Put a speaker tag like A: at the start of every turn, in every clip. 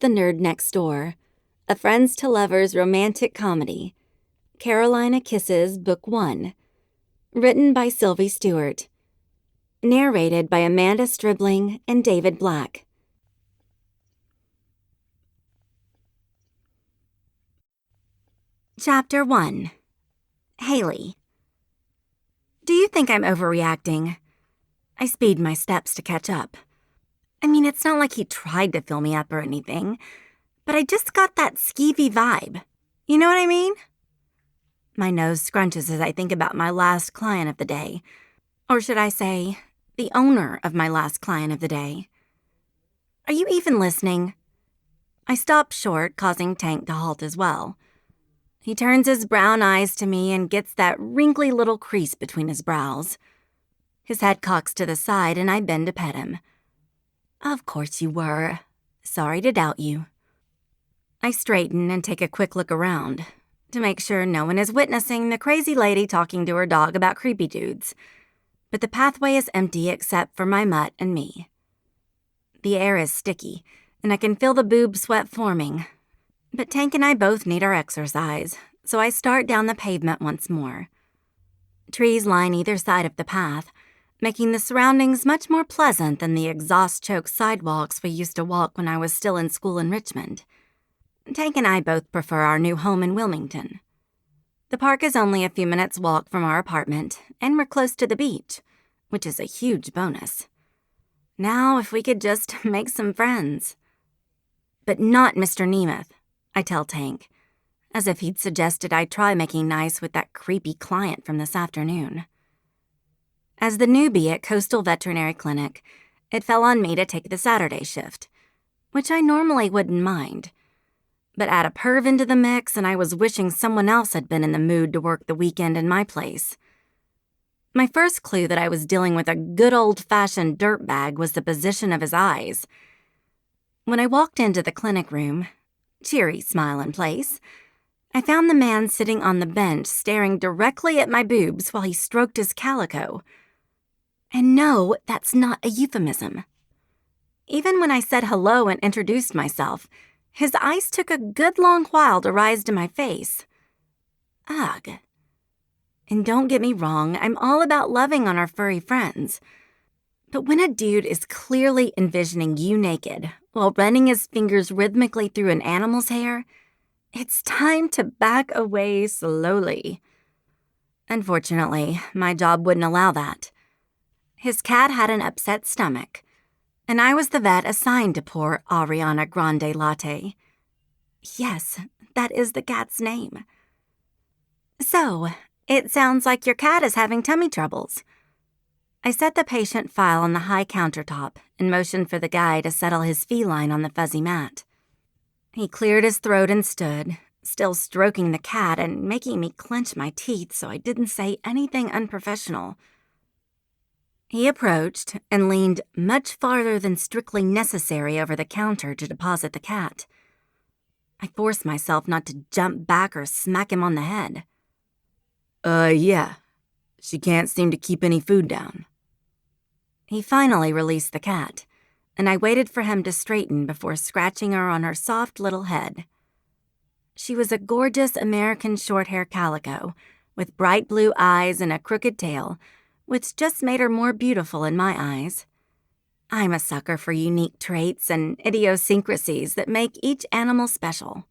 A: The Nerd Next Door, a Friends to Lovers romantic comedy. Carolina Kisses, Book 1. Written by Sylvie Stewart. Narrated by Amanda Stribling and David Black. Chapter 1. Haley. Do you think I'm overreacting? I speed my steps to catch up. I mean, it's not like he tried to fill me up or anything, but I just got that skeevy vibe. You know what I mean? My nose scrunches as I think about my last client of the day. Or should I say, the owner of my last client of the day. Are you even listening? I stop short, causing Tank to halt as well. He turns his brown eyes to me and gets that wrinkly little crease between his brows. His head cocks to the side and I bend to pet him. Of course you were. Sorry to doubt you. I straighten and take a quick look around to make sure no one is witnessing the crazy lady talking to her dog about creepy dudes. But the pathway is empty except for my mutt and me. The air is sticky, and I can feel the boob sweat forming. But Tank and I both need our exercise, so I start down the pavement once more. Trees line either side of the path, making the surroundings much more pleasant than the exhaust-choked sidewalks we used to walk when I was still in school in Richmond. Tank and I both prefer our new home in Wilmington. The park is only a few minutes' walk from our apartment, and we're close to the beach, which is a huge bonus. Now, if we could just make some friends. But not Mr. Nemeth, I tell Tank, as if he'd suggested I try making nice with that creepy client from this afternoon. As the newbie at Coastal Veterinary Clinic, it fell on me to take the Saturday shift, which I normally wouldn't mind. But add a perv into the mix and I was wishing someone else had been in the mood to work the weekend in my place. My first clue that I was dealing with a good old-fashioned dirtbag was the position of his eyes. When I walked into the clinic room, cheery smile in place, I found the man sitting on the bench staring directly at my boobs while he stroked his calico. And no, that's not a euphemism. Even when I said hello and introduced myself, his eyes took a good long while to rise to my face. Ugh. And don't get me wrong, I'm all about loving on our furry friends. But when a dude is clearly envisioning you naked while running his fingers rhythmically through an animal's hair, it's time to back away slowly. Unfortunately, my job wouldn't allow that. His cat had an upset stomach, and I was the vet assigned to pour Ariana Grande Latte. Yes, that is the cat's name. So, it sounds like your cat is having tummy troubles. I set the patient file on the high countertop and motioned for the guy to settle his feline on the fuzzy mat. He cleared his throat and stood, still stroking the cat and making me clench my teeth so I didn't say anything unprofessional. He approached and leaned much farther than strictly necessary over the counter to deposit the cat. I forced myself not to jump back or smack him on the head. Yeah. She can't seem to keep any food down. He finally released the cat, and I waited for him to straighten before scratching her on her soft little head. She was a gorgeous American short-hair calico with bright blue eyes and a crooked tail, which just made her more beautiful in my eyes. I'm a sucker for unique traits and idiosyncrasies that make each animal special.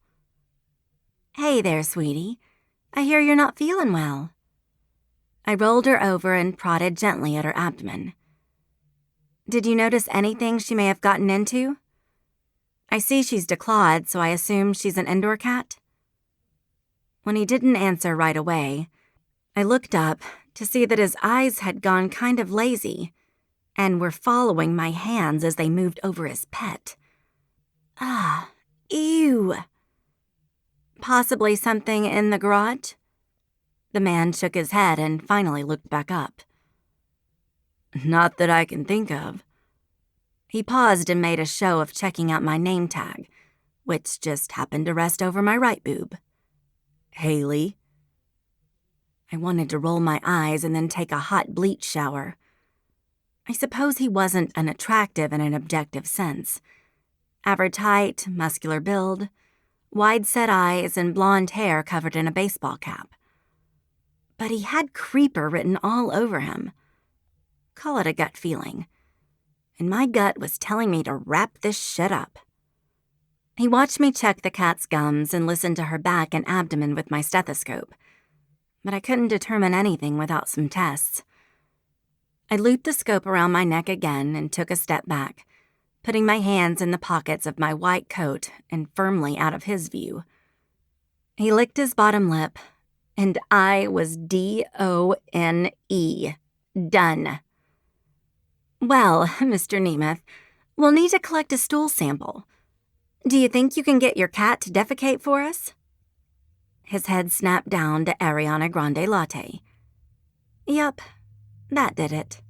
A: Hey there, sweetie. I hear you're not feeling well. I rolled her over and prodded gently at her abdomen. Did you notice anything she may have gotten into? I see she's declawed, so I assume she's an indoor cat. When he didn't answer right away, I looked up to see that his eyes had gone kind of lazy and were following my hands as they moved over his pet. Ew. Possibly something in the garage? The man shook his head and finally looked back up. Not that I can think of. He paused and made a show of checking out my name tag, which just happened to rest over my right boob. Haley. I wanted to roll my eyes and then take a hot bleach shower. I suppose he wasn't unattractive in an objective sense. Average height, muscular build, wide-set eyes, and blonde hair covered in a baseball cap. But he had creeper written all over him. Call it a gut feeling. And my gut was telling me to wrap this shit up. He watched me check the cat's gums and listen to her back and abdomen with my stethoscope, but I couldn't determine anything without some tests. I looped the scope around my neck again and took a step back, putting my hands in the pockets of my white coat and firmly out of his view. He licked his bottom lip, and I was DONE. Done. Well, Mr. Nemeth, we'll need to collect a stool sample. Do you think you can get your cat to defecate for us? His head snapped down to Ariana Grande Latte. Yup, that did it.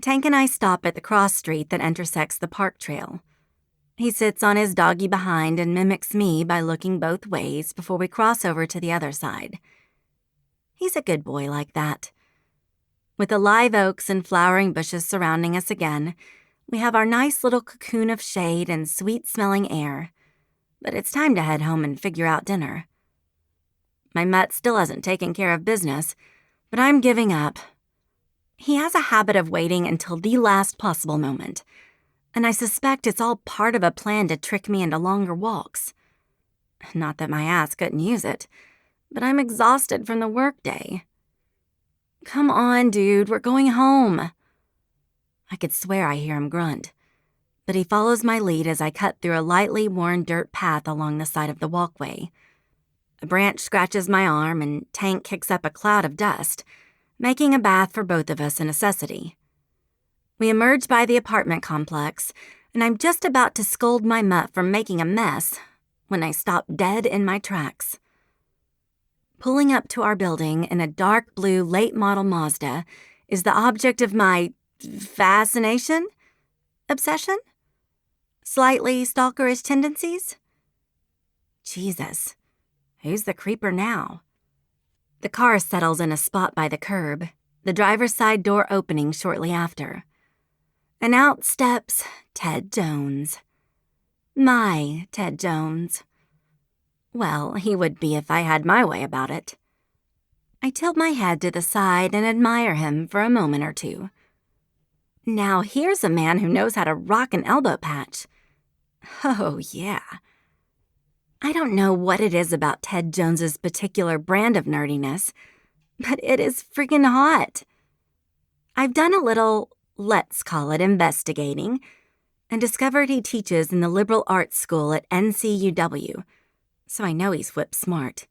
A: Tank and I stop at the cross street that intersects the park trail. He sits on his doggy behind and mimics me by looking both ways before we cross over to the other side. He's a good boy like that. With the live oaks and flowering bushes surrounding us again, we have our nice little cocoon of shade and sweet-smelling air. But it's time to head home and figure out dinner. My mutt still hasn't taken care of business, but I'm giving up. He has a habit of waiting until the last possible moment, and I suspect it's all part of a plan to trick me into longer walks. Not that my ass couldn't use it, but I'm exhausted from the workday. Come on, dude, we're going home. I could swear I hear him grunt, but he follows my lead as I cut through a lightly worn dirt path along the side of the walkway. A branch scratches my arm and Tank kicks up a cloud of dust, making a bath for both of us a necessity. We emerge by the apartment complex, and I'm just about to scold my mutt for making a mess when I stop dead in my tracks. Pulling up to our building in a dark blue late-model Mazda is the object of my fascination? Obsession? Slightly stalkerish tendencies? Jesus, who's the creeper now? The car settles in a spot by the curb, the driver's side door opening shortly after. And out steps Ted Jones. My Ted Jones. Well, he would be if I had my way about it. I tilt my head to the side and admire him for a moment or two. Now here's a man who knows how to rock an elbow patch. Oh, yeah. I don't know what it is about Ted Jones's particular brand of nerdiness, but it is friggin' hot. I've done a little, let's call it investigating, and discovered he teaches in the liberal arts school at NCUW, so I know he's whip smart.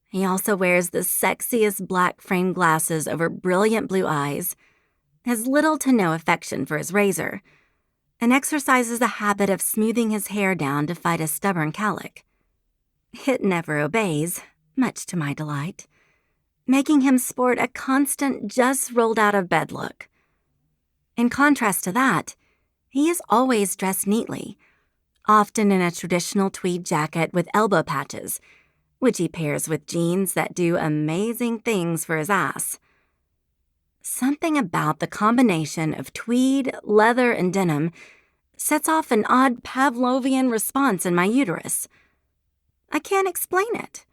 A: He also wears the sexiest black frame glasses over brilliant blue eyes, has little to no affection for his razor, and exercises a habit of smoothing his hair down to fight a stubborn cowlick. It never obeys, much to my delight, making him sport a constant just-rolled-out-of-bed look. In contrast to that, he is always dressed neatly, often in a traditional tweed jacket with elbow patches, which he pairs with jeans that do amazing things for his ass. Something about the combination of tweed, leather, and denim sets off an odd Pavlovian response in my uterus. I can't explain it.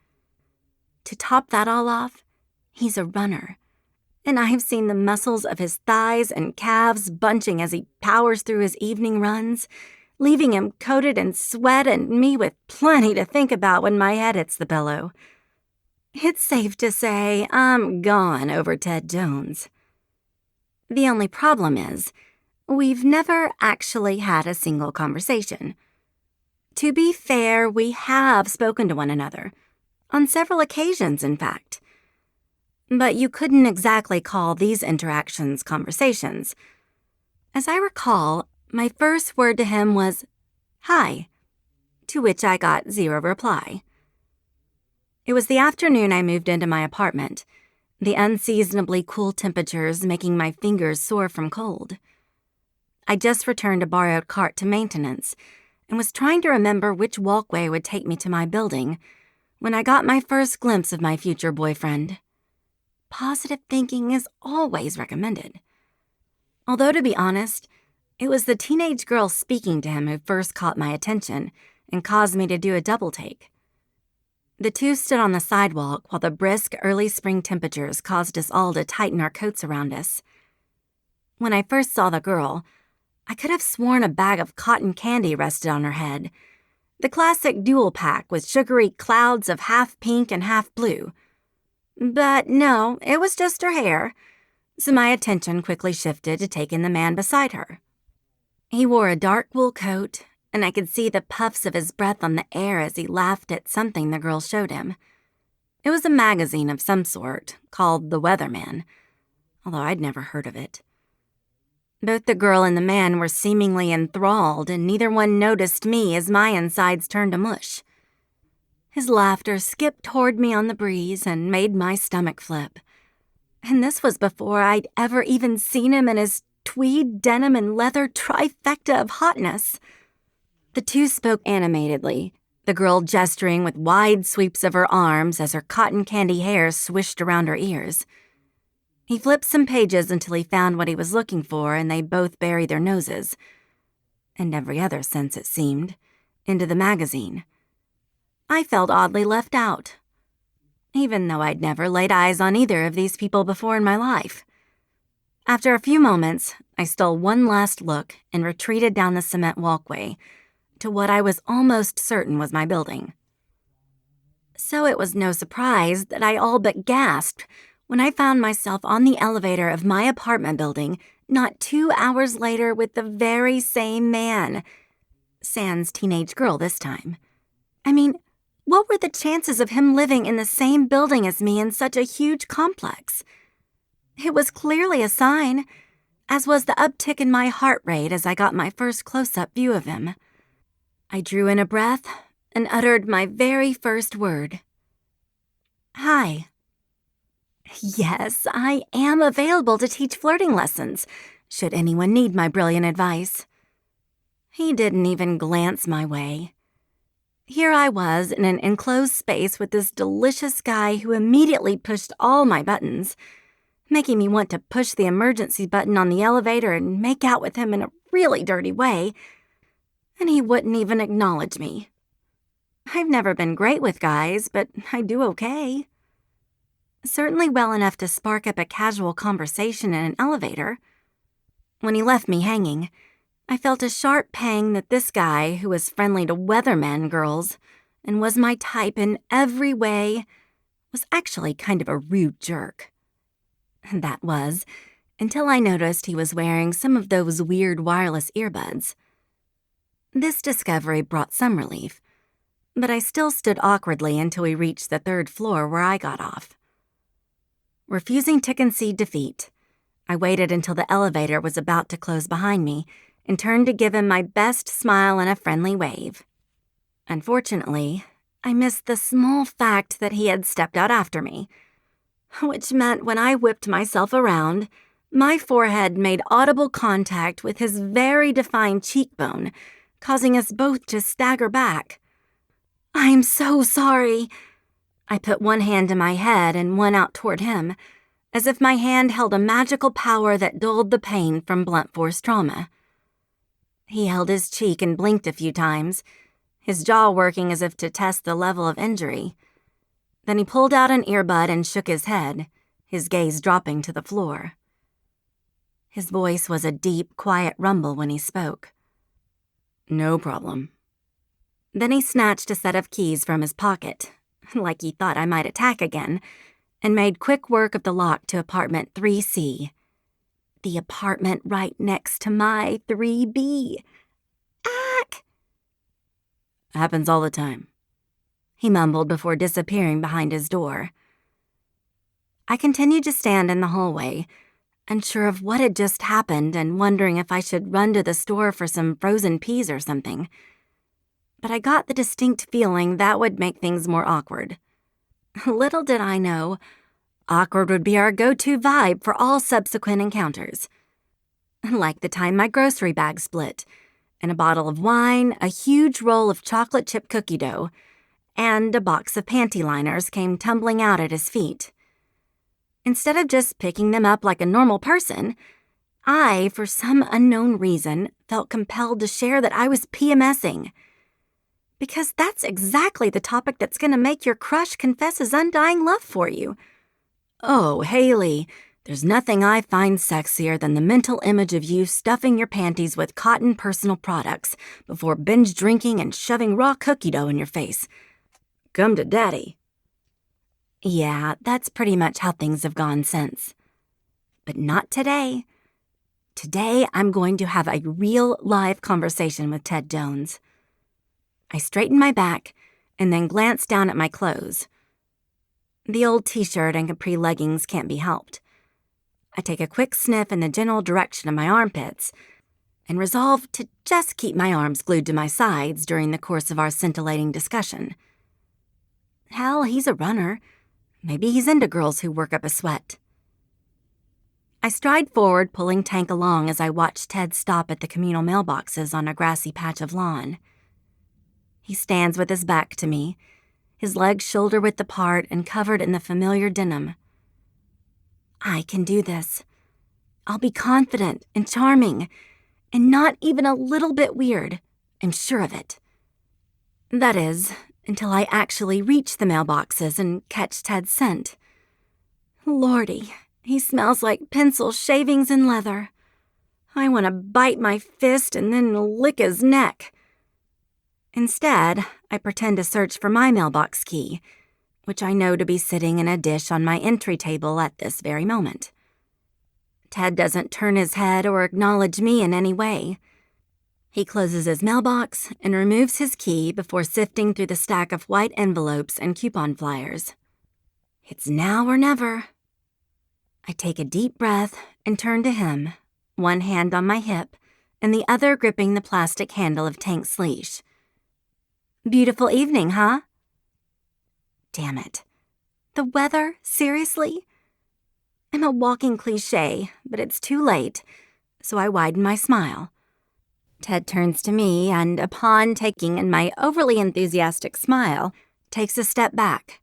A: To top that all off, he's a runner, and I've seen the muscles of his thighs and calves bunching as he powers through his evening runs, leaving him coated in sweat and me with plenty to think about when my head hits the pillow. It's safe to say I'm gone over Ted Jones. The only problem is, we've never actually had a single conversation. To be fair, we have spoken to one another, on several occasions, in fact. But you couldn't exactly call these interactions conversations. As I recall, my first word to him was, "Hi," to which I got zero reply. It was the afternoon I moved into my apartment, the unseasonably cool temperatures making my fingers sore from cold. I just returned a borrowed cart to maintenance and was trying to remember which walkway would take me to my building when I got my first glimpse of my future boyfriend. Positive thinking is always recommended. Although, to be honest, It was the teenage girl speaking to him who first caught my attention and caused me to do a double take. The two stood on the sidewalk while the brisk early spring temperatures caused us all to tighten our coats around us. When I first saw the girl, I could have sworn a bag of cotton candy rested on her head. The classic dual pack with sugary clouds of half pink and half blue. But no, it was just her hair, so my attention quickly shifted to take in the man beside her. He wore a dark wool coat, and I could see the puffs of his breath on the air as he laughed at something the girl showed him. It was a magazine of some sort, called The Weatherman, although I'd never heard of it. Both the girl and the man were seemingly enthralled, and neither one noticed me as my insides turned to mush. His laughter skipped toward me on the breeze and made my stomach flip. And this was before I'd ever even seen him in his tweed, denim, and leather trifecta of hotness. The two spoke animatedly, the girl gesturing with wide sweeps of her arms as her cotton candy hair swished around her ears. He flipped some pages until he found what he was looking for, and they both buried their noses, and every other sense, it seemed, into the magazine. I felt oddly left out, even though I'd never laid eyes on either of these people before in my life. After a few moments, I stole one last look and retreated down the cement walkway to what I was almost certain was my building. So it was no surprise that I all but gasped when I found myself on the elevator of my apartment building not 2 hours later with the very same man. Sans teenage girl this time. I mean, what were the chances of him living in the same building as me in such a huge complex? It was clearly a sign, as was the uptick in my heart rate as I got my first close-up view of him. I drew in a breath and uttered my very first word. Hi. Yes, I am available to teach flirting lessons, should anyone need my brilliant advice. He didn't even glance my way. Here I was in an enclosed space with this delicious guy who immediately pushed all my buttons, making me want to push the emergency button on the elevator and make out with him in a really dirty way, and he wouldn't even acknowledge me. I've never been great with guys, but I do okay. Certainly well enough to spark up a casual conversation in an elevator. When he left me hanging, I felt a sharp pang that this guy, who was friendly to weathermen girls and was my type in every way, was actually kind of a rude jerk. That was, until I noticed he was wearing some of those weird wireless earbuds. This discovery brought some relief, but I still stood awkwardly until we reached the 3rd floor where I got off. Refusing to concede defeat, I waited until the elevator was about to close behind me and turned to give him my best smile and a friendly wave. Unfortunately, I missed the small fact that he had stepped out after me, which meant when I whipped myself around, my forehead made audible contact with his very defined cheekbone, causing us both to stagger back. I'm so sorry. I put one hand to my head and one out toward him, as if my hand held a magical power that dulled the pain from blunt force trauma. He held his cheek and blinked a few times, his jaw working as if to test the level of injury. Then he pulled out an earbud and shook his head, his gaze dropping to the floor. His voice was a deep, quiet rumble when he spoke. No problem. Then he snatched a set of keys from his pocket, like he thought I might attack again, and made quick work of the lock to apartment 3C. The apartment right next to my 3B. Ack! Happens all the time, he mumbled before disappearing behind his door. I continued to stand in the hallway, unsure of what had just happened and wondering if I should run to the store for some frozen peas or something. But I got the distinct feeling that would make things more awkward. Little did I know, awkward would be our go-to vibe for all subsequent encounters. Like the time my grocery bag split, and a bottle of wine, a huge roll of chocolate chip cookie dough, and a box of panty liners came tumbling out at his feet. Instead of just picking them up like a normal person, I, for some unknown reason, felt compelled to share that I was PMSing. Because that's exactly the topic that's going to make your crush confess his undying love for you. Oh, Haley, there's nothing I find sexier than the mental image of you stuffing your panties with cotton personal products before binge drinking and shoving raw cookie dough in your face. Come to daddy. Yeah, that's pretty much how things have gone since. But not today. Today, I'm going to have a real live conversation with Ted Jones. I straighten my back and then glance down at my clothes. The old t-shirt and capri leggings can't be helped. I take a quick sniff in the general direction of my armpits and resolve to just keep my arms glued to my sides during the course of our scintillating discussion. Hell, he's a runner. Maybe he's into girls who work up a sweat. I stride forward, pulling Tank along as I watch Ted stop at the communal mailboxes on a grassy patch of lawn. He stands with his back to me, his legs shoulder-width apart and covered in the familiar denim. I can do this. I'll be confident and charming, and not even a little bit weird. I'm sure of it. That is, until I actually reach the mailboxes and catch Ted's scent. Lordy, he smells like pencil shavings and leather. I want to bite my fist and then lick his neck. Instead, I pretend to search for my mailbox key, which I know to be sitting in a dish on my entry table at this very moment. Ted doesn't turn his head or acknowledge me in any way. He closes his mailbox and removes his key before sifting through the stack of white envelopes and coupon flyers. It's now or never. I take a deep breath and turn to him, one hand on my hip and the other gripping the plastic handle of Tank's leash. Beautiful evening, huh? Damn it. The weather? Seriously? I'm a walking cliché, but it's too late, so I widen my smile. Ted turns to me and, upon taking in my overly enthusiastic smile, takes a step back.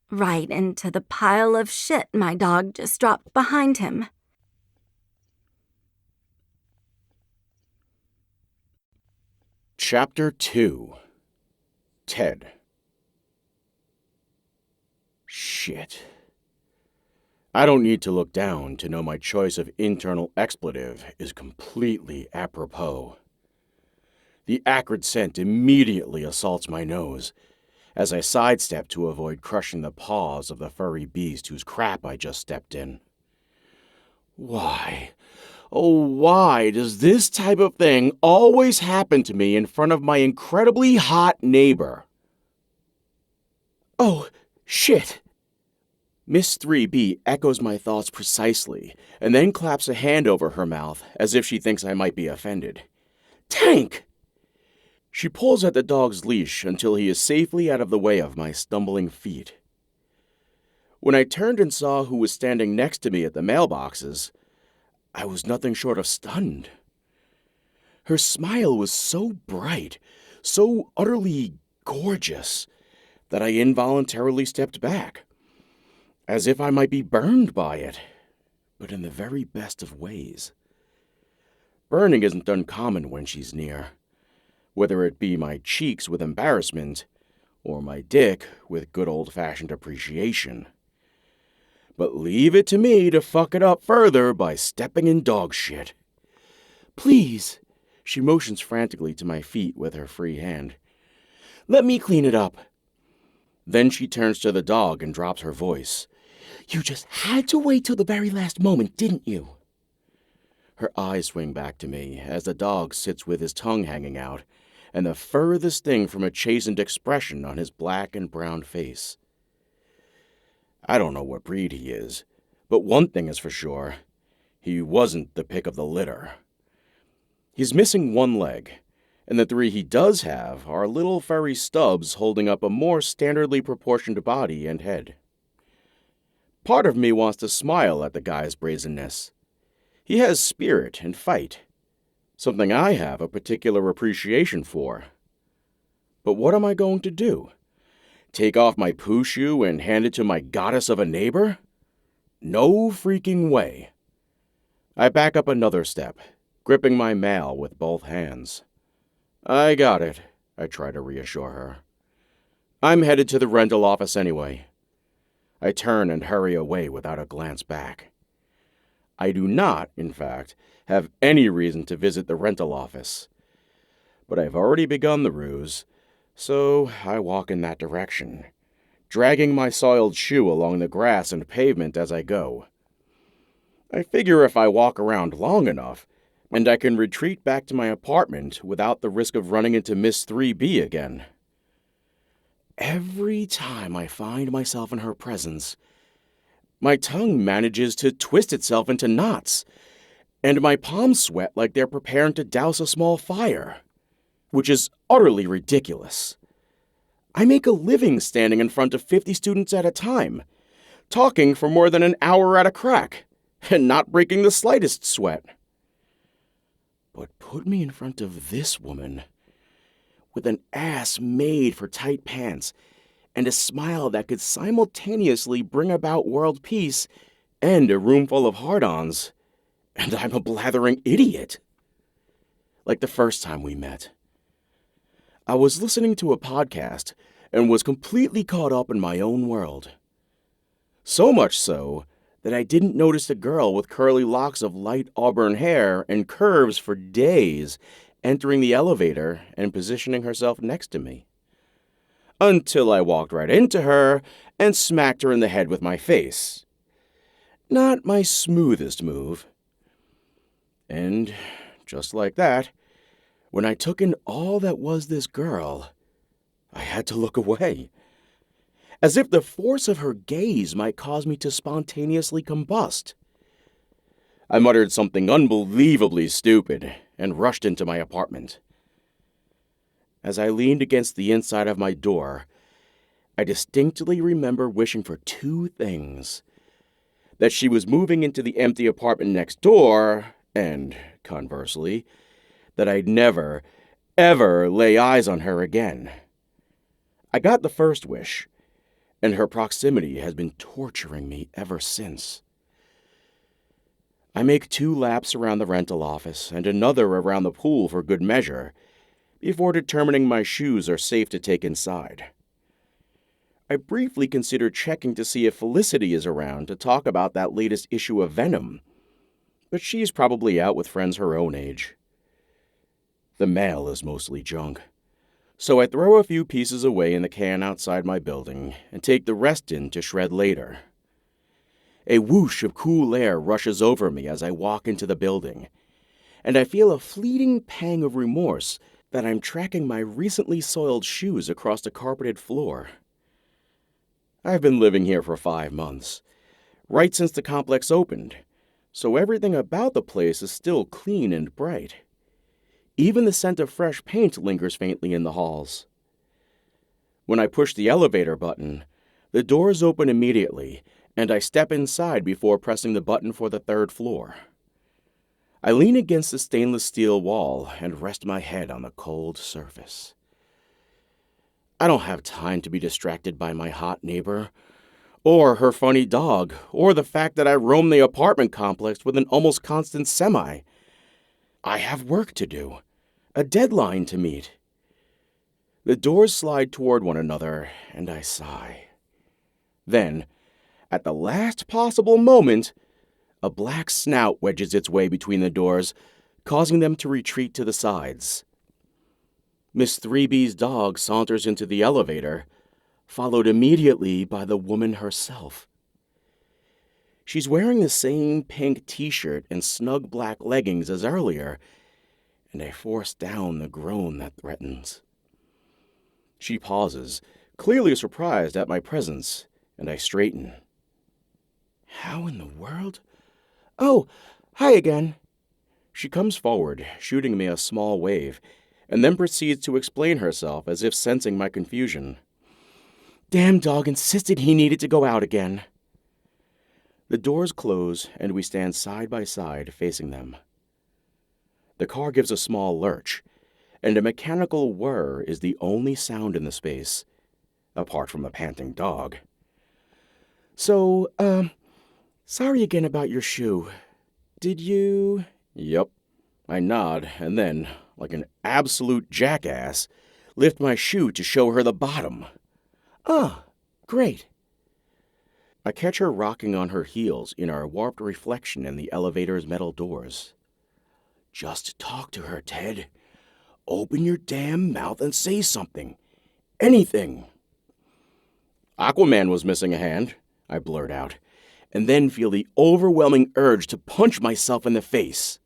A: Right into the pile of shit my dog just dropped behind him.
B: Chapter 2. Ted. Shit. I don't need to look down to know my choice of internal expletive is completely apropos. The acrid scent immediately assaults my nose as I sidestep to avoid crushing the paws of the furry beast whose crap I just stepped in. Why? Oh, why does this type of thing always happen to me in front of my incredibly hot neighbor? Oh, shit! Miss 3B echoes my thoughts precisely, and then claps a hand over her mouth as if she thinks I might be offended. Tank! She pulls at the dog's leash until he is safely out of the way of my stumbling feet. When I turned and saw who was standing next to me at the mailboxes, I was nothing short of stunned. Her smile was so bright, so utterly gorgeous, that I involuntarily stepped back, as if I might be burned by it, but in the very best of ways. Burning isn't uncommon when she's near, whether it be my cheeks with embarrassment or my dick with good old-fashioned appreciation. But leave it to me to fuck it up further by stepping in dog shit. Please, she motions frantically to my feet with her free hand. Let me clean it up. Then she turns to the dog and drops her voice. You just had to wait till the very last moment, didn't you? Her eyes swing back to me as the dog sits with his tongue hanging out and the furthest thing from a chastened expression on his black and brown face. I don't know what breed he is, but one thing is for sure. He wasn't the pick of the litter. He's missing one leg, and the three he does have are little furry stubs holding up a more standardly proportioned body and head. Part of me wants to smile at the guy's brazenness. He has spirit and fight, something I have a particular appreciation for. But what am I going to do? Take off my poo shoe and hand it to my goddess of a neighbor? No freaking way. I back up another step, gripping my mail with both hands. I got it, I try to reassure her. I'm headed to the rental office anyway. I turn and hurry away without a glance back. I do not, in fact, have any reason to visit the rental office. But I've already begun the ruse, so I walk in that direction, dragging my soiled shoe along the grass and pavement as I go. I figure if I walk around long enough, and I can retreat back to my apartment without the risk of running into Miss 3B again. Every time I find myself in her presence, my tongue manages to twist itself into knots, and my palms sweat like they're preparing to douse a small fire, which is utterly ridiculous. I make a living standing in front of 50 students at a time, talking for more than an hour at a crack, and not breaking the slightest sweat. But put me in front of this woman, with an ass made for tight pants, and a smile that could simultaneously bring about world peace and a room full of hard-ons, and I'm a blathering idiot. Like the first time we met. I was listening to a podcast and was completely caught up in my own world. So much so that I didn't notice a girl with curly locks of light auburn hair and curves for days entering the elevator and positioning herself next to me. Until I walked right into her and smacked her in the head with my face. Not my smoothest move. And just like that, when I took in all that was this girl, I had to look away. As if the force of her gaze might cause me to spontaneously combust. I muttered something unbelievably stupid and rushed into my apartment. As I leaned against the inside of my door, I distinctly remember wishing for two things. That she was moving into the empty apartment next door, and, conversely, that I'd never, ever lay eyes on her again. I got the first wish, and her proximity has been torturing me ever since. I make 2 laps around the rental office and another around the pool for good measure, before determining my shoes are safe to take inside. I briefly consider checking to see if Felicity is around to talk about that latest issue of Venom, but she's probably out with friends her own age. The mail is mostly junk, so I throw a few pieces away in the can outside my building and take the rest in to shred later. A whoosh of cool air rushes over me as I walk into the building, and I feel a fleeting pang of remorse that I'm tracking my recently soiled shoes across the carpeted floor. I've been living here for 5 months, right since the complex opened, so everything about the place is still clean and bright. Even the scent of fresh paint lingers faintly in the halls. When I push the elevator button, the doors open immediately, and I step inside before pressing the button for the 3rd floor. I lean against the stainless steel wall and rest my head on the cold surface. I don't have time to be distracted by my hot neighbor, or her funny dog, or the fact that I roam the apartment complex with an almost constant semi. I have work to do, a deadline to meet. The doors slide toward one another, and I sigh. Then, at the last possible moment, a black snout wedges its way between the doors, causing them to retreat to the sides. Miss 3B's dog saunters into the elevator, followed immediately by the woman herself. She's wearing the same pink t-shirt and snug black leggings as earlier, and I force down the groan that threatens. She pauses, clearly surprised at my presence, and I straighten. How in the world? Oh, hi again. She comes forward, shooting me a small wave, and then proceeds to explain herself as if sensing my confusion. Damn dog insisted he needed to go out again. The doors close, and we stand side by side, facing them. The car gives a small lurch, and a mechanical whir is the only sound in the space, apart from a panting dog. So, sorry again about your shoe. did you? Yup. I nod, and then, like an absolute jackass, lift my shoe to show her the bottom. Ah, great. I catch her rocking on her heels in our warped reflection in the elevator's metal doors. Just talk to her, Ted. Open your damn mouth and say something. Anything. Aquaman was missing a hand, I blurt out, and then feel the overwhelming urge to punch myself in the face.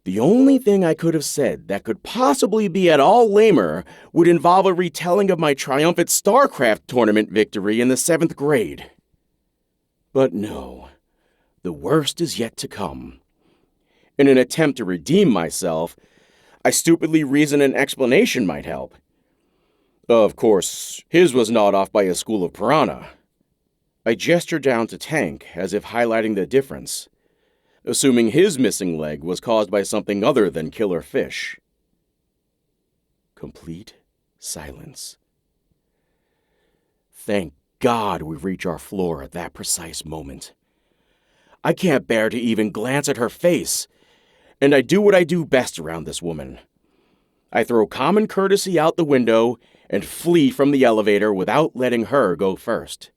B: The only thing I could have said that could possibly be at all lamer would involve a retelling of my triumphant StarCraft tournament victory in the 7th grade. But no, the worst is yet to come. In an attempt to redeem myself, I stupidly reason an explanation might help. Of course, his was gnawed off by a school of piranha. I gesture down to Tank as if highlighting the difference, assuming his missing leg was caused by something other than killer fish. Complete silence. Thank God we reach our floor at that precise moment. I can't bear to even glance at her face, and I do what I do best around this woman. I throw common courtesy out the window and flee from the elevator without letting her go first.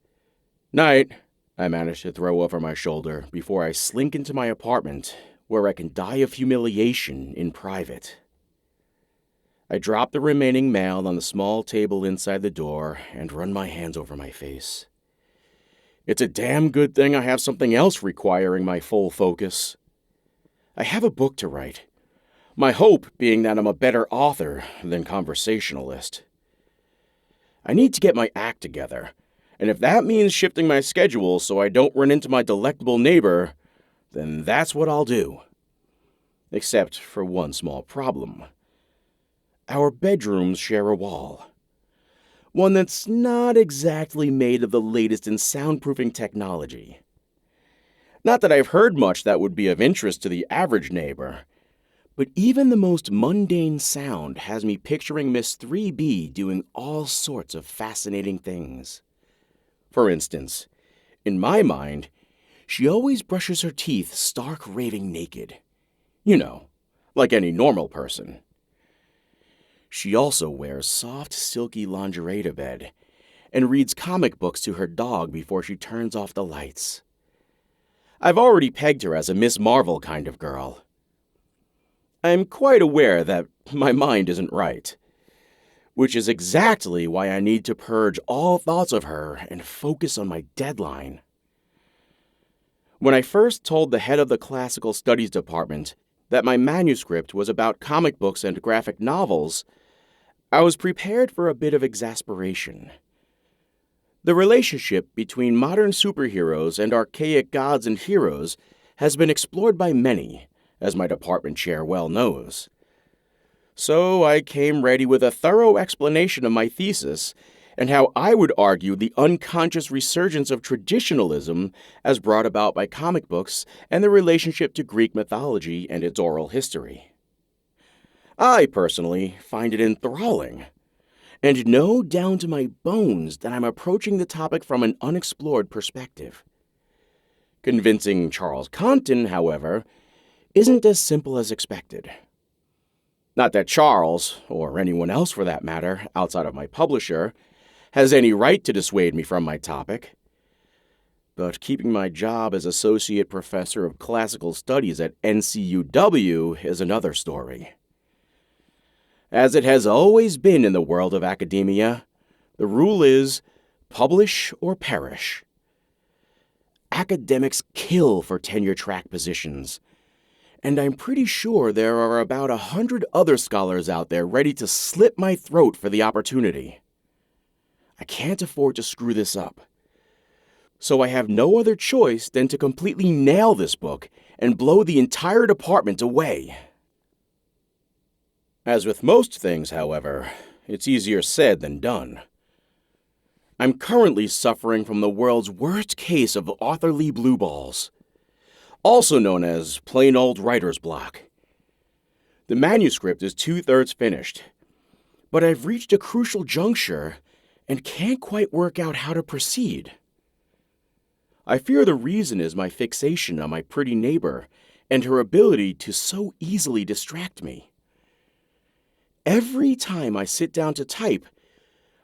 B: Night, I manage to throw over my shoulder before I slink into my apartment, where I can die of humiliation in private. I drop the remaining mail on the small table inside the door and run my hands over my face. It's a damn good thing I have something else requiring my full focus. I have a book to write. My hope being that I'm a better author than conversationalist. I need to get my act together, and if that means shifting my schedule so I don't run into my delectable neighbor, then that's what I'll do. Except for one small problem. Our bedrooms share a wall. One that's not exactly made of the latest in soundproofing technology. Not that I've heard much that would be of interest to the average neighbor, but even the most mundane sound has me picturing Miss 3B doing all sorts of fascinating things. For instance, in my mind, she always brushes her teeth stark raving naked. You know, like any normal person. She also wears soft, silky lingerie to bed and reads comic books to her dog before she turns off the lights. I've already pegged her as a Miss Marvel kind of girl. I'm quite aware that my mind isn't right, which is exactly why I need to purge all thoughts of her and focus on my deadline. When I first told the head of the classical studies department that my manuscript was about comic books and graphic novels, I was prepared for a bit of exasperation. The relationship between modern superheroes and archaic gods and heroes has been explored by many, as my department chair well knows. So I came ready with a thorough explanation of my thesis and how I would argue the unconscious resurgence of traditionalism as brought about by comic books and the relationship to Greek mythology and its oral history. I, personally, find it enthralling, and know down to my bones that I'm approaching the topic from an unexplored perspective. Convincing Charles Compton, however, isn't as simple as expected. Not that Charles, or anyone else for that matter, outside of my publisher, has any right to dissuade me from my topic. But keeping my job as Associate Professor of Classical Studies at NCUW is another story. As it has always been in the world of academia, the rule is publish or perish. Academics kill for tenure-track positions, and I'm pretty sure there are about 100 other scholars out there ready to slit my throat for the opportunity. I can't afford to screw this up. So I have no other choice than to completely nail this book and blow the entire department away. As with most things, however, it's easier said than done. I'm currently suffering from the world's worst case of authorly blue balls, also known as plain old writer's block. The manuscript is 2/3 finished, but I've reached a crucial juncture and can't quite work out how to proceed. I fear the reason is my fixation on my pretty neighbor and her ability to so easily distract me. Every time I sit down to type,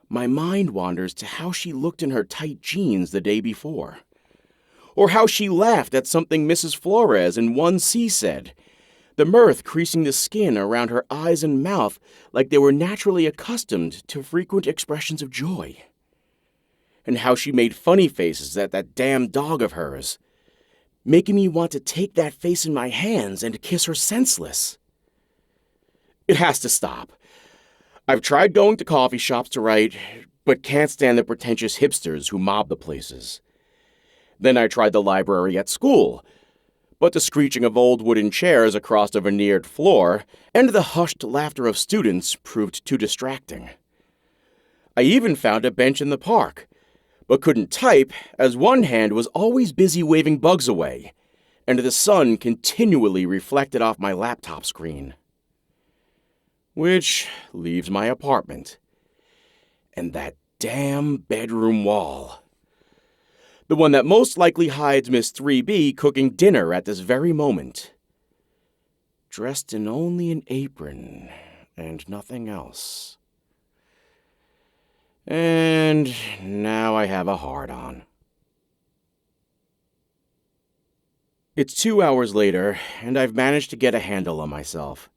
B: my mind wanders to how she looked in her tight jeans the day before, or how she laughed at something Mrs. Flores in 1C said, the mirth creasing the skin around her eyes and mouth like they were naturally accustomed to frequent expressions of joy. And how she made funny faces at that damn dog of hers, making me want to take that face in my hands and kiss her senseless. It has to stop. I've tried going to coffee shops to write, but can't stand the pretentious hipsters who mob the places. Then I tried the library at school, but the screeching of old wooden chairs across a veneered floor and the hushed laughter of students proved too distracting. I even found a bench in the park, but couldn't type as one hand was always busy waving bugs away, and the sun continually reflected off my laptop screen. Which leaves my apartment, and that damn bedroom wall. The one that most likely hides Miss 3B cooking dinner at this very moment. Dressed in only an apron and nothing else. And now I have a hard-on. It's 2 hours later, and I've managed to get a handle on myself.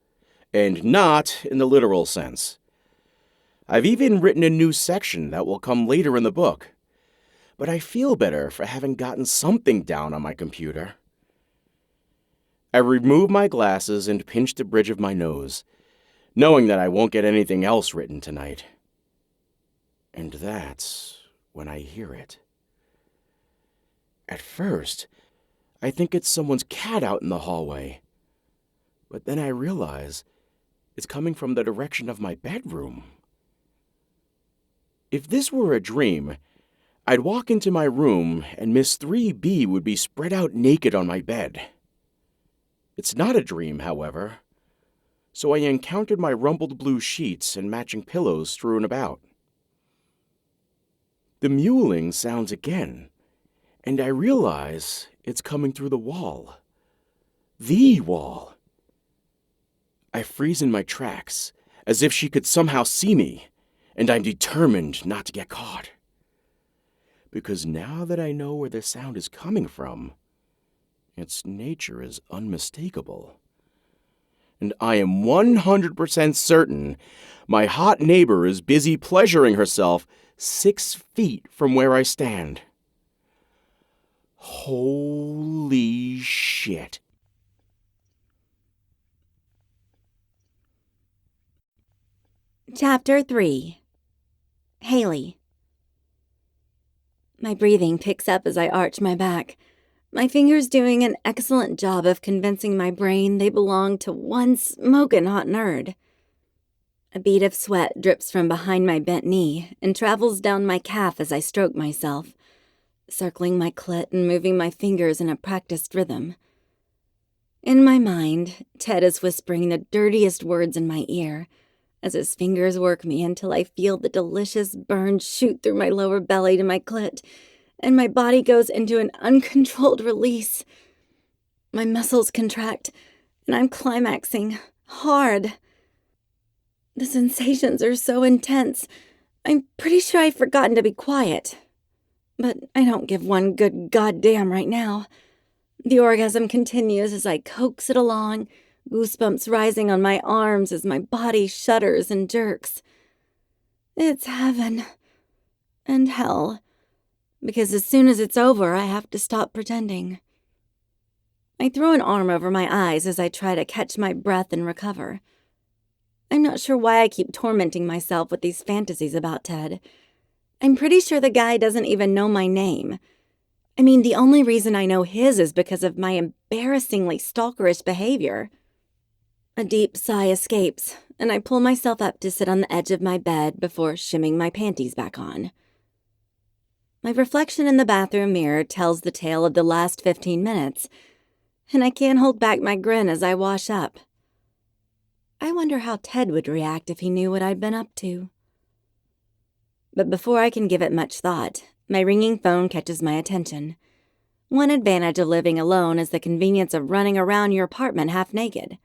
B: And not in the literal sense. I've even written a new section that will come later in the book. But I feel better for having gotten something down on my computer. I removed my glasses and pinched the bridge of my nose, knowing that I won't get anything else written tonight. And that's when I hear it. At first, I think it's someone's cat out in the hallway. But then I realize it's coming from the direction of my bedroom. If this were a dream, I'd walk into my room and Miss 3B would be spread out naked on my bed. It's not a dream, however, so I encountered my rumpled blue sheets and matching pillows strewn about. The mewling sounds again, and I realize it's coming through the wall. The wall. I freeze in my tracks, as if she could somehow see me, and I'm determined not to get caught. Because now that I know where the sound is coming from, its nature is unmistakable. And I am 100% certain my hot neighbor is busy pleasuring herself 6 feet from where I stand. Holy shit.
A: Chapter 3. Haley. My breathing picks up as I arch my back, my fingers doing an excellent job of convincing my brain they belong to one smokin' hot nerd. A bead of sweat drips from behind my bent knee and travels down my calf as I stroke myself, circling my clit and moving my fingers in a practiced rhythm. In my mind, Ted is whispering the dirtiest words in my ear, as his fingers work me until I feel the delicious burn shoot through my lower belly to my clit, and my body goes into an uncontrolled release. My muscles contract, and I'm climaxing, hard. The sensations are so intense, I'm pretty sure I've forgotten to be quiet. But I don't give one good goddamn right now. The orgasm continues as I coax it along, goosebumps rising on my arms as my body shudders and jerks. It's heaven and hell, because as soon as it's over, I have to stop pretending. I throw an arm over my eyes as I try to catch my breath and recover. I'm not sure why I keep tormenting myself with these fantasies about Ted. I'm pretty sure the guy doesn't even know my name. I mean, the only reason I know his is because of my embarrassingly stalkerish behavior. A deep sigh escapes, and I pull myself up to sit on the edge of my bed before shimming my panties back on. My reflection in the bathroom mirror tells the tale of the last 15 minutes, and I can't hold back my grin as I wash up. I wonder how Ted would react if he knew what I'd been up to. But before I can give it much thought, my ringing phone catches my attention. One advantage of living alone is the convenience of running around your apartment half naked.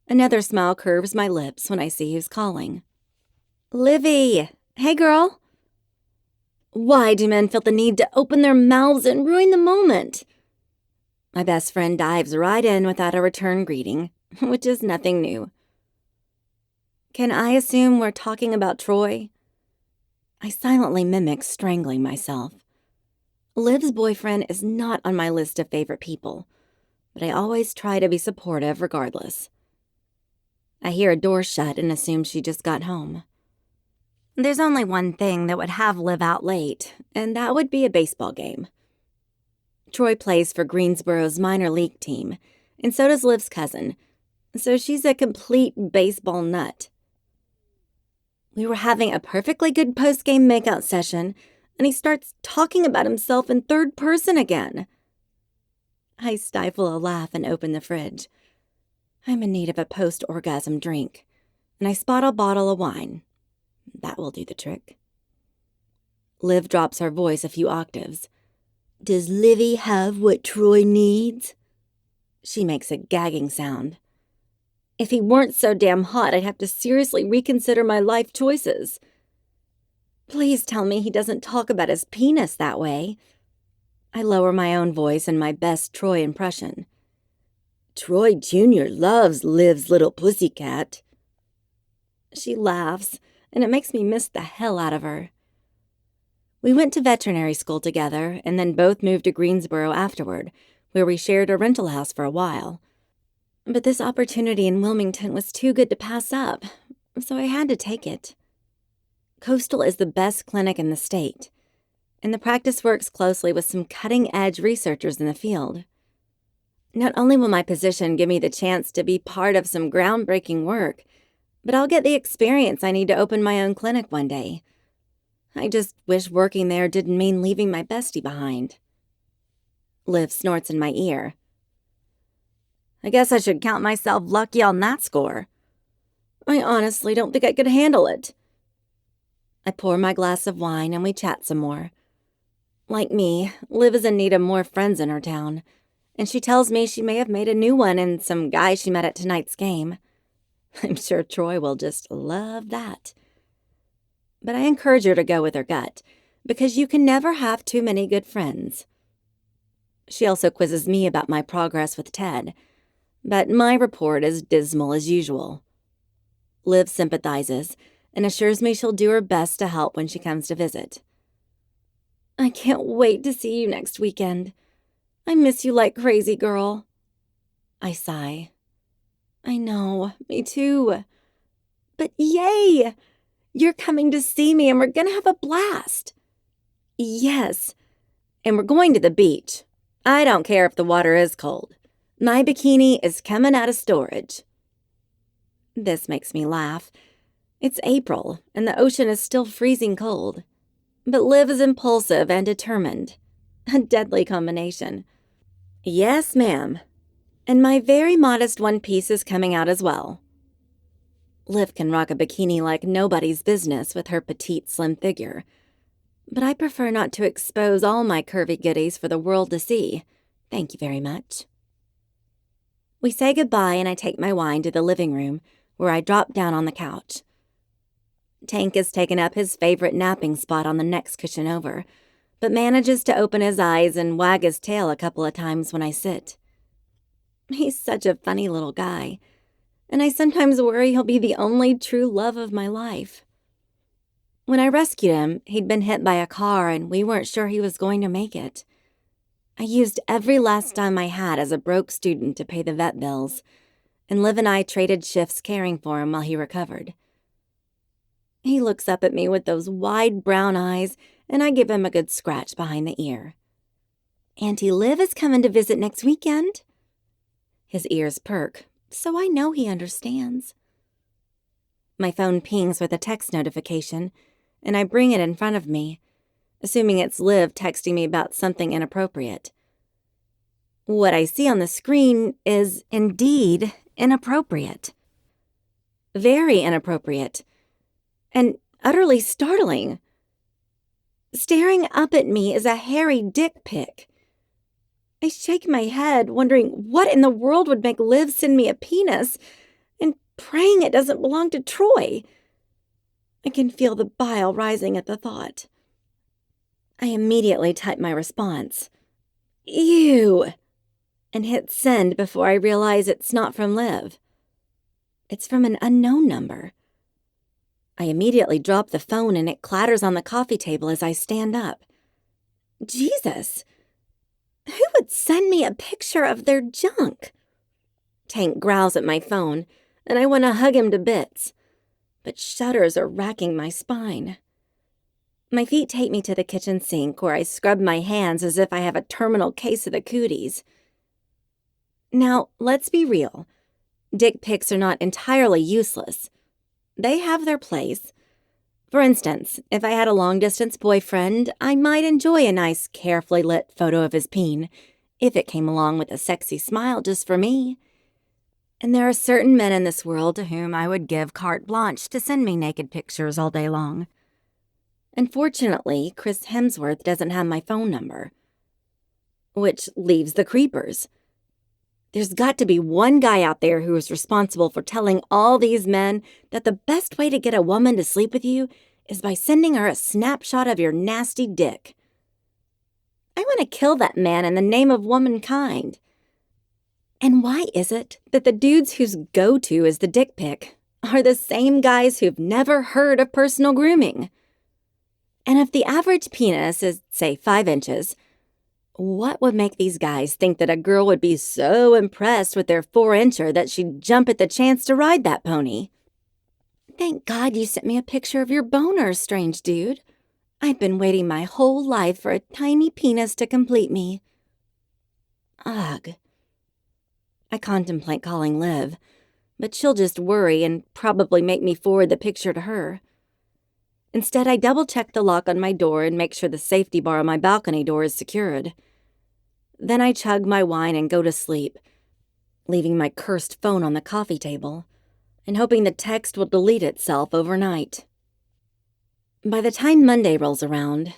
A: Another smile curves my lips when I see who's calling. Livy! Hey, girl! Why do men feel the need to open their mouths and ruin the moment? My best friend dives right in without a return greeting, which is nothing new. Can I assume we're talking about Troy? I silently mimic strangling myself. Liv's boyfriend is not on my list of favorite people, but I always try to be supportive regardless. I hear a door shut and assume she just got home. There's only one thing that would have Liv out late, and that would be a baseball game. Troy plays for Greensboro's minor league team, and so does Liv's cousin, so she's a complete baseball nut. We were having a perfectly good post-game makeout session, and he starts talking about himself in third person again. I stifle a laugh and open the fridge. I'm in need of a post-orgasm drink, and I spot a bottle of wine. That will do the trick. Liv drops her voice a few octaves. Does Livy have what Troy needs? She makes a gagging sound. If he weren't so damn hot, I'd have to seriously reconsider my life choices. Please tell me he doesn't talk about his penis that way. I lower my own voice in my best Troy impression. Troy Jr. loves Liv's little pussycat. She laughs, and it makes me miss the hell out of her. We went to veterinary school together, and then both moved to Greensboro afterward, where we shared a rental house for a while. But this opportunity in Wilmington was too good to pass up, so I had to take it. Coastal is the best clinic in the state, and the practice works closely with some cutting-edge researchers in the field. Not only will my position give me the chance to be part of some groundbreaking work, but I'll get the experience I need to open my own clinic one day. I just wish working there didn't mean leaving my bestie behind. Liv snorts in my ear. I guess I should count myself lucky on that score. I honestly don't think I could handle it. I pour my glass of wine and we chat some more. Like me, Liv is in need of more friends in her town, and she tells me she may have made a new one in some guy she met at tonight's game. I'm sure Troy will just love that. But I encourage her to go with her gut, because you can never have too many good friends. She also quizzes me about my progress with Ted, but my report is dismal as usual. Liv sympathizes and assures me she'll do her best to help when she comes to visit. I can't wait to see you next weekend. I miss you like crazy, girl. I sigh. I know, me too. But yay! You're coming to see me and we're gonna have a blast. Yes, and we're going to the beach. I don't care if the water is cold. My bikini is coming out of storage. This makes me laugh. It's April, and the ocean is still freezing cold. But Liv is impulsive and determined. A deadly combination. Yes, ma'am. And my very modest one piece is coming out as well. Liv can rock a bikini like nobody's business with her petite, slim figure. But I prefer not to expose all my curvy goodies for the world to see. Thank you very much. We say goodbye and I take my wine to the living room, where I drop down on the couch. Tank has taken up his favorite napping spot on the next cushion over, but manages to open his eyes and wag his tail a couple of times when I sit. He's such a funny little guy, and I sometimes worry he'll be the only true love of my life. When I rescued him, he'd been hit by a car and we weren't sure he was going to make it. I used every last dime I had as a broke student to pay the vet bills, and Liv and I traded shifts caring for him while he recovered. He looks up at me with those wide brown eyes, and I give him a good scratch behind the ear. Auntie Liv is coming to visit next weekend. His ears perk, so I know he understands. My phone pings with a text notification, and I bring it in front of me, assuming it's Liv texting me about something inappropriate. What I see on the screen is indeed inappropriate. Very inappropriate. And utterly startling. Staring up at me is a hairy dickpick, I shake my head, wondering what in the world would make Liv send me a penis, and praying it doesn't belong to Troy. I can feel the bile rising at the thought. I immediately type my response, "Ew," and hit send before I realize it's not from Liv. It's from an unknown number. I immediately drop the phone and it clatters on the coffee table as I stand up. Jesus! Who would send me a picture of their junk? Tank growls at my phone, and I want to hug him to bits, but shudders are racking my spine. My feet take me to the kitchen sink where I scrub my hands as if I have a terminal case of the cooties. Now, let's be real. Dick pics are not entirely useless. They have their place. For instance, if I had a long-distance boyfriend, I might enjoy a nice, carefully lit photo of his peen, if it came along with a sexy smile just for me. And there are certain men in this world to whom I would give carte blanche to send me naked pictures all day long. Unfortunately, Chris Hemsworth doesn't have my phone number. Which leaves the creepers. There's got to be one guy out there who is responsible for telling all these men that the best way to get a woman to sleep with you is by sending her a snapshot of your nasty dick. I want to kill that man in the name of womankind. And why is it that the dudes whose go-to is the dick pic are the same guys who've never heard of personal grooming? And if the average penis is, say, 5 inches, what would make these guys think that a girl would be so impressed with their 4-incher that she'd jump at the chance to ride that pony? Thank God you sent me a picture of your boner, strange dude. I've been waiting my whole life for a tiny penis to complete me. Ugh. I contemplate calling Liv, but she'll just worry and probably make me forward the picture to her. Instead, I double-check the lock on my door and make sure the safety bar on my balcony door is secured. Then I chug my wine and go to sleep, leaving my cursed phone on the coffee table and hoping the text will delete itself overnight. By the time Monday rolls around,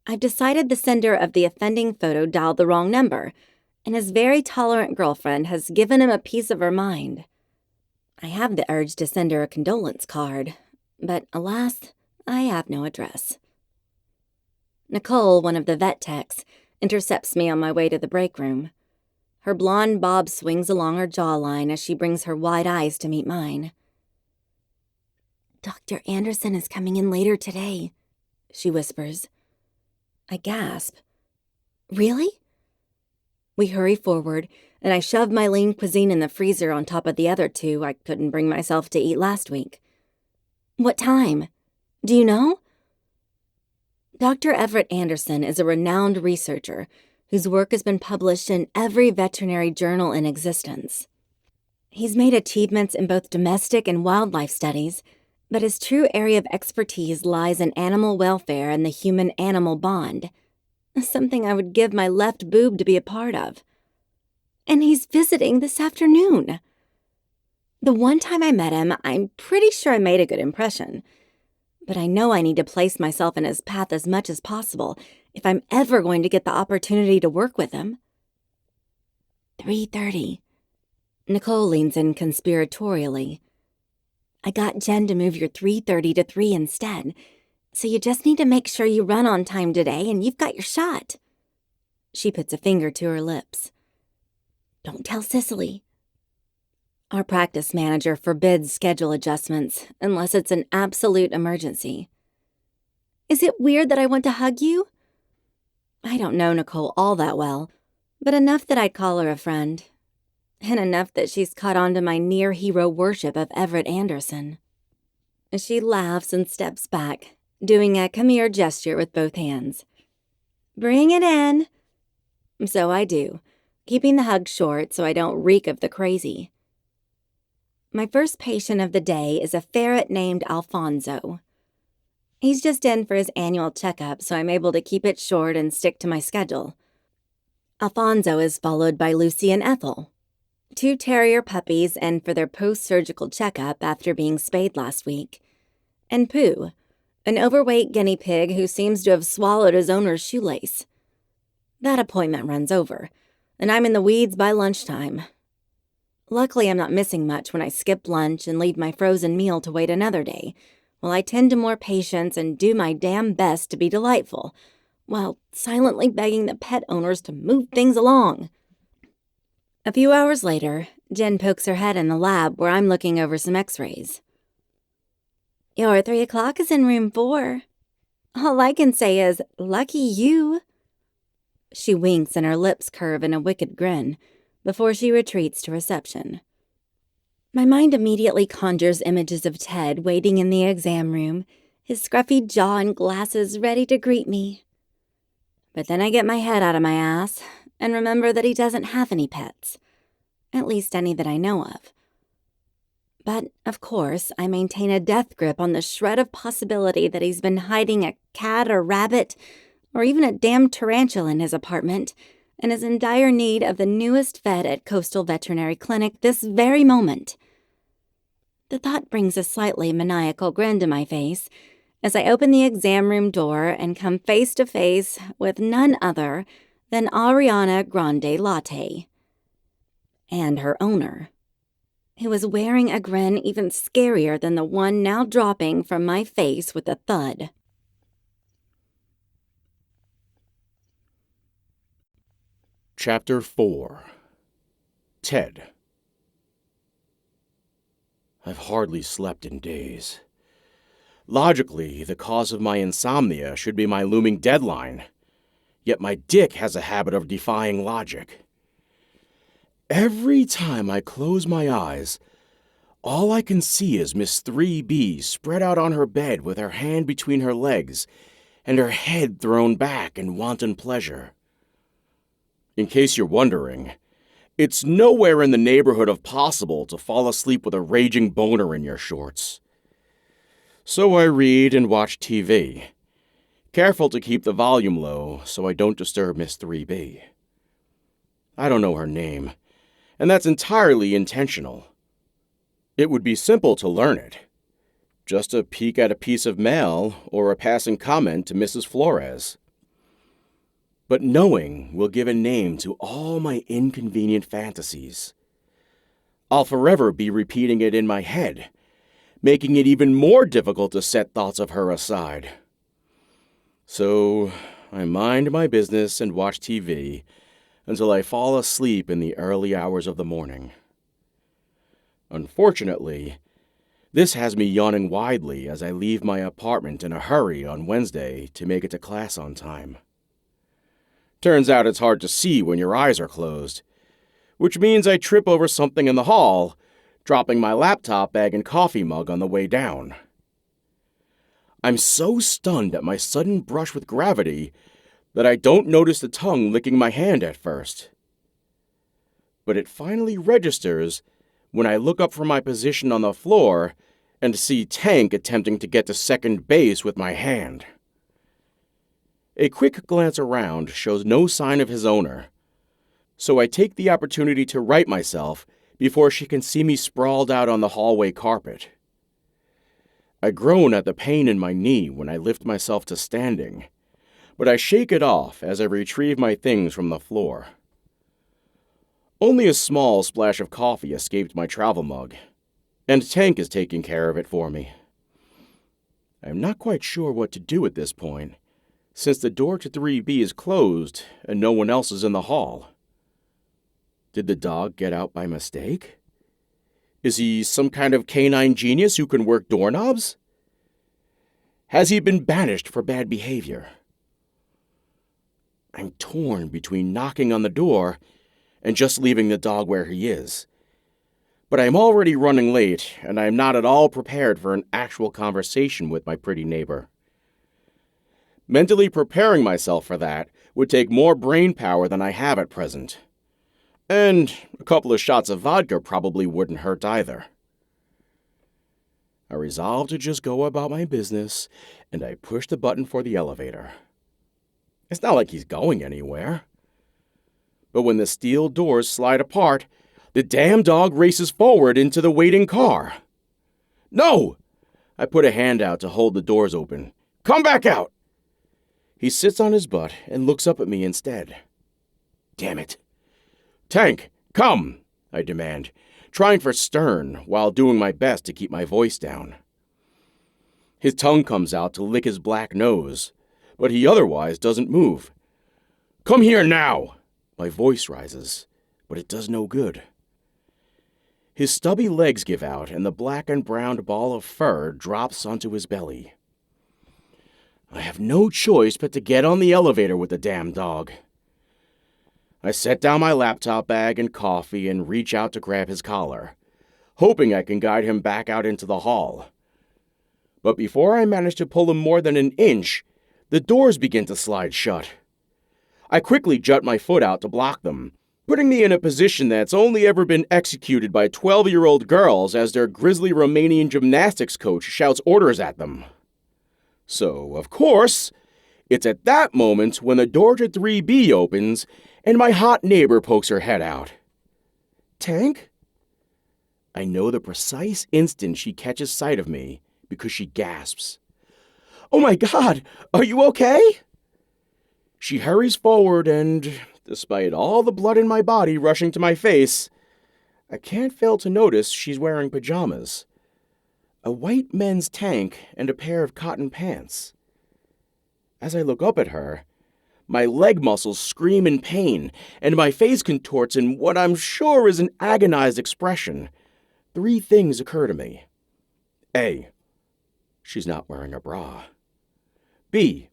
A: I've decided the sender of the offending photo dialed the wrong number, and his very tolerant girlfriend has given him a piece of her mind. I have the urge to send her a condolence card, but alas, I have no address. Nicole, one of the vet techs, intercepts me on my way to the break room. Her blonde bob swings along her jawline as she brings her wide eyes to meet mine. "Dr. Anderson is coming in later today," she whispers. I gasp. "Really?" We hurry forward, and I shove my lean cuisine in the freezer on top of the other 2 I couldn't bring myself to eat last week. "What time? Do you know?" Dr. Everett Anderson is a renowned researcher whose work has been published in every veterinary journal in existence. He's made achievements in both domestic and wildlife studies, but his true area of expertise lies in animal welfare and the human-animal bond, something I would give my left boob to be a part of. And he's visiting this afternoon. The one time I met him, I'm pretty sure I made a good impression, but I know I need to place myself in his path as much as possible if I'm ever going to get the opportunity to work with him. 3:30. Nicole leans in conspiratorially. "I got Jen to move your 3:30 to 3 instead, so you just need to make sure you run on time today and you've got your shot." She puts a finger to her lips. "Don't tell Cicely." Our practice manager forbids schedule adjustments unless it's an absolute emergency. "Is it weird that I want to hug you?" I don't know Nicole all that well, but enough that I'd call her a friend. And enough that she's caught on to my near-hero worship of Everett Anderson. She laughs and steps back, doing a come here gesture with both hands. "Bring it in." So I do, keeping the hug short so I don't reek of the crazy. My first patient of the day is a ferret named Alfonso. He's just in for his annual checkup, so I'm able to keep it short and stick to my schedule. Alfonso is followed by Lucy and Ethel, 2 terrier puppies in for their post-surgical checkup after being spayed last week, and Pooh, an overweight guinea pig who seems to have swallowed his owner's shoelace. That appointment runs over, and I'm in the weeds by lunchtime. Luckily, I'm not missing much when I skip lunch and leave my frozen meal to wait another day, while I tend to more patients and do my damn best to be delightful, while silently begging the pet owners to move things along. A few hours later, Jen pokes her head in the lab where I'm looking over some x-rays. Your 3 o'clock is in room 4. All I can say is, lucky you. She winks and her lips curve in a wicked grin before she retreats to reception. My mind immediately conjures images of Ted waiting in the exam room, his scruffy jaw and glasses ready to greet me. But then I get my head out of my ass and remember that he doesn't have any pets, at least any that I know of. But, of course, I maintain a death grip on the shred of possibility that he's been hiding a cat or rabbit or even a damn tarantula in his apartment and is in dire need of the newest vet at Coastal Veterinary Clinic this very moment. The thought brings a slightly maniacal grin to my face as I open the exam room door and come face to face with none other than Ariana Grande Latte and her owner, who was wearing a grin even scarier than the one now dropping from my face with a thud.
B: Chapter 4. Ted. I've hardly slept in days. Logically, the cause of my insomnia should be my looming deadline, yet my dick has a habit of defying logic. Every time I close my eyes, all I can see is Miss 3B spread out on her bed with her hand between her legs and her head thrown back in wanton pleasure. In case you're wondering, it's nowhere in the neighborhood of possible to fall asleep with a raging boner in your shorts. So I read and watch TV, careful to keep the volume low so I don't disturb Miss 3B. I don't know her name, and that's entirely intentional. It would be simple to learn it. Just a peek at a piece of mail or a passing comment to Mrs. Flores. But knowing will give a name to all my inconvenient fantasies. I'll forever be repeating it in my head, making it even more difficult to set thoughts of her aside. So I mind my business and watch TV until I fall asleep in the early hours of the morning. Unfortunately, this has me yawning widely as I leave my apartment in a hurry on Wednesday to make it to class on time. Turns out it's hard to see when your eyes are closed, which means I trip over something in the hall, dropping my laptop bag and coffee mug on the way down. I'm so stunned at my sudden brush with gravity that I don't notice the tongue licking my hand at first. But it finally registers when I look up from my position on the floor and see Tank attempting to get to second base with my hand. A quick glance around shows no sign of his owner, so I take the opportunity to right myself before she can see me sprawled out on the hallway carpet. I groan at the pain in my knee when I lift myself to standing, but I shake it off as I retrieve my things from the floor. Only a small splash of coffee escaped my travel mug, and Tank is taking care of it for me. I'm not quite sure what to do at this point, since the door to 3B is closed and no one else is in the hall. Did the dog get out by mistake? Is he some kind of canine genius who can work doorknobs? Has he been banished for bad behavior? I'm torn between knocking on the door and just leaving the dog where he is. But I'm already running late, and I'm not at all prepared for an actual conversation with my pretty neighbor. Mentally preparing myself for that would take more brain power than I have at present. And a couple of shots of vodka probably wouldn't hurt either. I resolve to just go about my business, and I push the button for the elevator. It's not like he's going anywhere. But when the steel doors slide apart, the damn dog races forward into the waiting car. No! I put a hand out to hold the doors open. Come back out! He sits on his butt and looks up at me instead. Damn it. Tank, come, I demand, trying for stern while doing my best to keep my voice down. His tongue comes out to lick his black nose, but he otherwise doesn't move. Come here now! My voice rises, but it does no good. His stubby legs give out, and the black and brown ball of fur drops onto his belly. I have no choice but to get on the elevator with the damn dog. I set down my laptop bag and coffee and reach out to grab his collar, hoping I can guide him back out into the hall. But before I manage to pull him more than an inch, the doors begin to slide shut. I quickly jut my foot out to block them, putting me in a position that's only ever been executed by 12-year-old girls as their grisly Romanian gymnastics coach shouts orders at them. So, of course, it's at that moment when the door to 3B opens and my hot neighbor pokes her head out. Tank? I know the precise instant she catches sight of me because she gasps. Oh my God, are you okay? She hurries forward and, despite all the blood in my body rushing to my face, I can't fail to notice she's wearing pajamas. A white men's tank and a pair of cotton pants. As I look up at her, my leg muscles scream in pain, and my face contorts in what I'm sure is an agonized expression. 3 things occur to me. A. She's not wearing a bra. B.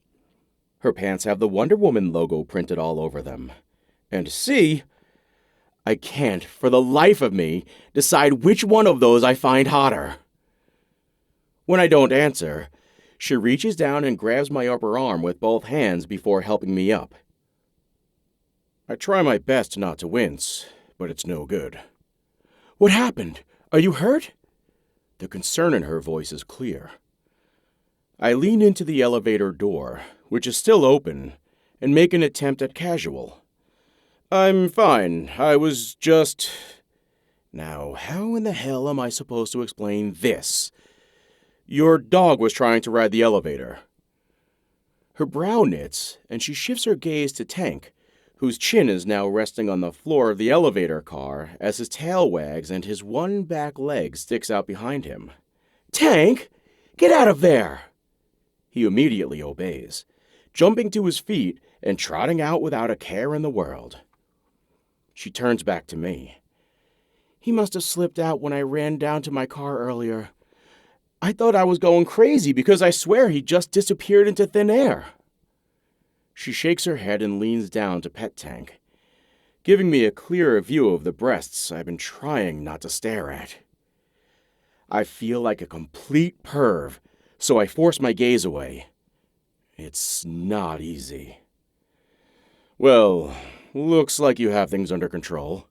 B: Her pants have the Wonder Woman logo printed all over them. And C. I can't, for the life of me, decide which one of those I find hotter. When I don't answer, she reaches down and grabs my upper arm with both hands before helping me up. I try my best not to wince, but it's no good. What happened? Are you hurt? The concern in her voice is clear. I lean into the elevator door, which is still open, and make an attempt at casual. I'm fine. I was just... Now, how in the hell am I supposed to explain this? Your dog was trying to ride the elevator. Her brow knits, and she shifts her gaze to Tank, whose chin is now resting on the floor of the elevator car as his tail wags and his one back leg sticks out behind him. Tank, get out of there! He immediately obeys, jumping to his feet and trotting out without a care in the world. She turns back to me. He must have slipped out when I ran down to my car earlier. I thought I was going crazy because I swear he just disappeared into thin air. She shakes her head and leans down to pet Tank, giving me a clearer view of the breasts I've been trying not to stare at. I feel like a complete perv, so I force my gaze away. It's not easy. Well, looks like you have things under control.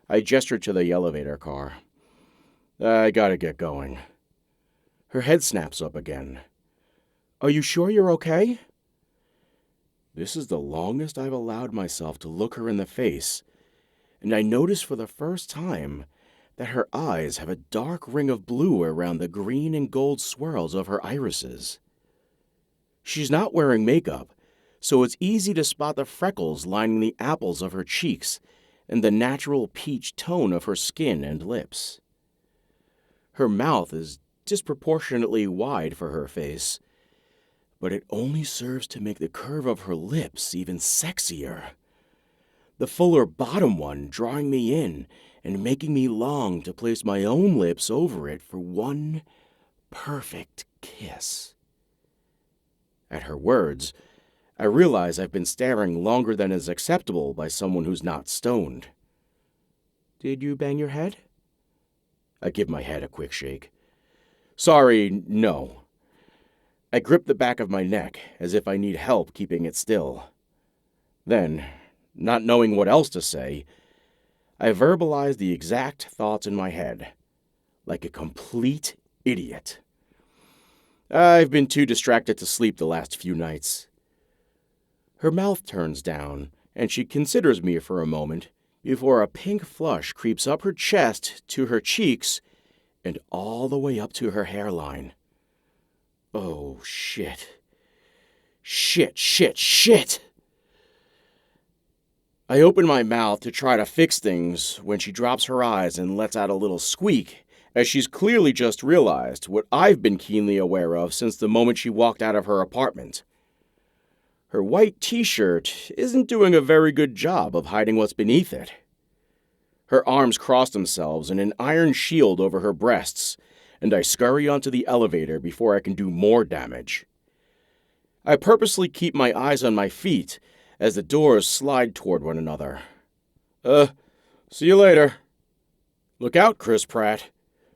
B: I gesture to the elevator car. I gotta get going. Her head snaps up again. Are you sure you're okay? This is the longest I've allowed myself to look her in the face, and I notice for the first time that her eyes have a dark ring of blue around the green and gold swirls of her irises. She's not wearing makeup, so it's easy to spot the freckles lining the apples of her cheeks and the natural peach tone of her skin and lips. Her mouth is disproportionately wide for her face, but it only serves to make the curve of her lips even sexier. The fuller bottom one drawing me in and making me long to place my own lips over it for one perfect kiss. At her words, I realize I've been staring longer than is acceptable by someone who's not stoned. Did you bang your head? I give my head a quick shake. Sorry, no. I grip the back of my neck as if I need help keeping it still. Then, not knowing what else to say, I verbalize the exact thoughts in my head, like a complete idiot. I've been too distracted to sleep the last few nights. Her mouth turns down, and she considers me for a moment before a pink flush creeps up her chest to her cheeks and all the way up to her hairline. Oh, shit. Shit. I open my mouth to try to fix things when she drops her eyes and lets out a little squeak, as she's clearly just realized what I've been keenly aware of since the moment she walked out of her apartment. Her white t-shirt isn't doing a very good job of hiding what's beneath it. Her arms cross themselves in an iron shield over her breasts, and I scurry onto the elevator before I can do more damage. I purposely keep my eyes on my feet as the doors slide toward one another. See you later. Look out, Chris Pratt.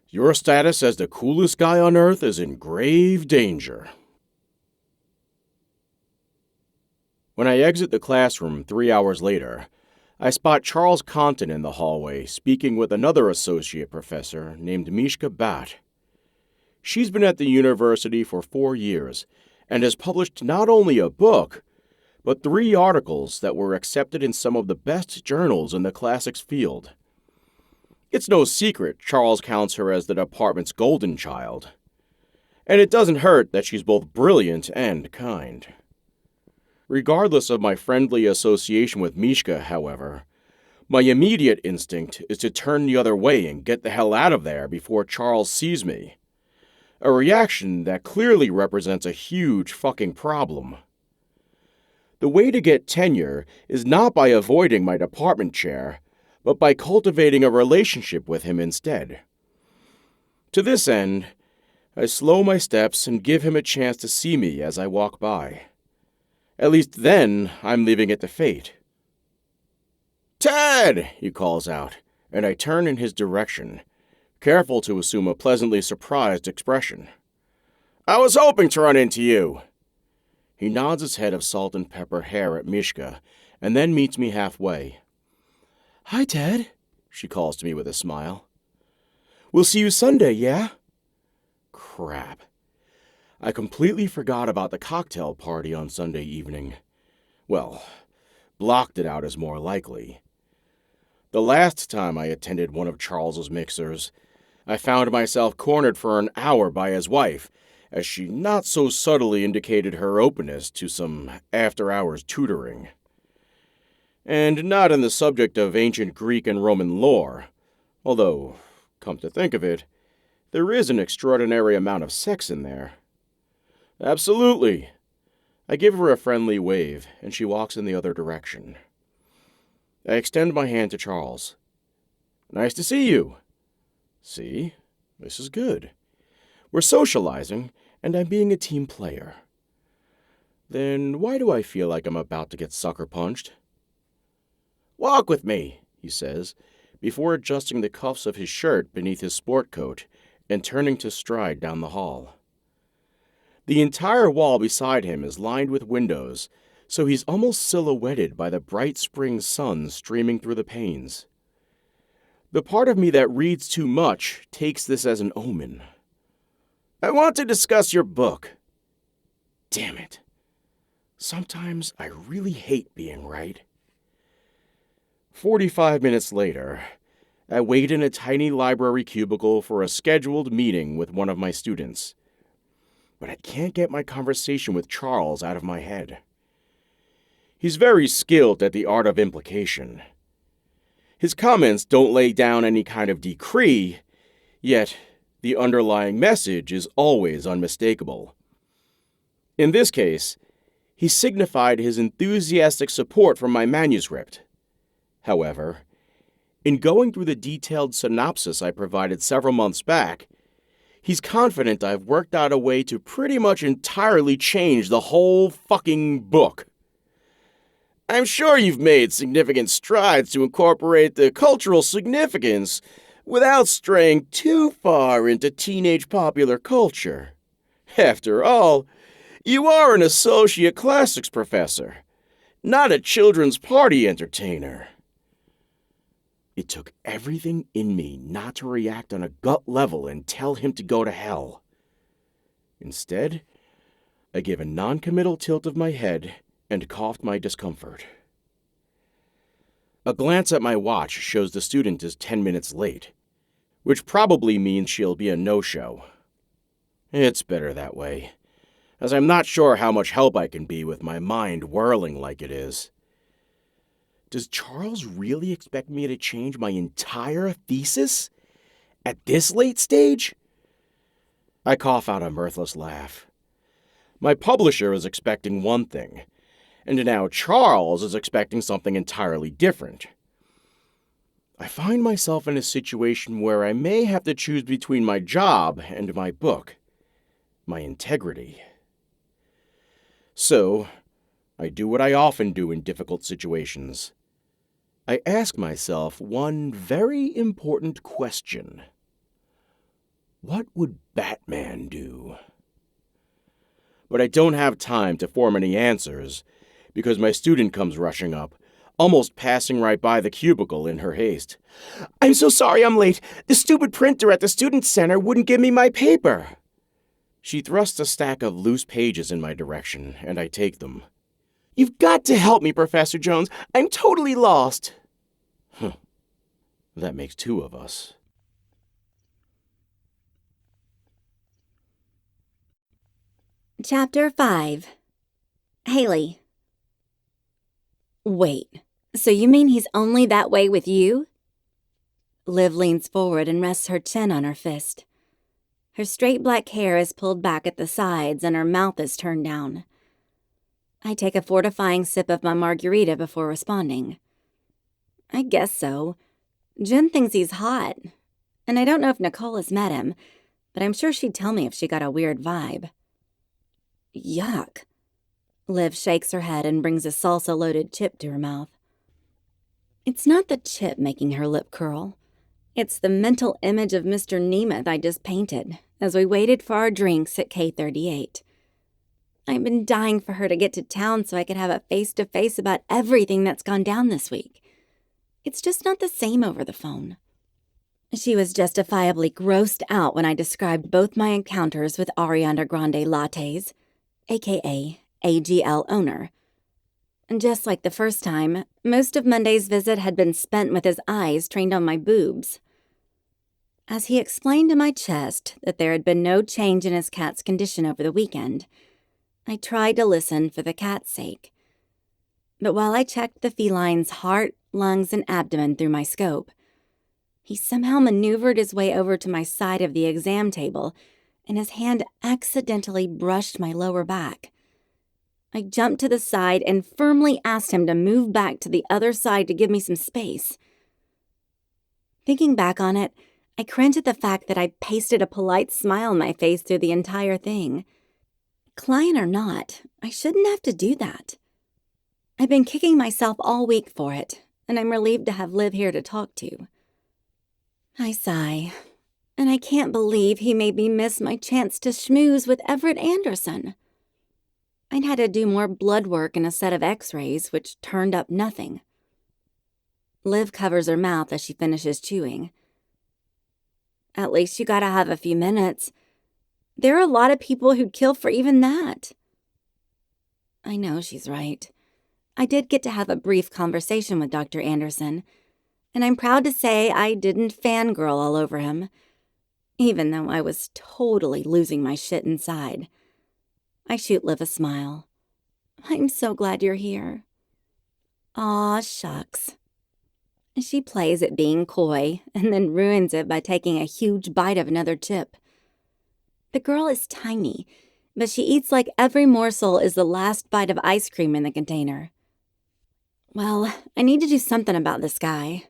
B: Your status as the coolest guy on Earth is in grave danger. When I exit the classroom 3 hours later, I spot Charles Compton in the hallway speaking with another associate professor named Mishka Bat. She's been at the university for 4 years and has published not only a book, but 3 articles that were accepted in some of the best journals in the classics field. It's no secret Charles counts her as the department's golden child. And it doesn't hurt that she's both brilliant and kind. Regardless of my friendly association with Mishka, however, my immediate instinct is to turn the other way and get the hell out of there before Charles sees me. A reaction that clearly represents a huge fucking problem. The way to get tenure is not by avoiding my department chair, but by cultivating a relationship with him instead. To this end, I slow my steps and give him a chance to see me as I walk by. At least then, I'm leaving it to fate. "Ted!" he calls out, and I turn in his direction, careful to assume a pleasantly surprised expression. "I was hoping to run into you." He nods his head of salt and pepper hair at Mishka, and then meets me halfway. "Hi, Ted," she calls to me with a smile. "We'll see you Sunday, yeah?" Crap. I completely forgot about the cocktail party on Sunday evening. Well, blocked it out is more likely. The last time I attended one of Charles's mixers, I found myself cornered for an hour by his wife, as she not so subtly indicated her openness to some after-hours tutoring. And not in the subject of ancient Greek and Roman lore, although, come to think of it, there is an extraordinary amount of sex in there. "Absolutely." I give her a friendly wave, and she walks in the other direction. I extend my hand to Charles. "Nice to see you." "See? This is good. We're socializing, and I'm being a team player." Then why do I feel like I'm about to get sucker punched? "Walk with me," he says, before adjusting the cuffs of his shirt beneath his sport coat and turning to stride down the hall. The entire wall beside him is lined with windows, so he's almost silhouetted by the bright spring sun streaming through the panes. The part of me that reads too much takes this as an omen. "I want to discuss your book." Damn it. Sometimes I really hate being right. 45 minutes later, I wait in a tiny library cubicle for a scheduled meeting with one of my students. But I can't get my conversation with Charles out of my head. He's very skilled at the art of implication. His comments don't lay down any kind of decree, yet the underlying message is always unmistakable. In this case, he signified his enthusiastic support for my manuscript. However, in going through the detailed synopsis I provided several months back, he's confident I've worked out a way to pretty much entirely change the whole fucking book. "I'm sure you've made significant strides to incorporate the cultural significance without straying too far into teenage popular culture. After all, you are an associate classics professor, not a children's party entertainer." It took everything in me not to react on a gut level and tell him to go to hell. Instead, I gave a non-committal tilt of my head and coughed my discomfort. A glance at my watch shows the student is 10 minutes late, which probably means she'll be a no-show. It's better that way, as I'm not sure how much help I can be with my mind whirling like it is. Does Charles really expect me to change my entire thesis? At this late stage? I cough out a mirthless laugh. My publisher is expecting one thing, and now Charles is expecting something entirely different. I find myself in a situation where I may have to choose between my job and my book, my integrity. So, I do what I often do in difficult situations. I ask myself one very important question. What would Batman do? But I don't have time to form any answers, because my student comes rushing up, almost passing right by the cubicle in her haste. "I'm so sorry I'm late. The stupid printer at the student center wouldn't give me my paper." She thrusts a stack of loose pages in my direction, and I take them. "You've got to help me, Professor Jones. I'm totally lost." That makes two of us.
A: Chapter 5. Haley. Wait, so you mean he's only that way with you? Liv leans forward and rests her chin on her fist. Her straight black hair is pulled back at the sides and her mouth is turned down. I take a fortifying sip of my margarita before responding. I guess so. Jen thinks he's hot. And I don't know if Nicole has met him, but I'm sure she'd tell me if she got a weird vibe. Yuck. Liv shakes her head and brings a salsa-loaded chip to her mouth. It's not the chip making her lip curl. It's the mental image of Mr. Nemeth I just painted as we waited for our drinks at K38. I've been dying for her to get to town so I could have a face-to-face about everything that's gone down this week. It's just not the same over the phone. She was justifiably grossed out when I described both my encounters with Ariana Grande Lattes, a.k.a. AGL owner. And just like the first time, most of Monday's visit had been spent with his eyes trained on my boobs. As he explained to my chest that there had been no change in his cat's condition over the weekend, I tried to listen for the cat's sake. But while I checked the feline's heart, lungs, and abdomen through my scope, he somehow maneuvered his way over to my side of the exam table, and his hand accidentally brushed my lower back. I jumped to the side and firmly asked him to move back to the other side to give me some space. Thinking back on it, I cringe at the fact that I pasted a polite smile on my face through the entire thing. Client or not, I shouldn't have to do that. I've been kicking myself all week for it, and I'm relieved to have Liv here to talk to. I sigh, and I can't believe he made me miss my chance to schmooze with Everett Anderson. I'd had to do more blood work and a set of x-rays, which turned up nothing. Liv covers her mouth as she finishes chewing. At least you gotta have a few minutes. There are a lot of people who'd kill for even that. I know she's right. I did get to have a brief conversation with Dr. Anderson, and I'm proud to say I didn't fangirl all over him, even though I was totally losing my shit inside. I shoot Liv a smile. I'm so glad you're here. Aw, shucks. She plays at being coy and then ruins it by taking a huge bite of another chip. The girl is tiny, but she eats like every morsel is the last bite of ice cream in the container. Well, I need to do something about this guy.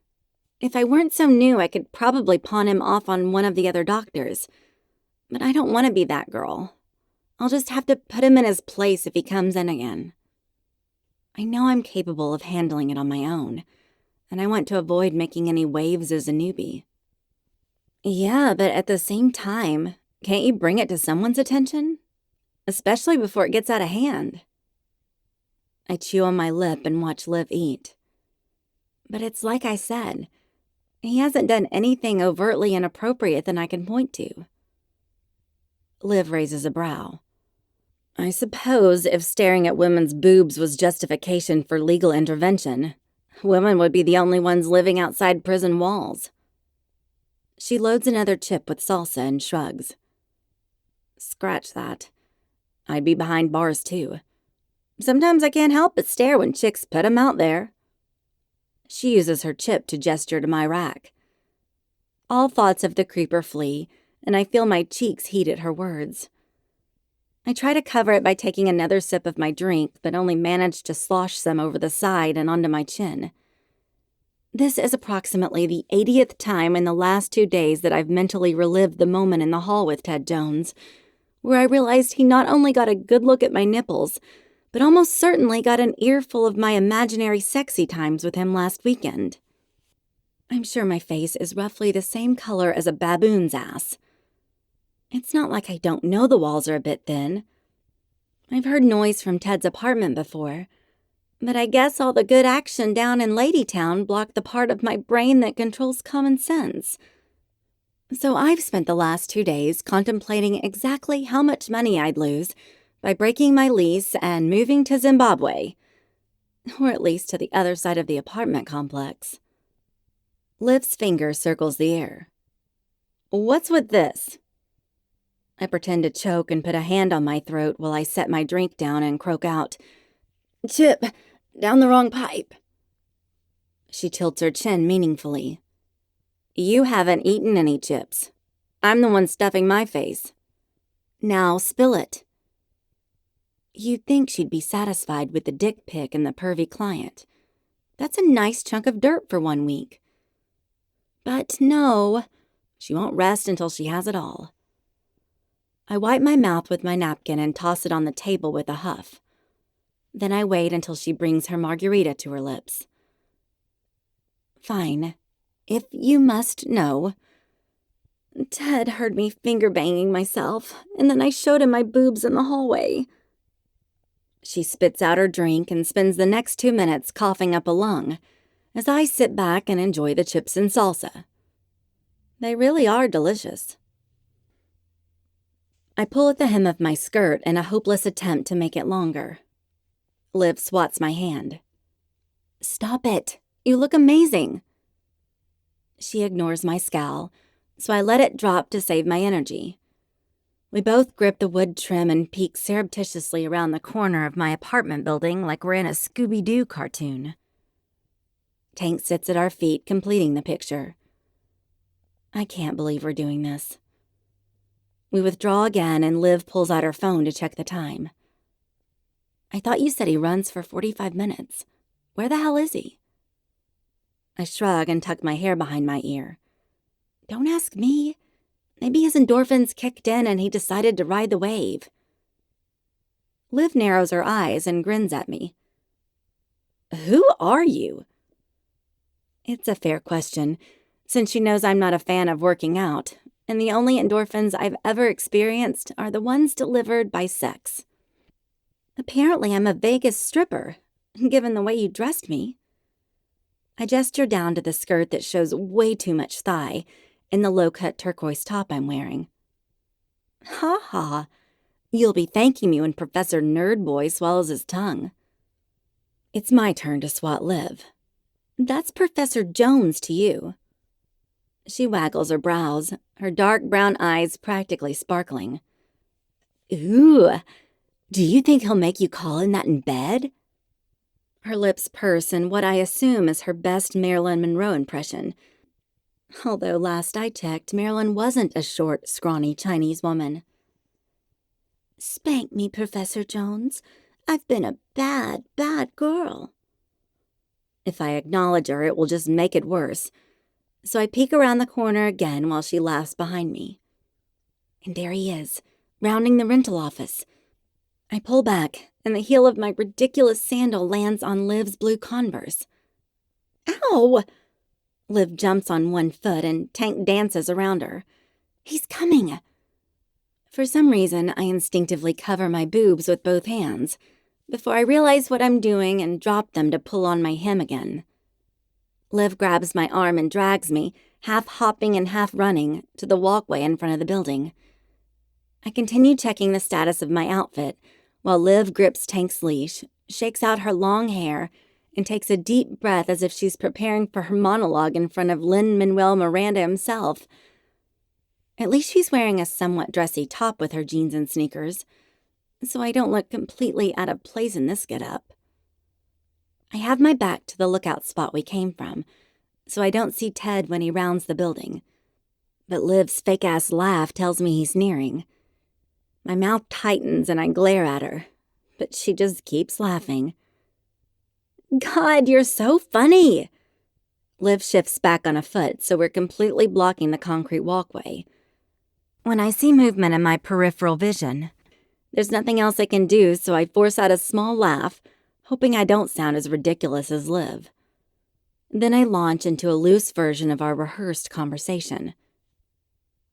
A: If I weren't so new, I could probably pawn him off on one of the other doctors. But I don't want to be that girl. I'll just have to put him in his place if he comes in again. I know I'm capable of handling it on my own, and I want to avoid making any waves as a newbie. Yeah, but at the same time, can't you bring it to someone's attention? Especially before it gets out of hand. I chew on my lip and watch Liv eat. But it's like I said, he hasn't done anything overtly inappropriate that I can point to. Liv raises a brow. I suppose if staring at women's boobs was justification for legal intervention, women would be the only ones living outside prison walls. She loads another chip with salsa and shrugs. Scratch that. I'd be behind bars too. Sometimes I can't help but stare when chicks put 'em out there. She uses her chip to gesture to my rack. All thoughts of the creeper flee, and I feel my cheeks heat at her words. I try to cover it by taking another sip of my drink, but only manage to slosh some over the side and onto my chin. This is approximately the 80th time in the last 2 days that I've mentally relived the moment in the hall with Ted Jones, where I realized he not only got a good look at my nipples, but almost certainly got an earful of my imaginary sexy times with him last weekend. I'm sure my face is roughly the same color as a baboon's ass. It's not like I don't know the walls are a bit thin. I've heard noise from Ted's apartment before, but I guess all the good action down in Ladytown blocked the part of my brain that controls common sense. So I've spent the last 2 days contemplating exactly how much money I'd lose by breaking my lease and moving to Zimbabwe, or at least to the other side of the apartment complex. Liv's finger circles the air. "What's with this?" I pretend to choke and put a hand on my throat while I set my drink down and croak out, "Chip, down the wrong pipe." She tilts her chin meaningfully. "You haven't eaten any chips. I'm the one stuffing my face. Now spill it." You'd think she'd be satisfied with the dick pic and the pervy client. That's a nice chunk of dirt for 1 week. But no, she won't rest until she has it all. I wipe my mouth with my napkin and toss it on the table with a huff. Then I wait until she brings her margarita to her lips. "Fine. If you must know, Ted heard me finger-banging myself, and then I showed him my boobs in the hallway." She spits out her drink and spends the next 2 minutes coughing up a lung, as I sit back and enjoy the chips and salsa. They really are delicious. I pull at the hem of my skirt in a hopeless attempt to make it longer. Liv swats my hand. "Stop it. You look amazing." She ignores my scowl, so I let it drop to save my energy. We both grip the wood trim and peek surreptitiously around the corner of my apartment building like we're in a Scooby-Doo cartoon. Tank sits at our feet, completing the picture. I can't believe we're doing this. We withdraw again, and Liv pulls out her phone to check the time. "I thought you said he runs for 45 minutes. Where the hell is he?" I shrug and tuck my hair behind my ear. Don't ask me. Maybe his endorphins kicked in and he decided to ride the wave. Liv narrows her eyes and grins at me. "Who are you?" It's a fair question, since she knows I'm not a fan of working out, and the only endorphins I've ever experienced are the ones delivered by sex. Apparently I'm a Vegas stripper, given the way you dressed me. I gesture down to the skirt that shows way too much thigh and the low-cut turquoise top I'm wearing. "Ha ha, you'll be thanking me when Professor Nerdboy swallows his tongue." It's my turn to swat Liv. "That's Professor Jones to you." She waggles her brows, her dark brown eyes practically sparkling. "Ooh, do you think he'll make you call him that in bed?" Her lips purse in what I assume is her best Marilyn Monroe impression. Although last I checked, Marilyn wasn't a short, scrawny Chinese woman. "Spank me, Professor Jones. I've been a bad, bad girl." If I acknowledge her, it will just make it worse. So I peek around the corner again while she laughs behind me. And there he is, rounding the rental office. I pull back, and the heel of my ridiculous sandal lands on Liv's blue Converse. "Ow!" Liv jumps on one foot, and Tank dances around her. "He's coming!" For some reason, I instinctively cover my boobs with both hands, before I realize what I'm doing and drop them to pull on my hem again. Liv grabs my arm and drags me, half hopping and half running, to the walkway in front of the building. I continue checking the status of my outfit, while Liv grips Tank's leash, shakes out her long hair, and takes a deep breath as if she's preparing for her monologue in front of Lin-Manuel Miranda himself. At least she's wearing a somewhat dressy top with her jeans and sneakers, so I don't look completely out of place in this getup. I have my back to the lookout spot we came from, so I don't see Ted when he rounds the building. But Liv's fake-ass laugh tells me he's nearing. My mouth tightens and I glare at her, but she just keeps laughing. God, you're so funny! Liv shifts back on a foot, so we're completely blocking the concrete walkway. When I see movement in my peripheral vision, there's nothing else I can do, so I force out a small laugh, hoping I don't sound as ridiculous as Liv. Then I launch into a loose version of our rehearsed conversation.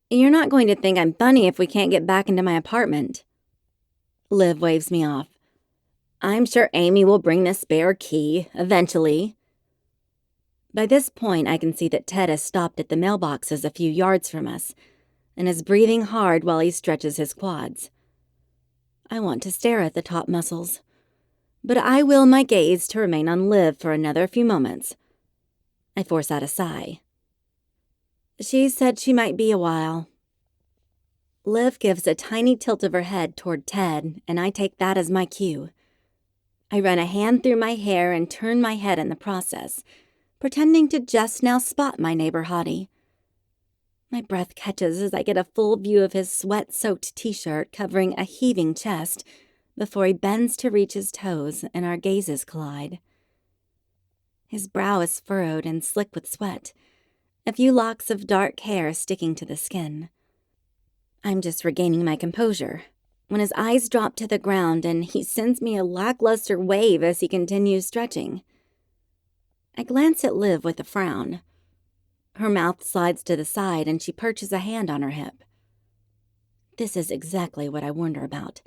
A: You're not going to think I'm funny if we can't get back into my apartment. Liv waves me off. I'm sure Amy will bring the spare key, eventually. By this point, I can see that Ted has stopped at the mailboxes a few yards from us and is breathing hard while he stretches his quads. I want to stare at the top muscles, but I will my gaze to remain on Liv for another few moments. I force out a sigh. She said she might be a while. Liv gives a tiny tilt of her head toward Ted, and I take that as my cue. I run a hand through my hair and turn my head in the process, pretending to just now spot my neighbor Hottie. My breath catches as I get a full view of his sweat-soaked t-shirt covering a heaving chest before he bends to reach his toes and our gazes collide. His brow is furrowed and slick with sweat, a few locks of dark hair sticking to the skin. I'm just regaining my composure when his eyes drop to the ground and he sends me a lackluster wave as he continues stretching. I glance at Liv with a frown. Her mouth slides to the side and she perches a hand on her hip. This is exactly what I warned her about.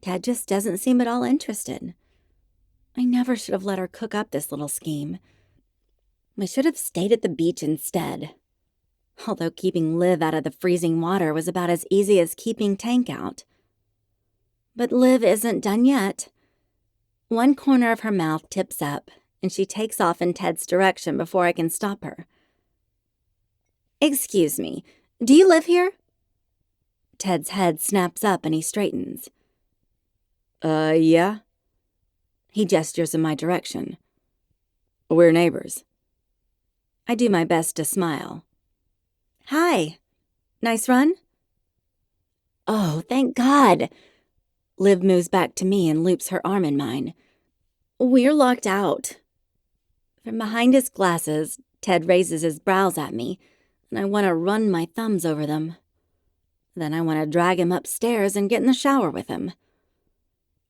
A: Ted just doesn't seem at all interested. I never should have let her cook up this little scheme. We should have stayed at the beach instead. Although keeping Liv out of the freezing water was about as easy as keeping Tank out. But Liv isn't done yet. One corner of her mouth tips up, and she takes off in Ted's direction before I can stop her. Excuse me, do you live here? Ted's head snaps up and he straightens. Yeah. He gestures in my direction. We're neighbors. I do my best to smile. Hi. Nice run? Oh, thank God. Liv moves back to me and loops her arm in mine. We're locked out. From behind his glasses, Ted raises his brows at me, and I want to run my thumbs over them. Then I want to drag him upstairs and get in the shower with him.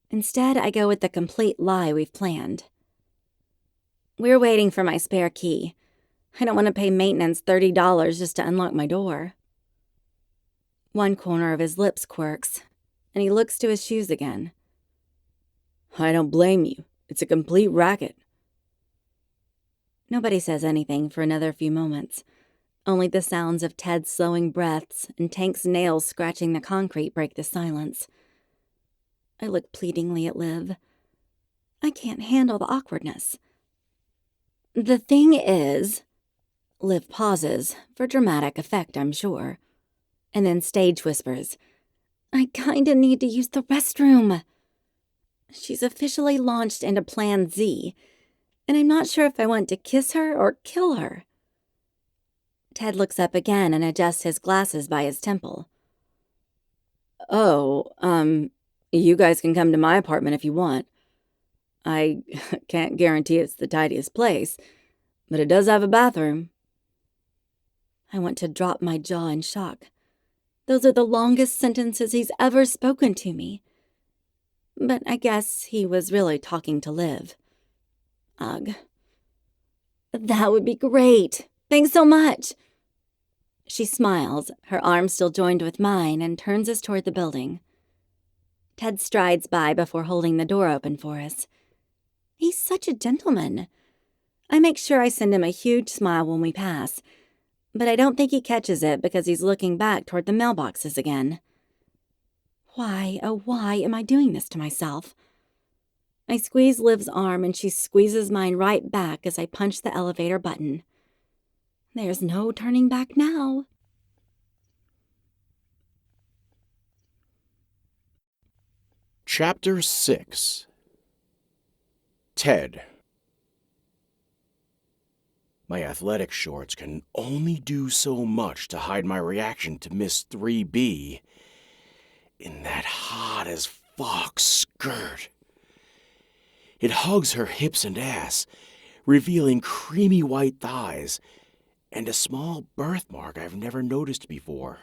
A: Instead, I go with the complete lie we've planned. We're waiting for my spare key. I don't want to pay maintenance $30 just to unlock my door. One corner of his lips quirks, and he looks to his shoes again. I don't blame you. It's a complete racket. Nobody says anything for another few moments. Only the sounds of Ted's slowing breaths and Tank's nails scratching the concrete break the silence. I look pleadingly at Liv. I can't handle the awkwardness. The thing is... Liv pauses, for dramatic effect, I'm sure, and then stage whispers, I kinda need to use the restroom. She's officially launched into Plan Z, and I'm not sure if I want to kiss her or kill her. Ted looks up again and adjusts his glasses by his temple. Oh, you guys can come to my apartment if you want. I can't guarantee it's the tidiest place, but it does have a bathroom. I want to drop my jaw in shock. Those are the longest sentences he's ever spoken to me. But I guess he was really talking to Liv. Ugh. That would be great. Thanks so much. She smiles, her arm still joined with mine, and turns us toward the building. Ted strides by before holding the door open for us. He's such a gentleman. I make sure I send him a huge smile when we pass, but I don't think he catches it because he's looking back toward the mailboxes again. Why, oh why am I doing this to myself? I squeeze Liv's arm and she squeezes mine right back as I punch the elevator button. There's no turning back now.
B: Chapter 6. Ted. My athletic shorts can only do so much to hide my reaction to Miss 3B in that hot as fuck skirt. It hugs her hips and ass, revealing creamy white thighs and a small birthmark I've never noticed before.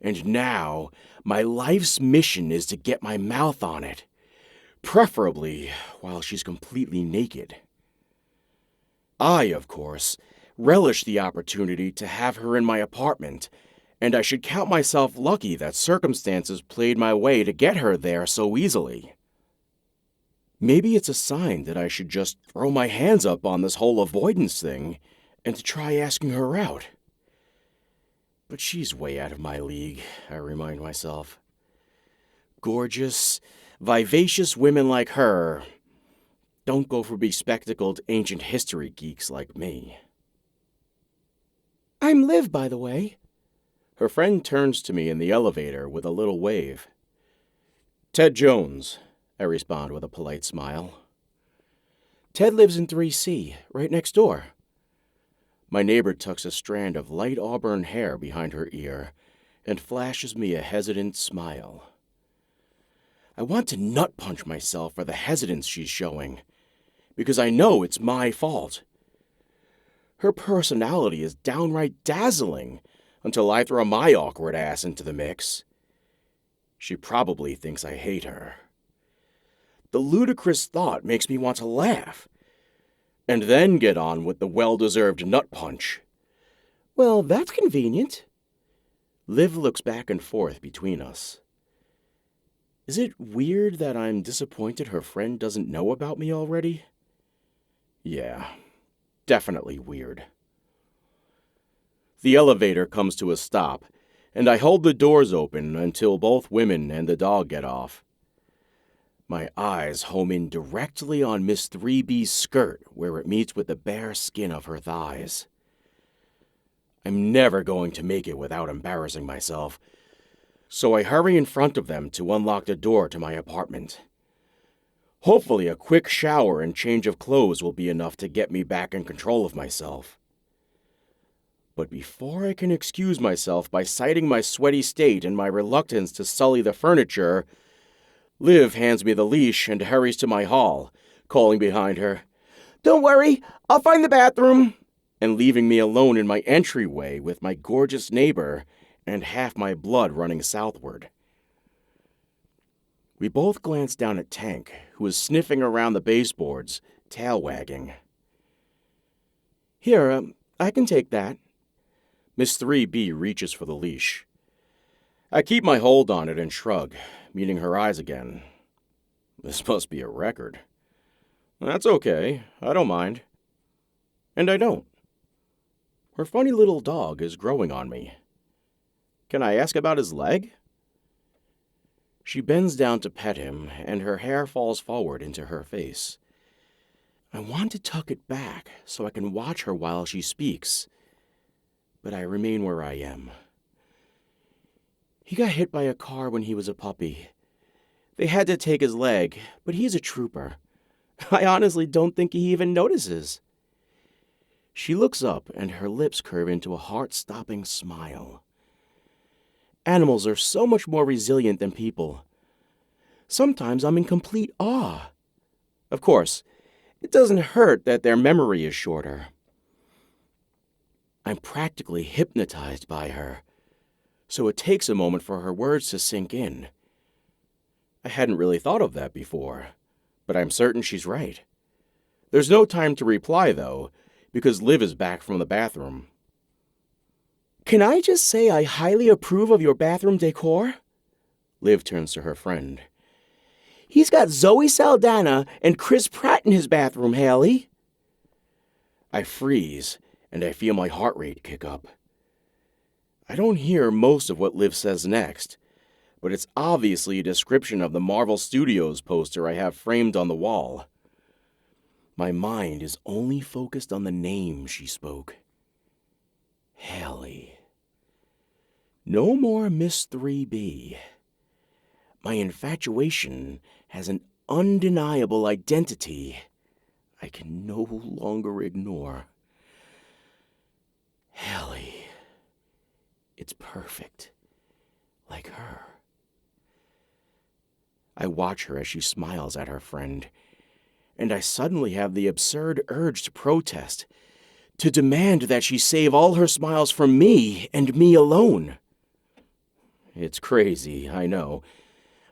B: And now, my life's mission is to get my mouth on it, preferably while she's completely naked. I, of course, relish the opportunity to have her in my apartment, and I should count myself lucky that circumstances played my way to get her there so easily. Maybe it's a sign that I should just throw my hands up on this whole avoidance thing and to try asking her out. But she's way out of my league, I remind myself. Gorgeous, vivacious women like her don't go for bespectacled ancient history geeks like me. "I'm Liv, by the way." Her friend turns to me in the elevator with a little wave. "Ted Jones," I respond with a polite smile. "Ted lives in 3C, right next door." My neighbor tucks a strand of light auburn hair behind her ear and flashes me a hesitant smile. I want to nut punch myself for the hesitance she's showing, because I know it's my fault. Her personality is downright dazzling until I throw my awkward ass into the mix. She probably thinks I hate her. The ludicrous thought makes me want to laugh, and then get on with the well-deserved nut punch. "Well, that's convenient." Liv looks back and forth between us. Is it weird that I'm disappointed her friend doesn't know about me already? Yeah, definitely weird. The elevator comes to a stop, and I hold the doors open until both women and the dog get off. My eyes home in directly on Miss 3B's skirt where it meets with the bare skin of her thighs. I'm never going to make it without embarrassing myself, so I hurry in front of them to unlock the door to my apartment. Hopefully a quick shower and change of clothes will be enough to get me back in control of myself. But before I can excuse myself by citing my sweaty state and my reluctance to sully the furniture, Liv hands me the leash and hurries to my hall, calling behind her, "Don't worry, I'll find the bathroom," and leaving me alone in my entryway with my gorgeous neighbor and half my blood running southward. We both glance down at Tank, who is sniffing around the baseboards, tail wagging. "Here, I can take that." Miss 3B reaches for the leash. I keep my hold on it and shrug, meeting her eyes again. This must be a record. That's okay, I don't mind. And I don't. Her funny little dog is growing on me. Can I ask about his leg? She bends down to pet him, and her hair falls forward into her face. I want to tuck it back so I can watch her while she speaks, but I remain where I am. He got hit by a car when he was a puppy. They had to take his leg, but he's a trooper. I honestly don't think he even notices. She looks up, and her lips curve into a heart-stopping smile. Animals are so much more resilient than people. Sometimes I'm in complete awe. Of course, it doesn't hurt that their memory is shorter. I'm practically hypnotized by her, so it takes a moment for her words to sink in. I hadn't really thought of that before, but I'm certain she's right. There's no time to reply, though, because Liv is back from the bathroom. "Can I just say I highly approve of your bathroom decor?" Liv turns to her friend. "He's got Zoe Saldana and Chris Pratt in his bathroom, Haley." I freeze, and I feel my heart rate kick up. I don't hear most of what Liv says next, but it's obviously a description of the Marvel Studios poster I have framed on the wall. My mind is only focused on the name she spoke. Haley. No more Miss 3B. My infatuation has an undeniable identity. I can no longer ignore. Hallie. It's perfect. Like her. I watch her as she smiles at her friend, and I suddenly have the absurd urge to protest, to demand that she save all her smiles for me and me alone. It's crazy, I know,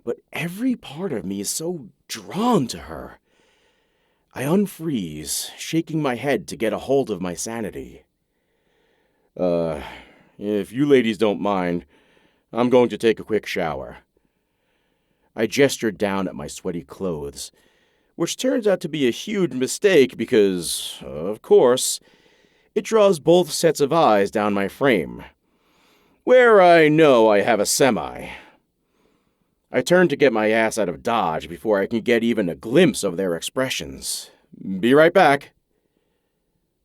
B: but every part of me is so drawn to her. I unfreeze, shaking my head to get a hold of my sanity. If you ladies don't mind, I'm going to take a quick shower. I gestured down at my sweaty clothes, which turns out to be a huge mistake because, of course, it draws both sets of eyes down my frame, where I know I have a semi. I turn to get my ass out of Dodge before I can get even a glimpse of their expressions. Be right back.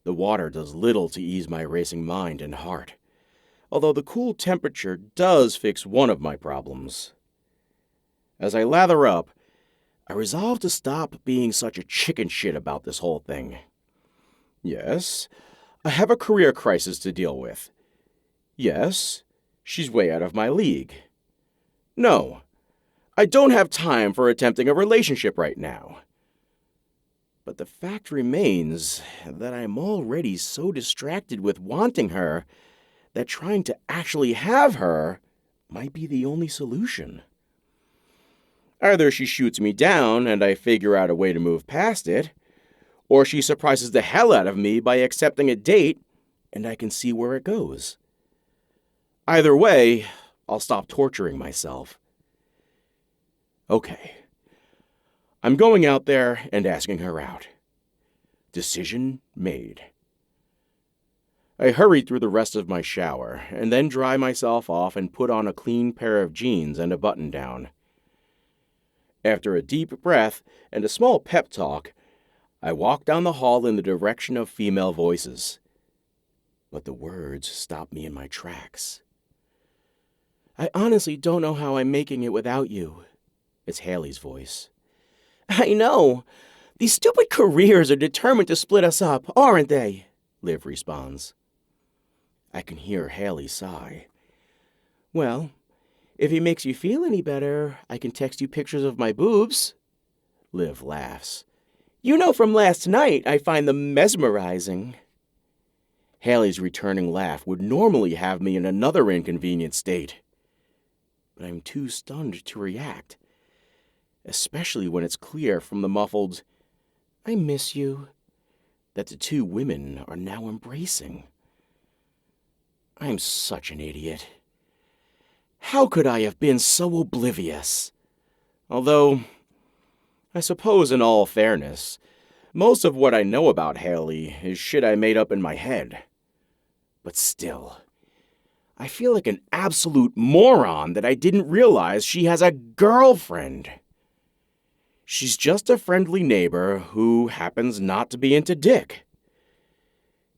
B: The water does little to ease my racing mind and heart, although the cool temperature does fix one of my problems. As I lather up, I resolve to stop being such a chicken shit about this whole thing. Yes, I have a career crisis to deal with. Yes, she's way out of my league. No, I don't have time for attempting a relationship right now. But the fact remains that I'm already so distracted with wanting her that trying to actually have her might be the only solution. Either she shoots me down and I figure out a way to move past it, or she surprises the hell out of me by accepting a date and I can see where it goes. Either way, I'll stop torturing myself. Okay. I'm going out there and asking her out. Decision made. I hurry through the rest of my shower and then dry myself off and put on a clean pair of jeans and a button-down. After a deep breath and a small pep talk, I walk down the hall in the direction of female voices. But the words stop me in my tracks. I honestly don't know how I'm making it without you. It's Haley's voice. I know. These stupid careers are determined to split us up, aren't they? Liv responds. I can hear Haley sigh. Well, if it makes you feel any better, I can text you pictures of my boobs. Liv laughs. You know from last night I find them mesmerizing. Haley's returning laugh would normally have me in another inconvenient state. But I'm too stunned to react, especially when it's clear from the muffled, I miss you, that the two women are now embracing. I'm such an idiot. How could I have been so oblivious? Although, I suppose in all fairness, most of what I know about Haley is shit I made up in my head. But still, I feel like an absolute moron that I didn't realize she has a girlfriend. She's just a friendly neighbor who happens not to be into dick.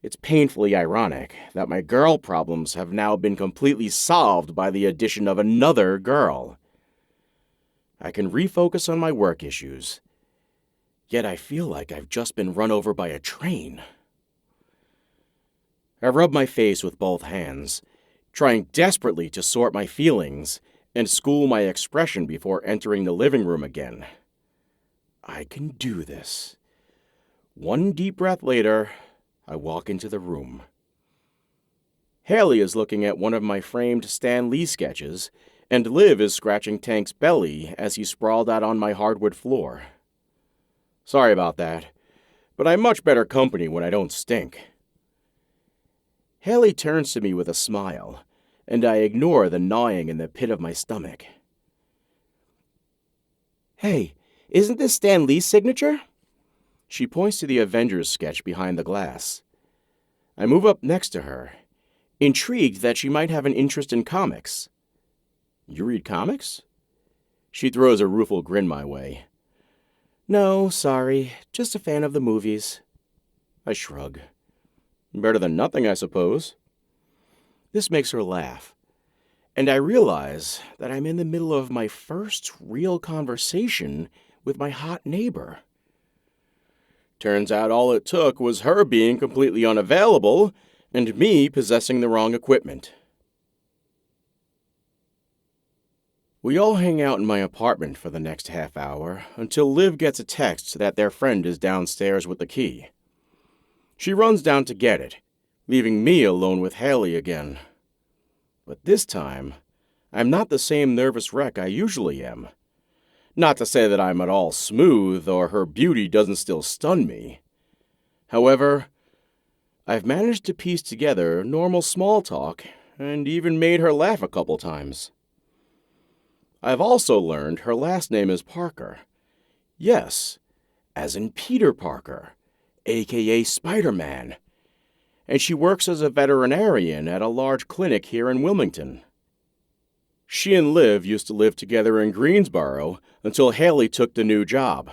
B: It's painfully ironic that my girl problems have now been completely solved by the addition of another girl. I can refocus on my work issues, yet I feel like I've just been run over by a train. I rub my face with both hands, trying desperately to sort my feelings and school my expression before entering the living room again. I can do this. One deep breath later, I walk into the room. Haley is looking at one of my framed Stan Lee sketches, and Liv is scratching Tank's belly as he sprawled out on my hardwood floor. Sorry about that, but I'm much better company when I don't stink. Haley turns to me with a smile, and I ignore the gnawing in the pit of my stomach. Hey, isn't this Stan Lee's signature? She points to the Avengers sketch behind the glass. I move up next to her, intrigued that she might have an interest in comics. You read comics? She throws a rueful grin my way. No, sorry, just a fan of the movies. I shrug. Better than nothing, I suppose. This makes her laugh, and I realize that I'm in the middle of my first real conversation with my hot neighbor. Turns out all it took was her being completely unavailable and me possessing the wrong equipment. We all hang out in my apartment for the next half hour until Liv gets a text that their friend is downstairs with the key. She runs down to get it, leaving me alone with Haley again. But this time, I'm not the same nervous wreck I usually am. Not to say that I'm at all smooth or her beauty doesn't still stun me. However, I've managed to piece together normal small talk and even made her laugh a couple times. I've also learned her last name is Parker. Yes, as in Peter Parker, aka Spider-Man. And she works as a veterinarian at a large clinic here in Wilmington. She and Liv used to live together in Greensboro until Haley took the new job,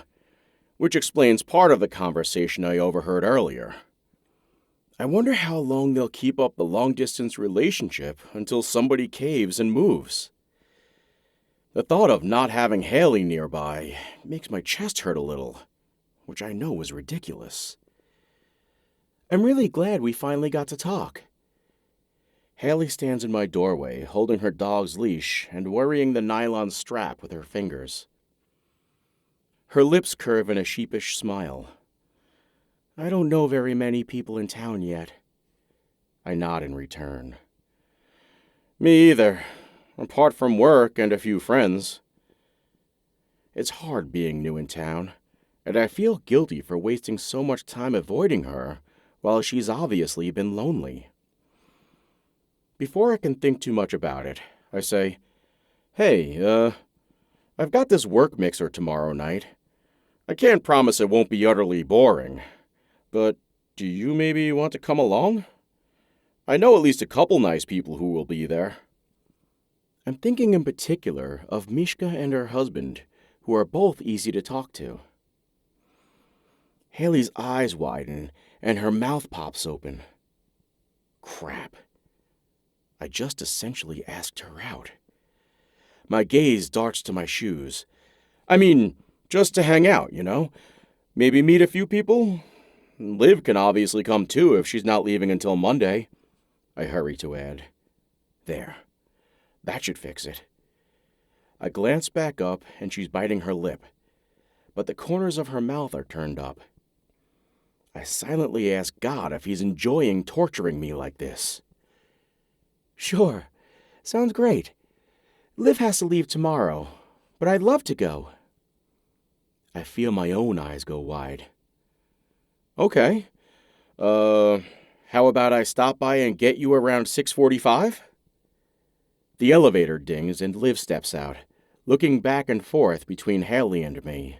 B: which explains part of the conversation I overheard earlier. I wonder how long they'll keep up the long-distance relationship until somebody caves and moves. The thought of not having Haley nearby makes my chest hurt a little, which I know is ridiculous. I'm really glad we finally got to talk. Haley stands in my doorway, holding her dog's leash and worrying the nylon strap with her fingers. Her lips curve in a sheepish smile. I don't know very many people in town yet. I nod in return. Me either. Apart from work and a few friends. It's hard being new in town, and I feel guilty for wasting so much time avoiding her while she's obviously been lonely. Before I can think too much about it, I say, Hey, I've got this work mixer tomorrow night. I can't promise it won't be utterly boring, but do you maybe want to come along? I know at least a couple nice people who will be there. I'm thinking in particular of Mishka and her husband, who are both easy to talk to. Haley's eyes widen, and her mouth pops open. Crap. I just essentially asked her out. My gaze darts to my shoes. I mean, just to hang out, you know? Maybe meet a few people? Liv can obviously come too if she's not leaving until Monday. I hurry to add. There. That should fix it. I glance back up, and she's biting her lip, but the corners of her mouth are turned up. I silently ask God if he's enjoying torturing me like this. Sure. Sounds great. Liv has to leave tomorrow, but I'd love to go. I feel my own eyes go wide. Okay. How about I stop by and get you around 6:45? The elevator dings and Liv steps out, looking back and forth between Haley and me.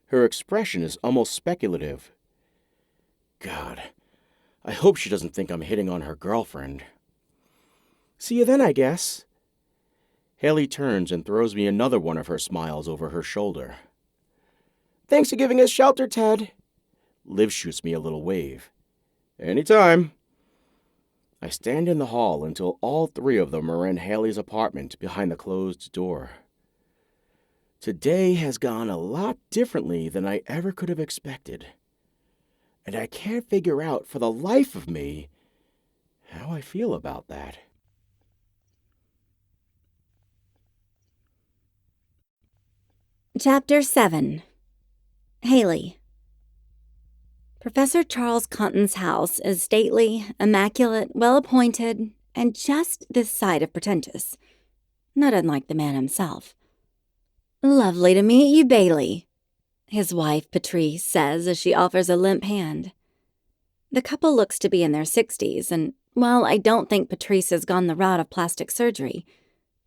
B: Her expression is almost speculative. God, I hope she doesn't think I'm hitting on her girlfriend. See you then, I guess. Haley turns and throws me another one of her smiles over her shoulder. Thanks for giving us shelter, Ted. Liv shoots me a little wave. Anytime. I stand in the hall until all three of them are in Haley's apartment behind the closed door. Today has gone a lot differently than I ever could have expected. And I can't figure out for the life of me how I feel about that.
A: Chapter 7. Haley. Professor Charles Compton's house is stately, immaculate, well-appointed, and just this side of pretentious. Not unlike the man himself. Lovely to meet you, Bailey, his wife, Patrice, says as she offers a limp hand. The couple looks to be in their 60s, and while I don't think Patrice has gone the route of plastic surgery,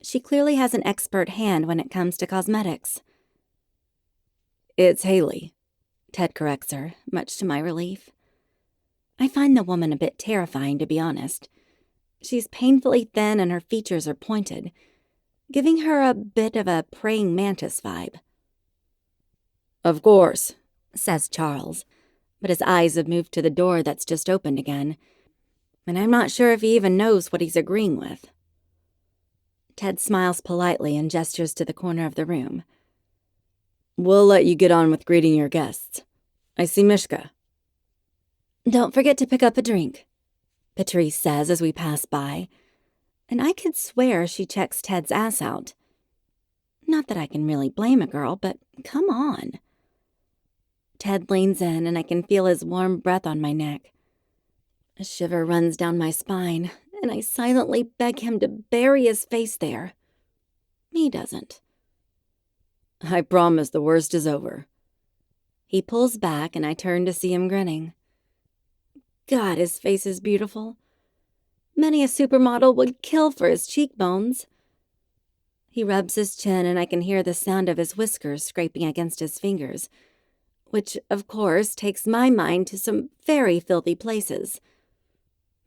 A: she clearly has an expert hand when it comes to cosmetics. It's Haley, Ted corrects her, much to my relief. I find the woman a bit terrifying, to be honest. She's painfully thin and her features are pointed, giving her a bit of a praying mantis vibe. Of course, says Charles, but his eyes have moved to the door that's just opened again, and I'm not sure if he even knows what he's agreeing with. Ted smiles politely and gestures to the corner of the room. We'll let you get on with greeting your guests.
C: I see Mishka.
A: Don't forget to pick up a drink, Patrice says as we pass by, and I could swear she checks Ted's ass out. Not that I can really blame a girl, but come on. Ted leans in and I can feel his warm breath on my neck. A shiver runs down my spine, and I silently beg him to bury his face there. He doesn't.
C: I promise the worst is over.
A: He pulls back and I turn to see him grinning. God, his face is beautiful. Many a supermodel would kill for his cheekbones. He rubs his chin and I can hear the sound of his whiskers scraping against his fingers, which, of course, takes my mind to some very filthy places.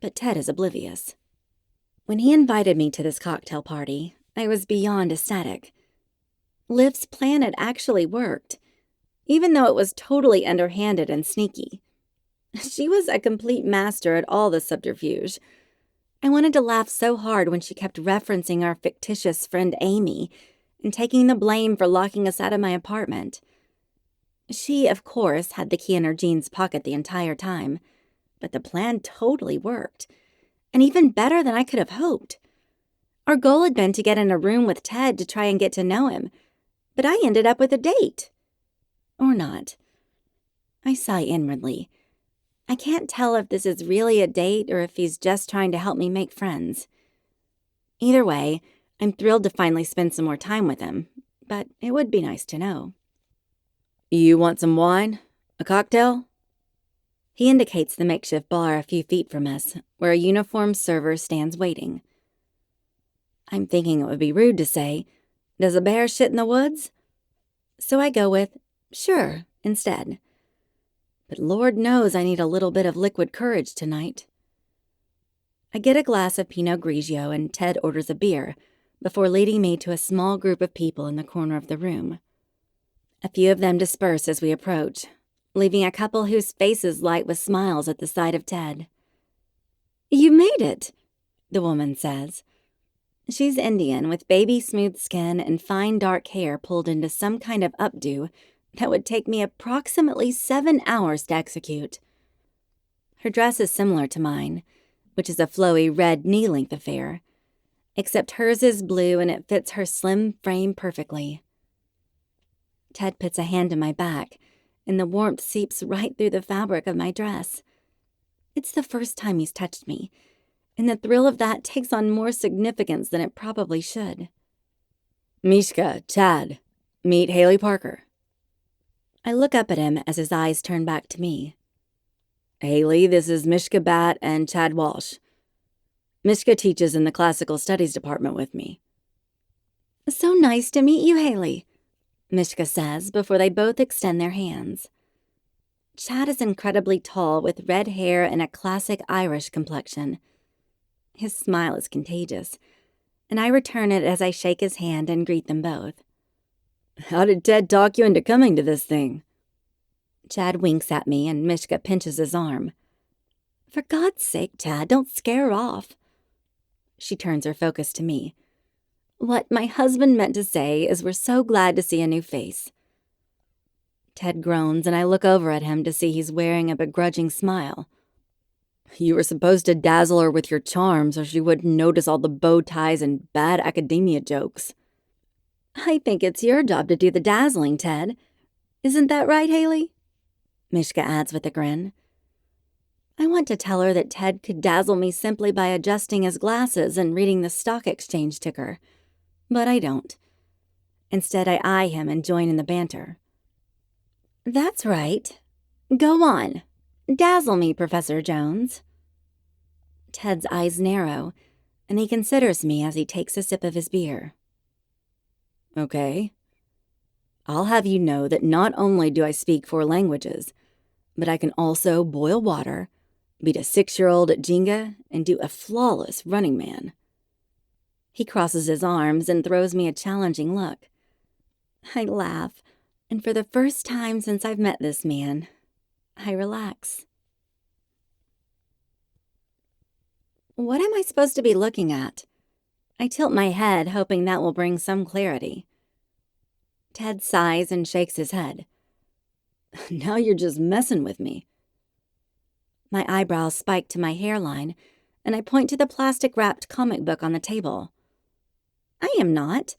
A: But Ted is oblivious. When he invited me to this cocktail party, I was beyond ecstatic. Liv's plan had actually worked, even though it was totally underhanded and sneaky. She was a complete master at all the subterfuge. I wanted to laugh so hard when she kept referencing our fictitious friend Amy and taking the blame for locking us out of my apartment. She, of course, had the key in her jeans pocket the entire time, but the plan totally worked, and even better than I could have hoped. Our goal had been to get in a room with Ted to try and get to know him, but I ended up with a date. Or not. I sigh inwardly. I can't tell if this is really a date or if he's just trying to help me make friends. Either way, I'm thrilled to finally spend some more time with him, but it would be nice to know.
C: You want some wine? A cocktail?
A: He indicates the makeshift bar a few feet from us, where a uniformed server stands waiting. I'm thinking it would be rude to say, "Does a bear shit in the woods?" So I go with, "Sure," instead. But Lord knows I need a little bit of liquid courage tonight. I get a glass of Pinot Grigio and Ted orders a beer before leading me to a small group of people in the corner of the room. A few of them disperse as we approach, leaving a couple whose faces light with smiles at the sight of Ted. "You made it," the woman says. She's Indian with baby-smooth skin and fine dark hair pulled into some kind of updo that would take me approximately 7 hours to execute. Her dress is similar to mine, which is a flowy red knee-length affair, except hers is blue and it fits her slim frame perfectly. Ted puts a hand to my back, and the warmth seeps right through the fabric of my dress. It's the first time he's touched me, and the thrill of that takes on more significance than it probably should.
C: Mishka, Chad, meet Haley Parker.
A: I look up at him as his eyes turn back to me.
C: Haley, this is Mishka Bat and Chad Walsh. Mishka teaches in the classical studies department with me.
A: "So nice to meet you, Haley," Mishka says before they both extend their hands. Chad is incredibly tall with red hair and a classic Irish complexion. His smile is contagious, and I return it as I shake his hand and greet them both.
C: How did Ted talk you into coming to this thing?
A: Chad winks at me and Mishka pinches his arm. "For God's sake, Chad, don't scare her off." She turns her focus to me. "What my husband meant to say is we're so glad to see a new face." Ted groans and I look over at him to see he's wearing a begrudging smile.
C: You were supposed to dazzle her with your charm so she wouldn't notice all the bow ties and bad academia jokes.
A: "I think it's your job to do the dazzling, Ted. Isn't that right, Haley?" Mishka adds with a grin. I want to tell her that Ted could dazzle me simply by adjusting his glasses and reading the stock exchange ticker, but I don't. Instead, I eye him and join in the banter. "That's right. Go on. Dazzle me, Professor Jones." Ted's eyes narrow, and he considers me as he takes a sip of his beer.
C: Okay. I'll have you know that not only do I speak 4 languages, but I can also boil water, beat a 6-year-old at Jenga, and do a flawless Running Man.
A: He crosses his arms and throws me a challenging look. I laugh, and for the first time since I've met this man, I relax. What am I supposed to be looking at? I tilt my head, hoping that will bring some clarity. Ted sighs and shakes his head.
C: Now you're just messing with me. My eyebrows spike to my hairline, and I point to the plastic-wrapped comic book on the table. I am not.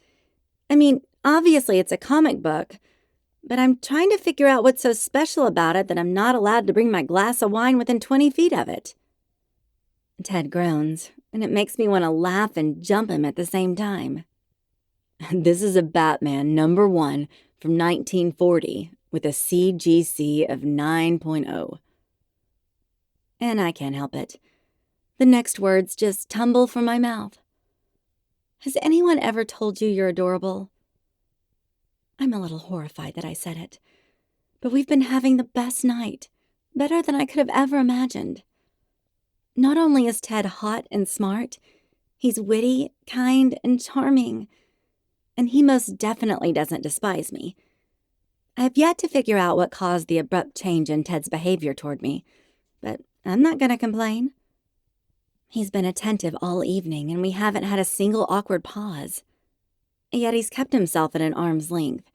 C: I mean, obviously it's a comic book, but I'm trying to figure out what's so special about it that I'm not allowed to bring my glass of wine within 20 feet of it. Ted groans, and it makes me want to laugh and jump him at the same time. This is a Batman #1 from 1940 with a CGC of 9.0. And I can't help it. The next words just tumble from my mouth. Has anyone ever told you you're adorable? I'm a little horrified that I said it, but we've been having the best night, better than I could have ever imagined. Not only is Ted hot and smart, he's witty, kind, and charming, and he most definitely doesn't despise me. I have yet to figure out what caused the abrupt change in Ted's behavior toward me, but I'm not going to complain. He's been attentive all evening, and we haven't had a single awkward pause. Yet he's kept himself at an arm's length.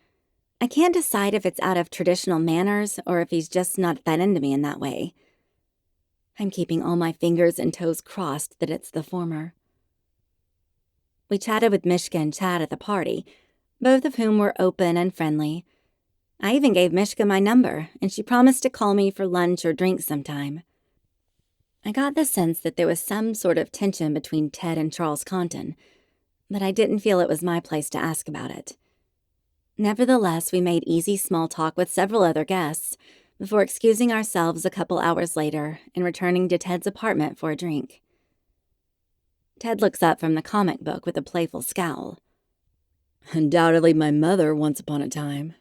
C: I can't decide if it's out of traditional manners or if he's just not that into me in that way. I'm keeping all my fingers and toes crossed that it's the former. We chatted with Mishka and Chad at the party, both of whom were open and friendly. I even gave Mishka my number, and she promised to call me for lunch or drinks sometime. I got the sense that there was some sort of tension between Ted and Charles Compton, but I didn't feel it was my place to ask about it. Nevertheless, we made easy small talk with several other guests before excusing ourselves a couple hours later and returning to Ted's apartment for a drink. Ted looks up from the comic book with a playful scowl. Undoubtedly my mother once upon a time.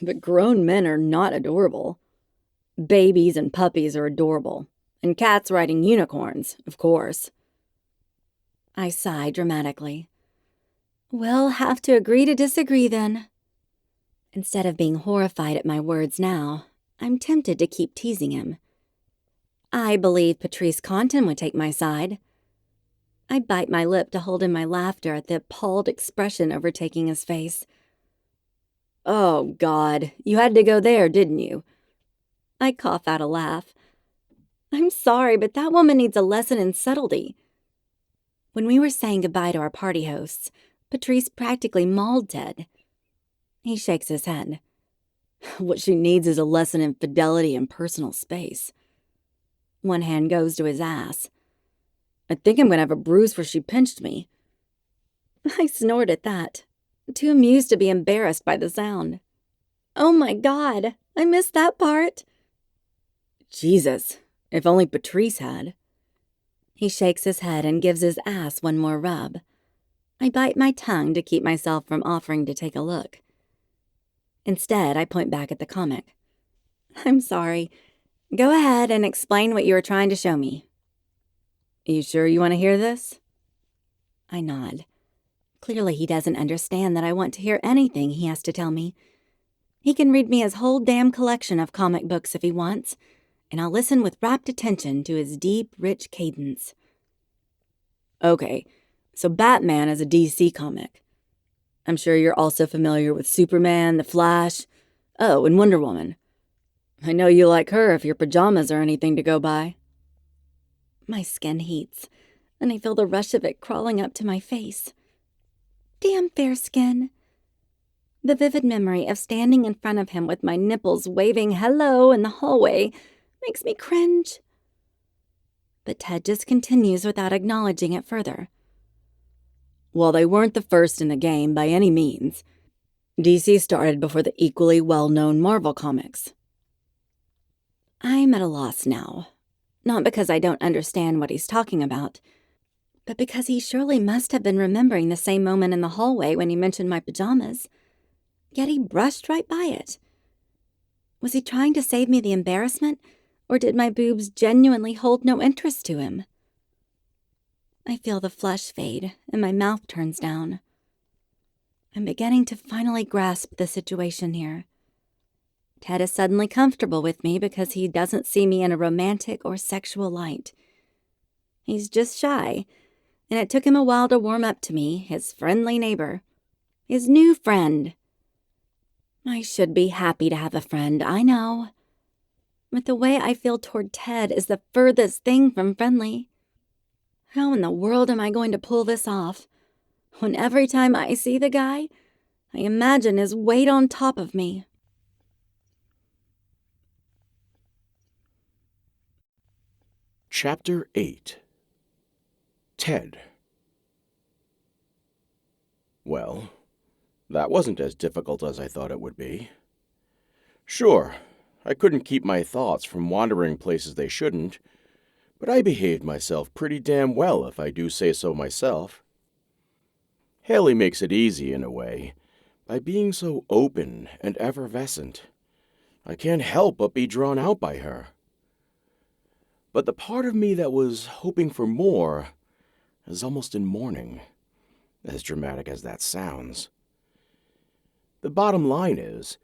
C: But grown men are not adorable. Babies and puppies are adorable, and cats riding unicorns, of course. I sigh dramatically. We'll have to agree to disagree then. Instead of being horrified at my words now, I'm tempted to keep teasing him. I believe Patrice Compton would take my side. I bite my lip to hold in my laughter at the appalled expression overtaking his face. Oh, God, you had to go there, didn't you? I cough out a laugh. I'm sorry, but that woman needs a lesson in subtlety. When we were saying goodbye to our party hosts, Patrice practically mauled Ted. He shakes his head. What she needs is a lesson in fidelity and personal space. One hand goes to his ass. I think I'm going to have a bruise where she pinched me. I snort at that, too amused to be embarrassed by the sound. Oh my God, I missed that part. Jesus, if only Patrice had. He shakes his head and gives his ass one more rub. I bite my tongue to keep myself from offering to take a look. Instead, I point back at the comic. I'm sorry. Go ahead and explain what you were trying to show me. You sure you want to hear this? I nod. Clearly he doesn't understand that I want to hear anything he has to tell me. He can read me his whole damn collection of comic books if he wants, and I'll listen with rapt attention to his deep, rich cadence. Okay, so Batman is a DC comic. I'm sure you're also familiar with Superman, The Flash, and Wonder Woman. I know you like her if your pajamas are anything to go by. My skin heats, and I feel the rush of it crawling up to my face. Damn fair skin. The vivid memory of standing in front of him with my nipples waving hello in the hallway makes me cringe. But Ted just continues without acknowledging it further. While they weren't the first in the game by any means, DC started before the equally well-known Marvel comics. I'm at a loss now, not because I don't understand what he's talking about, but because he surely must have been remembering the same moment in the hallway when he mentioned my pajamas. Yet he brushed right by it. Was he trying to save me the embarrassment, or did my boobs genuinely hold no interest to him? I feel the flush fade, and my mouth turns down. I'm beginning to finally grasp the situation here. Ted is suddenly comfortable with me because he doesn't see me in a romantic or sexual light. He's just shy, and it took him a while to warm up to me, his friendly neighbor. His new friend. I should be happy to have a friend, I know. But the way I feel toward Ted is the furthest thing from friendly. How in the world am I going to pull this off, when every time I see the guy, I imagine his weight on top of me?
B: Chapter 8. Ted. Well, that wasn't as difficult as I thought it would be. Sure, I couldn't keep my thoughts from wandering places they shouldn't, but I behaved myself pretty damn well if I do say so myself. Haley makes it easy in a way, by being so open and effervescent. I can't help but be drawn out by her. But the part of me that was hoping for more is almost in mourning, as dramatic as that sounds. The bottom line is,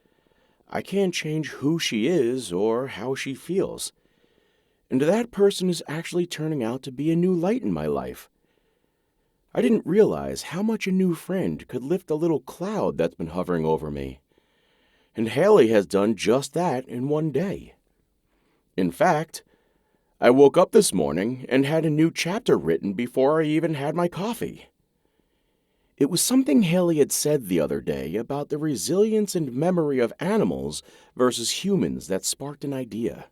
B: I can't change who she is or how she feels, and that person is actually turning out to be a new light in my life. I didn't realize how much a new friend could lift a little cloud that's been hovering over me, and Haley has done just that in one day. In fact, I woke up this morning and had a new chapter written before I even had my coffee. It was something Haley had said the other day about the resilience and memory of animals versus humans that sparked an idea.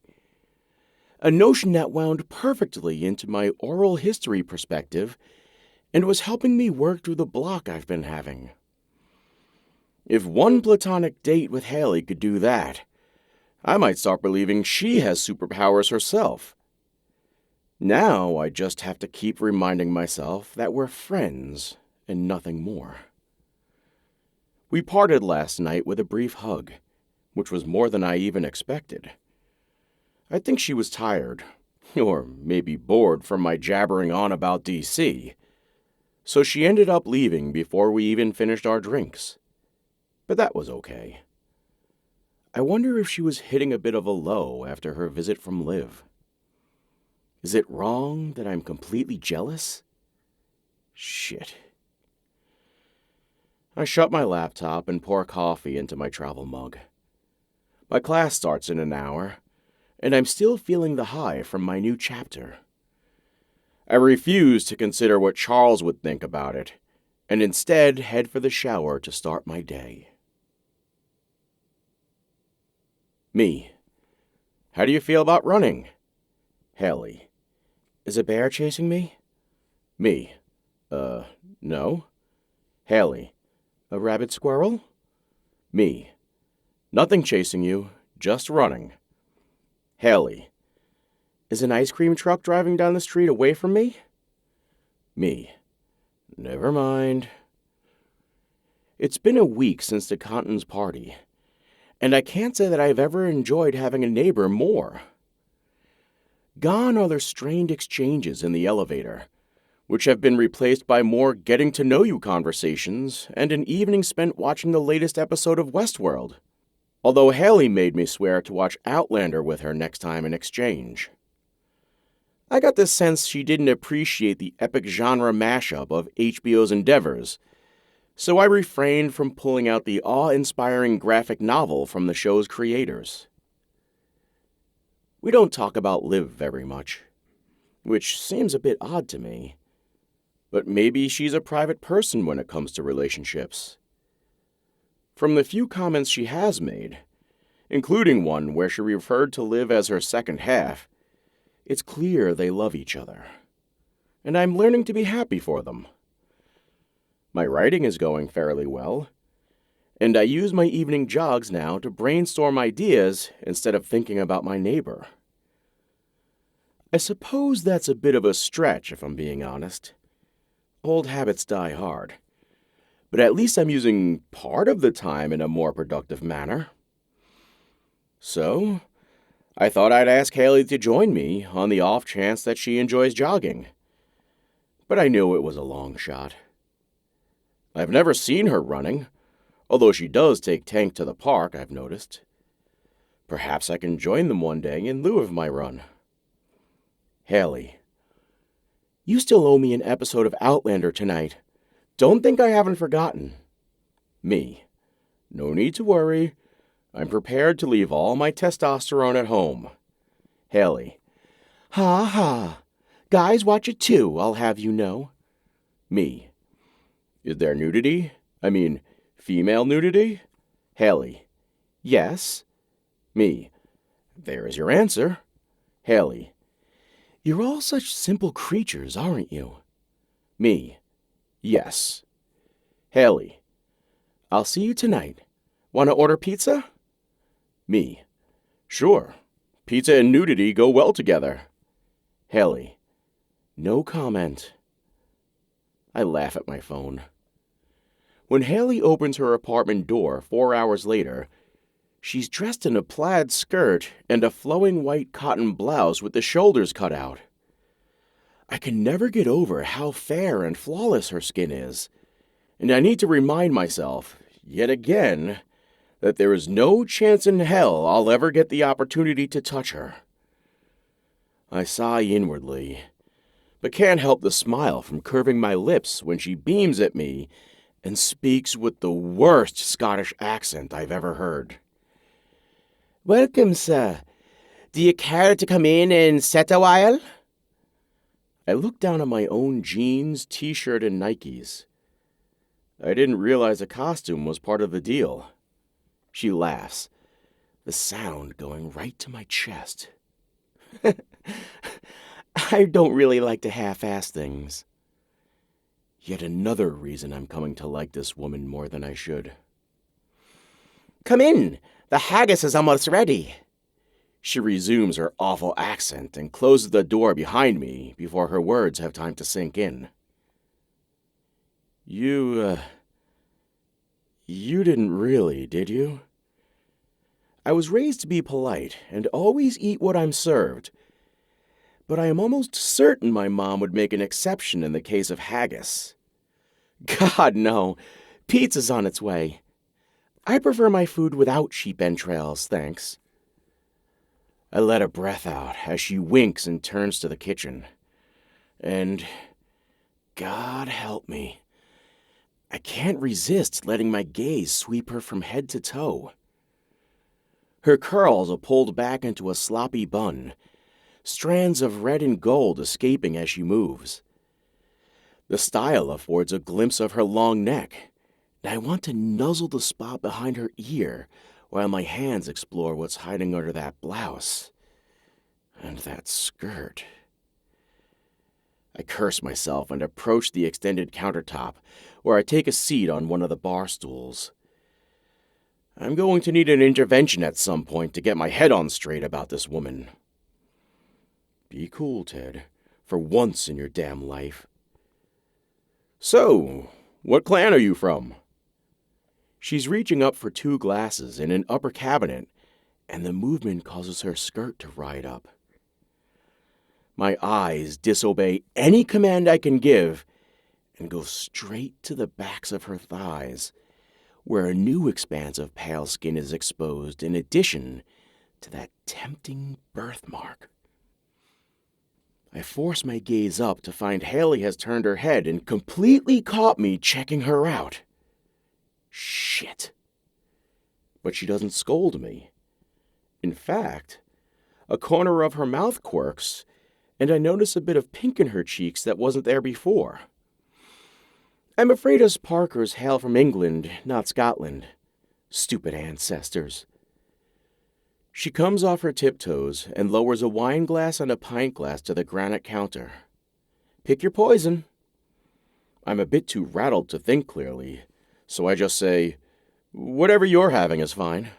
B: A notion that wound perfectly into my oral history perspective and was helping me work through the block I've been having. If one platonic date with Haley could do that, I might start believing she has superpowers herself. Now I just have to keep reminding myself that we're friends and nothing more. We parted last night with a brief hug, which was more than I even expected. I think she was tired, or maybe bored from my jabbering on about DC, so she ended up leaving before we even finished our drinks. But that was okay. I wonder if she was hitting a bit of a low after her visit from Liv. Is it wrong that I'm completely jealous? Shit. I shut my laptop and pour coffee into my travel mug. My class starts in an hour, and I'm still feeling the high from my new chapter. I refuse to consider what Charles would think about it, and instead head for the shower to start my day. Me. How do you feel about running? Haley. Is a bear chasing me? Me. No. Haley. A rabbit squirrel? Me. Nothing chasing you, just running. Haley. Is an ice cream truck driving down the street away from me? Me. Never mind. It's been a week since the Contons party, and I can't say that I've ever enjoyed having a neighbor more. Gone are the strained exchanges in the elevator, which have been replaced by more getting-to-know-you conversations and an evening spent watching the latest episode of Westworld, although Haley made me swear to watch Outlander with her next time in exchange. I got the sense she didn't appreciate the epic genre mashup of HBO's endeavors, so I refrained from pulling out the awe-inspiring graphic novel from the show's creators. We don't talk about Liv very much, which seems a bit odd to me. But maybe she's a private person when it comes to relationships. From the few comments she has made, including one where she referred to Liv as her second half, it's clear they love each other. And I'm learning to be happy for them. My writing is going fairly well, and I use my evening jogs now to brainstorm ideas instead of thinking about my neighbor. I suppose that's a bit of a stretch, if I'm being honest. Old habits die hard, but at least I'm using part of the time in a more productive manner. So, I thought I'd ask Haley to join me on the off chance that she enjoys jogging. But I knew it was a long shot. I've never seen her running, although she does take Tank to the park, I've noticed. Perhaps I can join them one day in lieu of my run. Haley. You still owe me an episode of Outlander tonight. Don't think I haven't forgotten. Me. No need to worry. I'm prepared to leave all my testosterone at home. Haley. Ha ha. Guys watch it too, I'll have you know. Me. Is there nudity? I mean, female nudity? Haley. Yes. Me. There is your answer. Haley. You're all such simple creatures, aren't you? Me. Yes. Haley. I'll see you tonight. Want to order pizza? Me. Sure. Pizza and nudity go well together. Haley. No comment. I laugh at my phone. When Haley opens her apartment door 4 hours later, she's dressed in a plaid skirt and a flowing white cotton blouse with the shoulders cut out. I can never get over how fair and flawless her skin is, and I need to remind myself, yet again, that there is no chance in hell I'll ever get the opportunity to touch her. I sigh inwardly, but can't help the smile from curving my lips when she beams at me and speaks with the worst Scottish accent I've ever heard. Welcome, sir. Do you care to come in and sit a while? I look down at my own jeans, t-shirt, and Nikes. I didn't realize a costume was part of the deal. She laughs, the sound going right to my chest. I don't really like to half-ass things. Yet another reason I'm coming to like this woman more than I should. Come in. The haggis is almost ready. She resumes her awful accent and closes the door behind me before her words have time to sink in. You didn't really, did you? I was raised to be polite and always eat what I'm served, but I am almost certain my mom would make an exception in the case of haggis. God, no. Pizza's on its way. I prefer my food without sheep entrails, thanks. I let a breath out as she winks and turns to the kitchen. And, God help me, I can't resist letting my gaze sweep her from head to toe. Her curls are pulled back into a sloppy bun, strands of red and gold escaping as she moves. The style affords a glimpse of her long neck, and I want to nuzzle the spot behind her ear while my hands explore what's hiding under that blouse and that skirt. I curse myself and approach the extended countertop, where I take a seat on one of the bar stools. I'm going to need an intervention at some point to get my head on straight about this woman. Be cool, Ted, for once in your damn life. So, what clan are you from? She's reaching up for 2 glasses in an upper cabinet, and the movement causes her skirt to ride up. My eyes disobey any command I can give and go straight to the backs of her thighs, where a new expanse of pale skin is exposed in addition to that tempting birthmark. I force my gaze up to find Haley has turned her head and completely caught me checking her out. Shit. But she doesn't scold me. In fact, a corner of her mouth quirks, and I notice a bit of pink in her cheeks that wasn't there before. I'm afraid us Parkers hail from England, not Scotland. Stupid ancestors. She comes off her tiptoes and lowers a wine glass and a pint glass to the granite counter. Pick your poison. I'm a bit too rattled to think clearly, so I just say, whatever you're having is fine.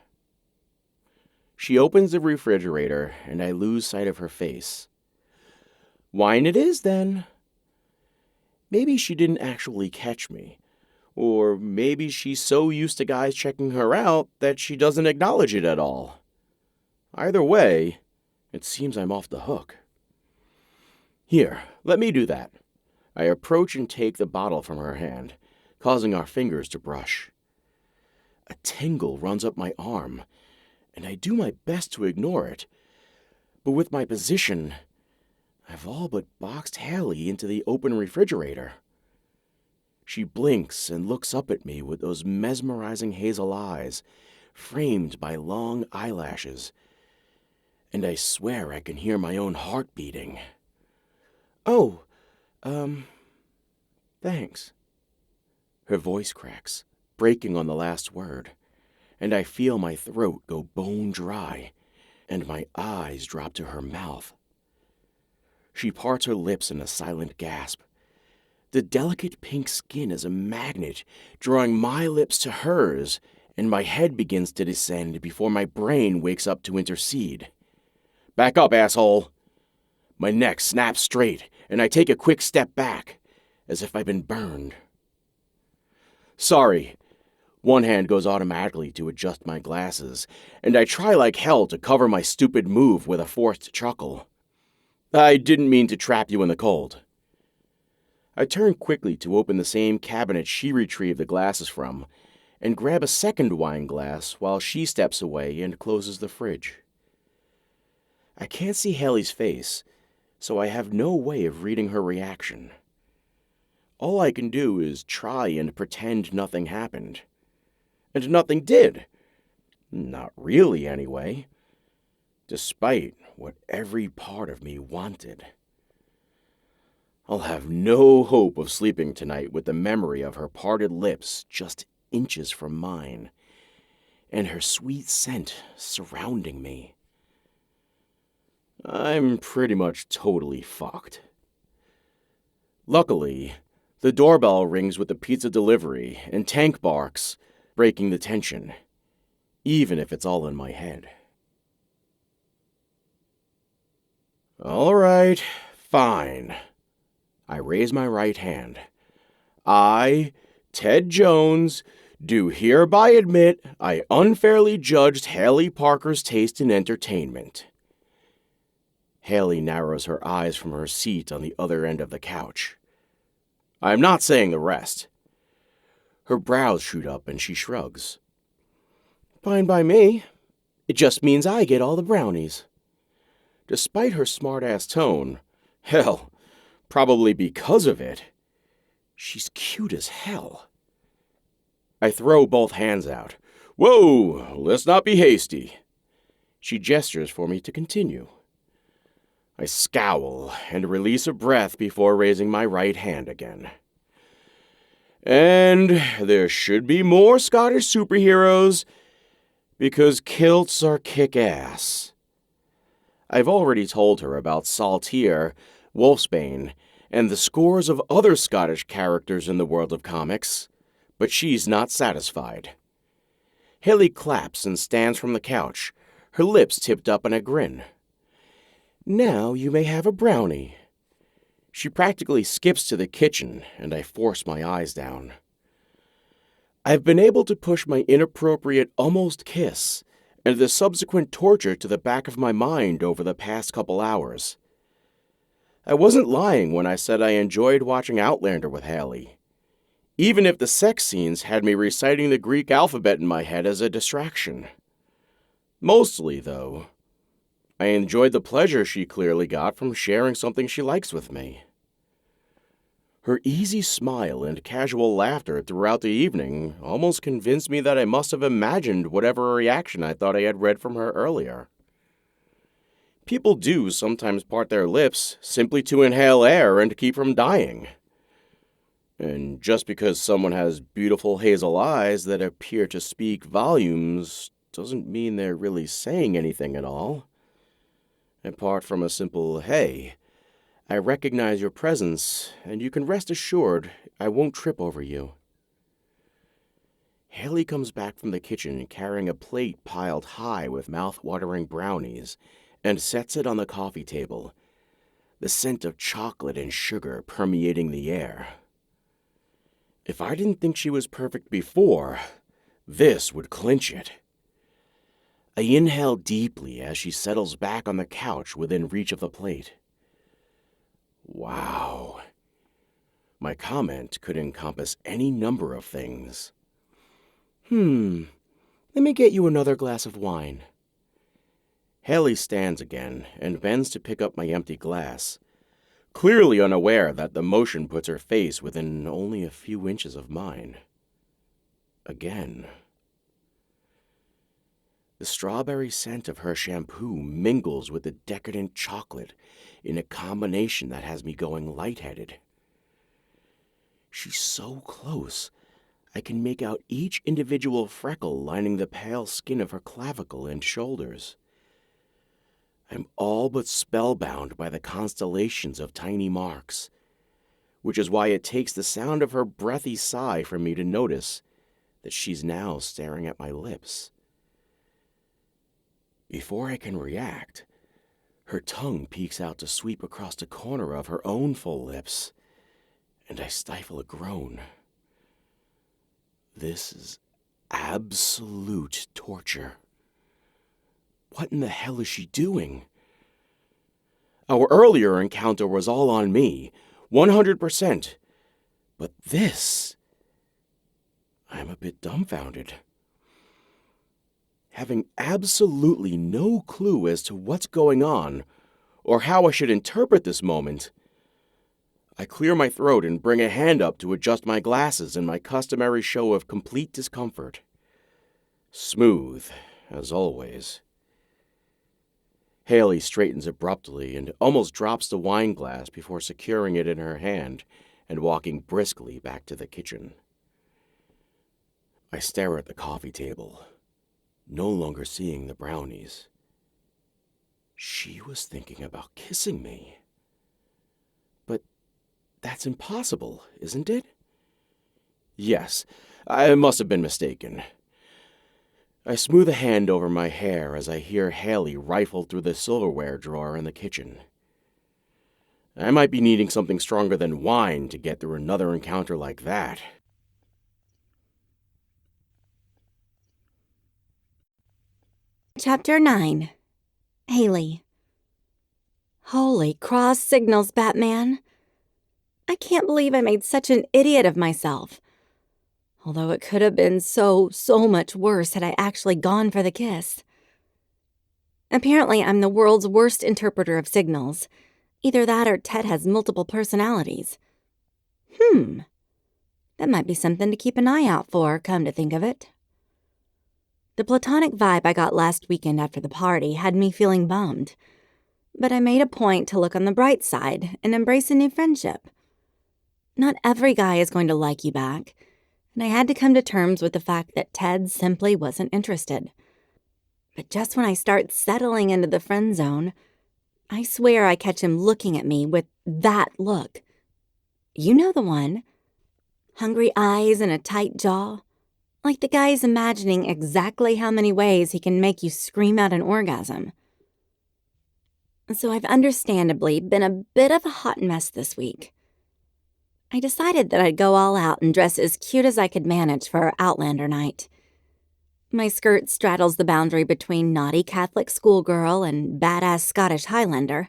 B: She opens the refrigerator, and I lose sight of her face. Wine it is, then. Maybe she didn't actually catch me, or maybe she's so used to guys checking her out that she doesn't acknowledge it at all. Either way, it seems I'm off the hook. Here, let me do that. I approach and take the bottle from her hand, causing our fingers to brush. A tingle runs up my arm, and I do my best to ignore it, but with my position, I've all but boxed Haley into the open refrigerator. She blinks and looks up at me with those mesmerizing hazel eyes, framed by long eyelashes, and I swear I can hear my own heart beating. "Oh, thanks." Her voice cracks, breaking on the last word, and I feel my throat go bone dry, and my eyes drop to her mouth. She parts her lips in a silent gasp. The delicate pink skin is a magnet, drawing my lips to hers, and my head begins to descend before my brain wakes up to intercede. "Back up, asshole!" My neck snaps straight, and I take a quick step back, as if I've been burned. "Sorry." One hand goes automatically to adjust my glasses, and I try like hell to cover my stupid move with a forced chuckle. "I didn't mean to trap you in the cold." I turn quickly to open the same cabinet she retrieved the glasses from, and grab a second wine glass while she steps away and closes the fridge. I can't see Haley's face, so I have no way of reading her reaction. All I can do is try and pretend nothing happened. And nothing did. Not really, anyway. Despite what every part of me wanted. I'll have no hope of sleeping tonight with the memory of her parted lips just inches from mine, and her sweet scent surrounding me. I'm pretty much totally fucked. Luckily, the doorbell rings with the pizza delivery, and Tank barks, breaking the tension, even if it's all in my head. All right, fine. I raise my right hand. I, Ted Jones, do hereby admit I unfairly judged Haley Parker's taste in entertainment. Haley narrows her eyes from her seat on the other end of the couch. I'm not saying the rest. Her brows shoot up and she shrugs. Fine by me. It just means I get all the brownies. Despite her smart-ass tone, hell, probably because of it, she's cute as hell. I throw both hands out. Whoa, let's not be hasty. She gestures for me to continue. I scowl and release a breath before raising my right hand again. And there should be more Scottish superheroes, because kilts are kick-ass. I've already told her about Saltire, Wolfsbane, and the scores of other Scottish characters in the world of comics, but she's not satisfied. Haley claps and stands from the couch, her lips tipped up in a grin. Now you may have a brownie. She practically skips to the kitchen, and I force my eyes down. I've been able to push my inappropriate almost kiss and the subsequent torture to the back of my mind over the past couple hours. I wasn't lying when I said I enjoyed watching Outlander with Haley, even if the sex scenes had me reciting the Greek alphabet in my head as a distraction. Mostly, though, I enjoyed the pleasure she clearly got from sharing something she likes with me. Her easy smile and casual laughter throughout the evening almost convinced me that I must have imagined whatever reaction I thought I had read from her earlier. People do sometimes part their lips simply to inhale air and keep from dying. And just because someone has beautiful hazel eyes that appear to speak volumes doesn't mean they're really saying anything at all. Apart from a simple, hey, I recognize your presence, and you can rest assured I won't trip over you. Haley comes back from the kitchen carrying a plate piled high with mouth-watering brownies and sets it on the coffee table, the scent of chocolate and sugar permeating the air. If I didn't think she was perfect before, this would clinch it. I inhale deeply as she settles back on the couch within reach of the plate. Wow. My comment could encompass any number of things. Let me get you another glass of wine. Haley stands again and bends to pick up my empty glass, clearly unaware that the motion puts her face within only a few inches of mine. Again. The strawberry scent of her shampoo mingles with the decadent chocolate in a combination that has me going lightheaded. She's so close, I can make out each individual freckle lining the pale skin of her clavicle and shoulders. I'm all but spellbound by the constellations of tiny marks, which is why it takes the sound of her breathy sigh for me to notice that she's now staring at my lips. Before I can react, her tongue peeks out to sweep across the corner of her own full lips, and I stifle a groan. This is absolute torture. What in the hell is she doing? Our earlier encounter was all on me, 100%. But this... I'm a bit dumbfounded. Having absolutely no clue as to what's going on, or how I should interpret this moment, I clear my throat and bring a hand up to adjust my glasses in my customary show of complete discomfort. Smooth, as always. Haley straightens abruptly and almost drops the wine glass before securing it in her hand and walking briskly back to the kitchen. I stare at the coffee table, no longer seeing the brownies. She was thinking about kissing me. But that's impossible, isn't it? Yes, I must have been mistaken. I smooth a hand over my hair as I hear Haley rifle through the silverware drawer in the kitchen. I might be needing something stronger than wine to get through another encounter like that.
A: Chapter 9. Haley. Holy cross signals, Batman. I can't believe I made such an idiot of myself. Although it could have been so much worse had I actually gone for the kiss. Apparently, I'm the world's worst interpreter of signals. Either that or Ted has multiple personalities. That might be something to keep an eye out for, come to think of it. The platonic vibe I got last weekend after the party had me feeling bummed. But I made a point to look on the bright side and embrace a new friendship. Not every guy is going to like you back, and I had to come to terms with the fact that Ted simply wasn't interested. But just when I start settling into the friend zone, I swear I catch him looking at me with that look. You know the one. Hungry eyes and a tight jaw. Like the guy's imagining exactly how many ways he can make you scream out an orgasm. So I've understandably been a bit of a hot mess this week. I decided that I'd go all out and dress as cute as I could manage for our Outlander night. My skirt straddles the boundary between naughty Catholic schoolgirl and badass Scottish Highlander,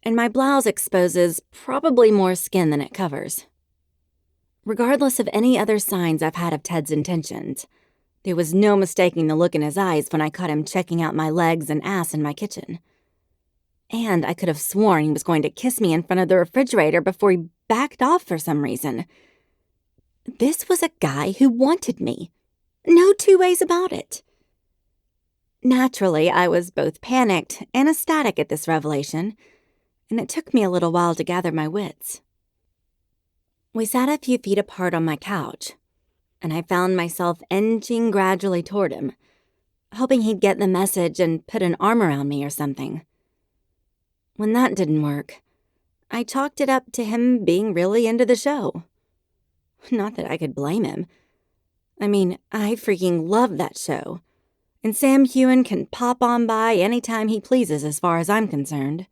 A: and my blouse exposes probably more skin than it covers. Regardless of any other signs I've had of Ted's intentions, there was no mistaking the look in his eyes when I caught him checking out my legs and ass in my kitchen. And I could have sworn he was going to kiss me in front of the refrigerator before he backed off for some reason. This was a guy who wanted me. No two ways about it. Naturally, I was both panicked and ecstatic at this revelation, and it took me a little while to gather my wits. We sat a few feet apart on my couch, and I found myself inching gradually toward him, hoping he'd get the message and put an arm around me or something. When that didn't work, I chalked it up to him being really into the show. Not that I could blame him. I mean, I freaking love that show, and Sam Hewen can pop on by anytime he pleases as far as I'm concerned.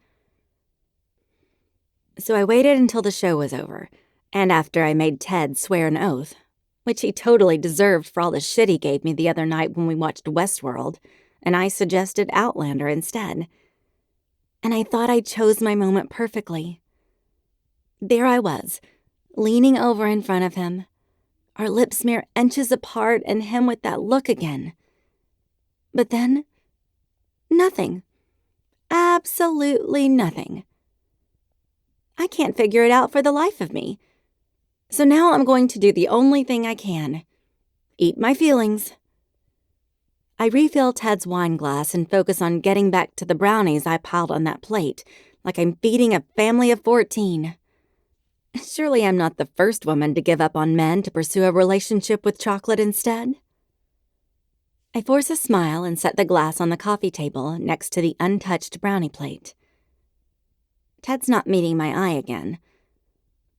A: So I waited until the show was over, and after I made Ted swear an oath, which he totally deserved for all the shit he gave me the other night when we watched Westworld, and I suggested Outlander instead. And I thought I chose my moment perfectly. There I was, leaning over in front of him, our lips mere inches apart and him with that look again. But then, nothing. Absolutely nothing.
C: I can't figure it out for the life of me. So now I'm going to do the only thing I can. Eat my feelings. I refill Ted's wine glass and focus on getting back to the brownies I piled on that plate, like I'm feeding a family of 14. Surely I'm not the first woman to give up on men to pursue a relationship with chocolate instead. I force a smile and set the glass on the coffee table next to the untouched brownie plate. Ted's not meeting my eye again,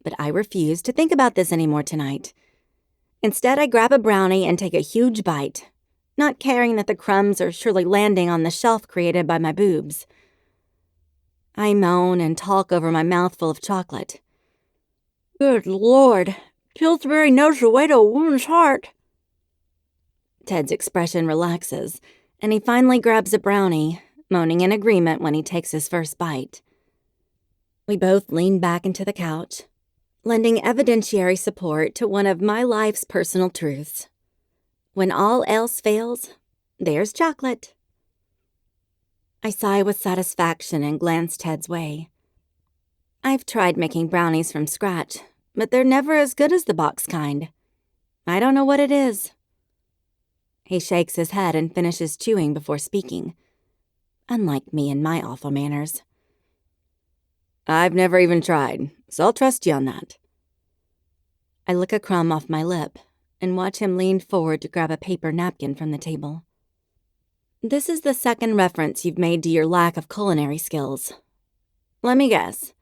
C: but I refuse to think about this anymore tonight. Instead, I grab a brownie and take a huge bite, not caring that the crumbs are surely landing on the shelf created by my boobs. I moan and talk over my mouthful of chocolate. Good Lord, Pillsbury knows the way to a woman's heart. Ted's expression relaxes, and he finally grabs a brownie, moaning in agreement when he takes his first bite. We both lean back into the couch, lending evidentiary support to one of my life's personal truths. When all else fails, there's chocolate. I sigh with satisfaction and glance Ted's way. I've tried making brownies from scratch, but they're never as good as the box kind. I don't know what it is. He shakes his head and finishes chewing before speaking, unlike me and my awful manners. I've never even tried, so I'll trust you on that. I lick a crumb off my lip and watch him lean forward to grab a paper napkin from the table. This is the second reference you've made to your lack of culinary skills. Let me guess.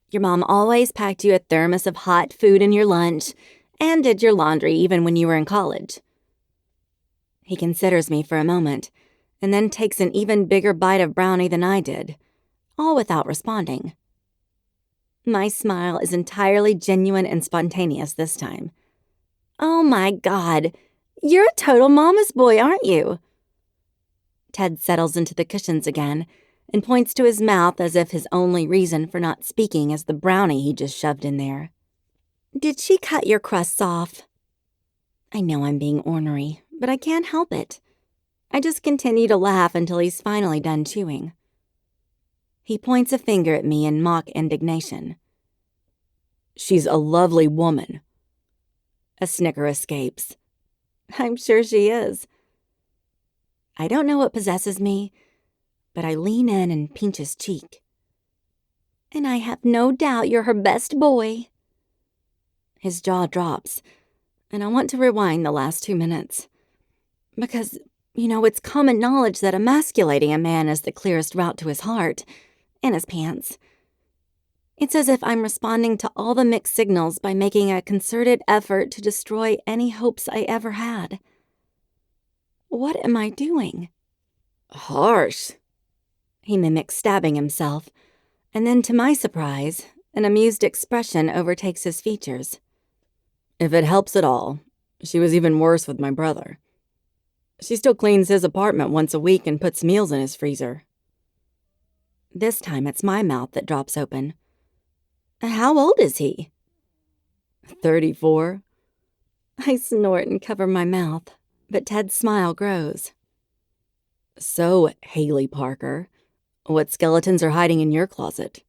C: Your mom always packed you a thermos of hot food in your lunch and did your laundry even when you were in college. He considers me for a moment and then takes an even bigger bite of brownie than I did, all without responding. My smile is entirely genuine and spontaneous this time. Oh my God, you're a total mama's boy, aren't you? Ted settles into the cushions again and points to his mouth as if his only reason for not speaking is the brownie he just shoved in there. Did she cut your crusts off? I know I'm being ornery, but I can't help it. I just continue to laugh until he's finally done chewing. He points a finger at me in mock indignation. She's a lovely woman. A snicker escapes. I'm sure she is. I don't know what possesses me, but I lean in and pinch his cheek. And I have no doubt you're her best boy. His jaw drops, and I want to rewind the last 2 minutes. Because, it's common knowledge that emasculating a man is the clearest route to his heart and his pants. It's as if I'm responding to all the mixed signals by making a concerted effort to destroy any hopes I ever had. What am I doing? Harsh. He mimics stabbing himself, and then to my surprise, an amused expression overtakes his features. If it helps at all, she was even worse with my brother. She still cleans his apartment once a week and puts meals in his freezer. This time it's my mouth that drops open. How old is he? 34. I snort and cover my mouth, but Ted's smile grows. So, Haley Parker, what skeletons are hiding in your closet?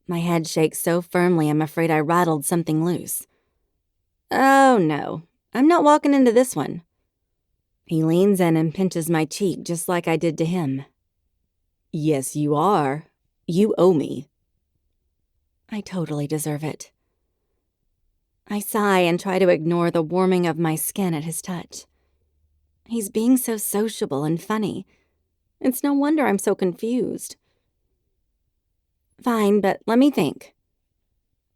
C: My head shakes so firmly I'm afraid I rattled something loose. Oh no, I'm not walking into this one. He leans in and pinches my cheek just like I did to him. Yes, you are. You owe me. I totally deserve it. I sigh and try to ignore the warming of my skin at his touch. He's being so sociable and funny. It's no wonder I'm so confused. Fine, but let me think.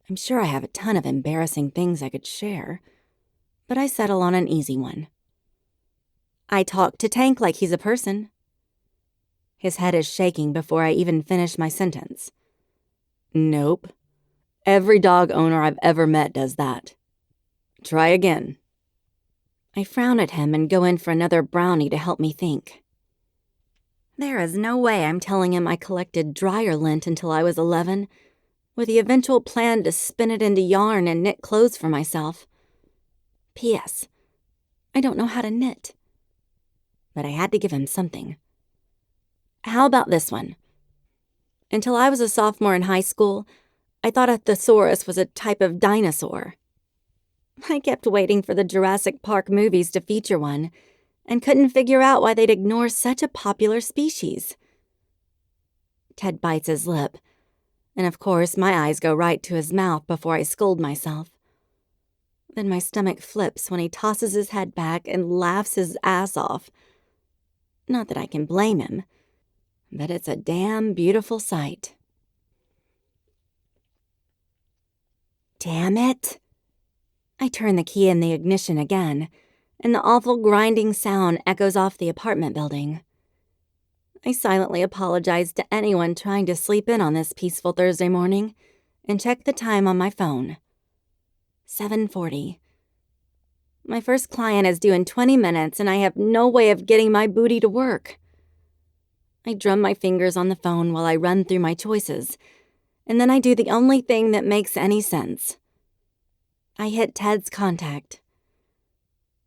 C: I'm sure I have a ton of embarrassing things I could share, but I settle on an easy one. I talk to Tank like he's a person. His head is shaking before I even finish my sentence. Nope. Every dog owner I've ever met does that. Try again. I frown at him and go in for another brownie to help me think. There is no way I'm telling him I collected dryer lint until I was 11, with the eventual plan to spin it into yarn and knit clothes for myself. P.S. I don't know how to knit. But I had to give him something. How about this one? Until I was a sophomore in high school, I thought a thesaurus was a type of dinosaur. I kept waiting for the Jurassic Park movies to feature one, and couldn't figure out why they'd ignore such a popular species. Ted bites his lip, and of course my eyes go right to his mouth before I scold myself. Then my stomach flips when he tosses his head back and laughs his ass off. Not that I can blame him, but it's a damn beautiful sight. Damn it! I turn the key in the ignition again, and the awful grinding sound echoes off the apartment building. I silently apologize to anyone trying to sleep in on this peaceful Thursday morning and check the time on my phone. 7:40. My first client is due in 20 minutes, and I have no way of getting my booty to work. I drum my fingers on the phone while I run through my choices, and then I do the only thing that makes any sense. I hit Ted's contact.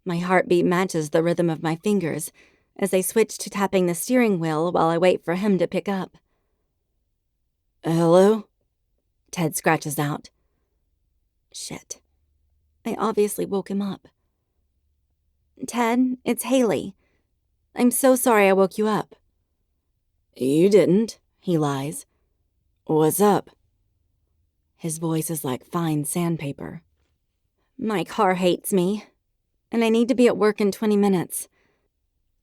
C: My heartbeat matches the rhythm of my fingers as I switch to tapping the steering wheel while I wait for him to pick up. "Hello?" Ted scratches out. Shit. I obviously woke him up. "Ted, it's Haley. I'm so sorry I woke you up." "You didn't," he lies. "What's up?" His voice is like fine sandpaper. "My car hates me, and I need to be at work in 20 minutes.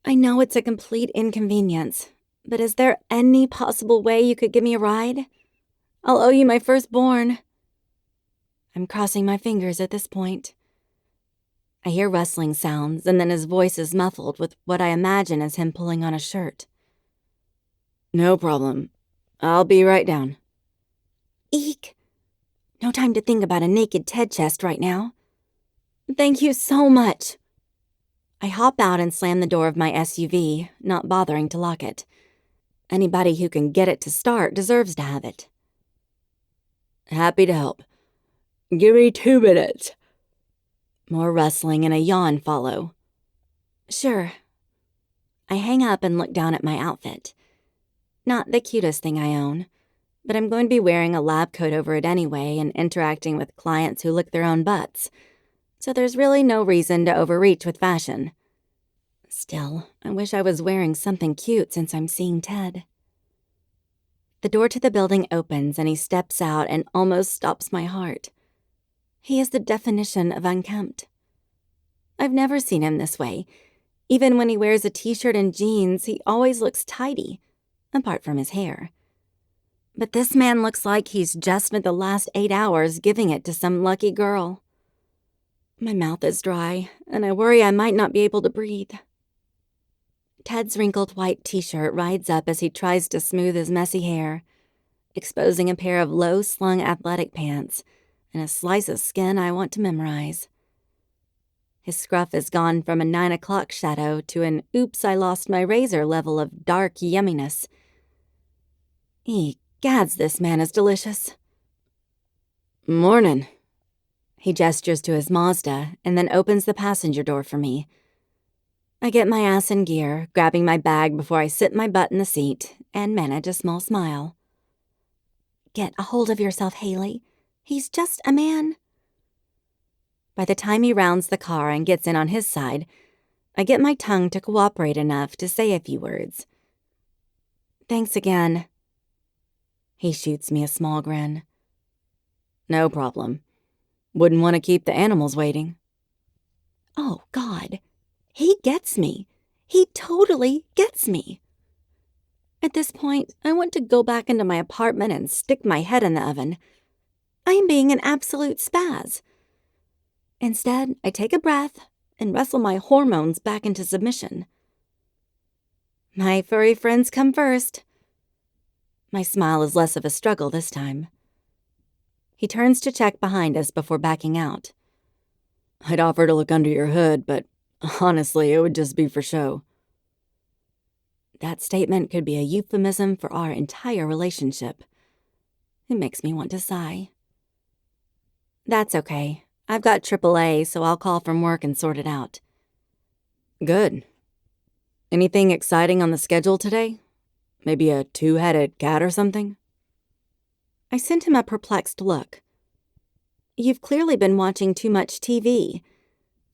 C: I know it's a complete inconvenience, but is there any possible way you could give me a ride? I'll owe you my firstborn." I'm crossing my fingers at this point. I hear rustling sounds, and then his voice is muffled with what I imagine is him pulling on a shirt. "No problem. I'll be right down." Eek! No time to think about a naked Ted chest right now. "Thank you so much." I hop out and slam the door of my SUV, not bothering to lock it. Anybody who can get it to start deserves to have it. "Happy to help. Give me 2 minutes. More rustling and a yawn follow. "Sure." I hang up and look down at my outfit. Not the cutest thing I own, but I'm going to be wearing a lab coat over it anyway and interacting with clients who lick their own butts, so there's really no reason to overreach with fashion. Still, I wish I was wearing something cute since I'm seeing Ted. The door to the building opens and he steps out and almost stops my heart. He is the definition of unkempt. I've never seen him this way. Even when he wears a t-shirt and jeans, he always looks tidy, apart from his hair. But this man looks like he's just spent the last 8 hours giving it to some lucky girl. My mouth is dry, and I worry I might not be able to breathe. Ted's wrinkled white t-shirt rides up as he tries to smooth his messy hair, exposing a pair of low-slung athletic pants and a slice of skin I want to memorize. His scruff has gone from a 9 o'clock shadow to an oops I lost my razor level of dark yumminess. Gads, this man is delicious. "Morning." He gestures to his Mazda and then opens the passenger door for me. I get my ass in gear, grabbing my bag before I sit my butt in the seat and manage a small smile. "Get a hold of yourself, Haley. He's just a man." By the time he rounds the car and gets in on his side, I get my tongue to cooperate enough to say a few words. "Thanks again." He shoots me a small grin. "No problem. Wouldn't want to keep the animals waiting." Oh, God. He gets me. He totally gets me. At this point, I want to go back into my apartment and stick my head in the oven. I am being an absolute spaz. Instead, I take a breath and wrestle my hormones back into submission. My furry friends come first. My smile is less of a struggle this time. He turns to check behind us before backing out. "I'd offer to look under your hood, but honestly, it would just be for show." That statement could be a euphemism for our entire relationship. It makes me want to sigh. That's okay. I've got AAA, so I'll call from work and sort it out. "Good. Anything exciting on the schedule today? Maybe a 2-headed cat or something?" I sent him a perplexed look. You've clearly been watching too much TV.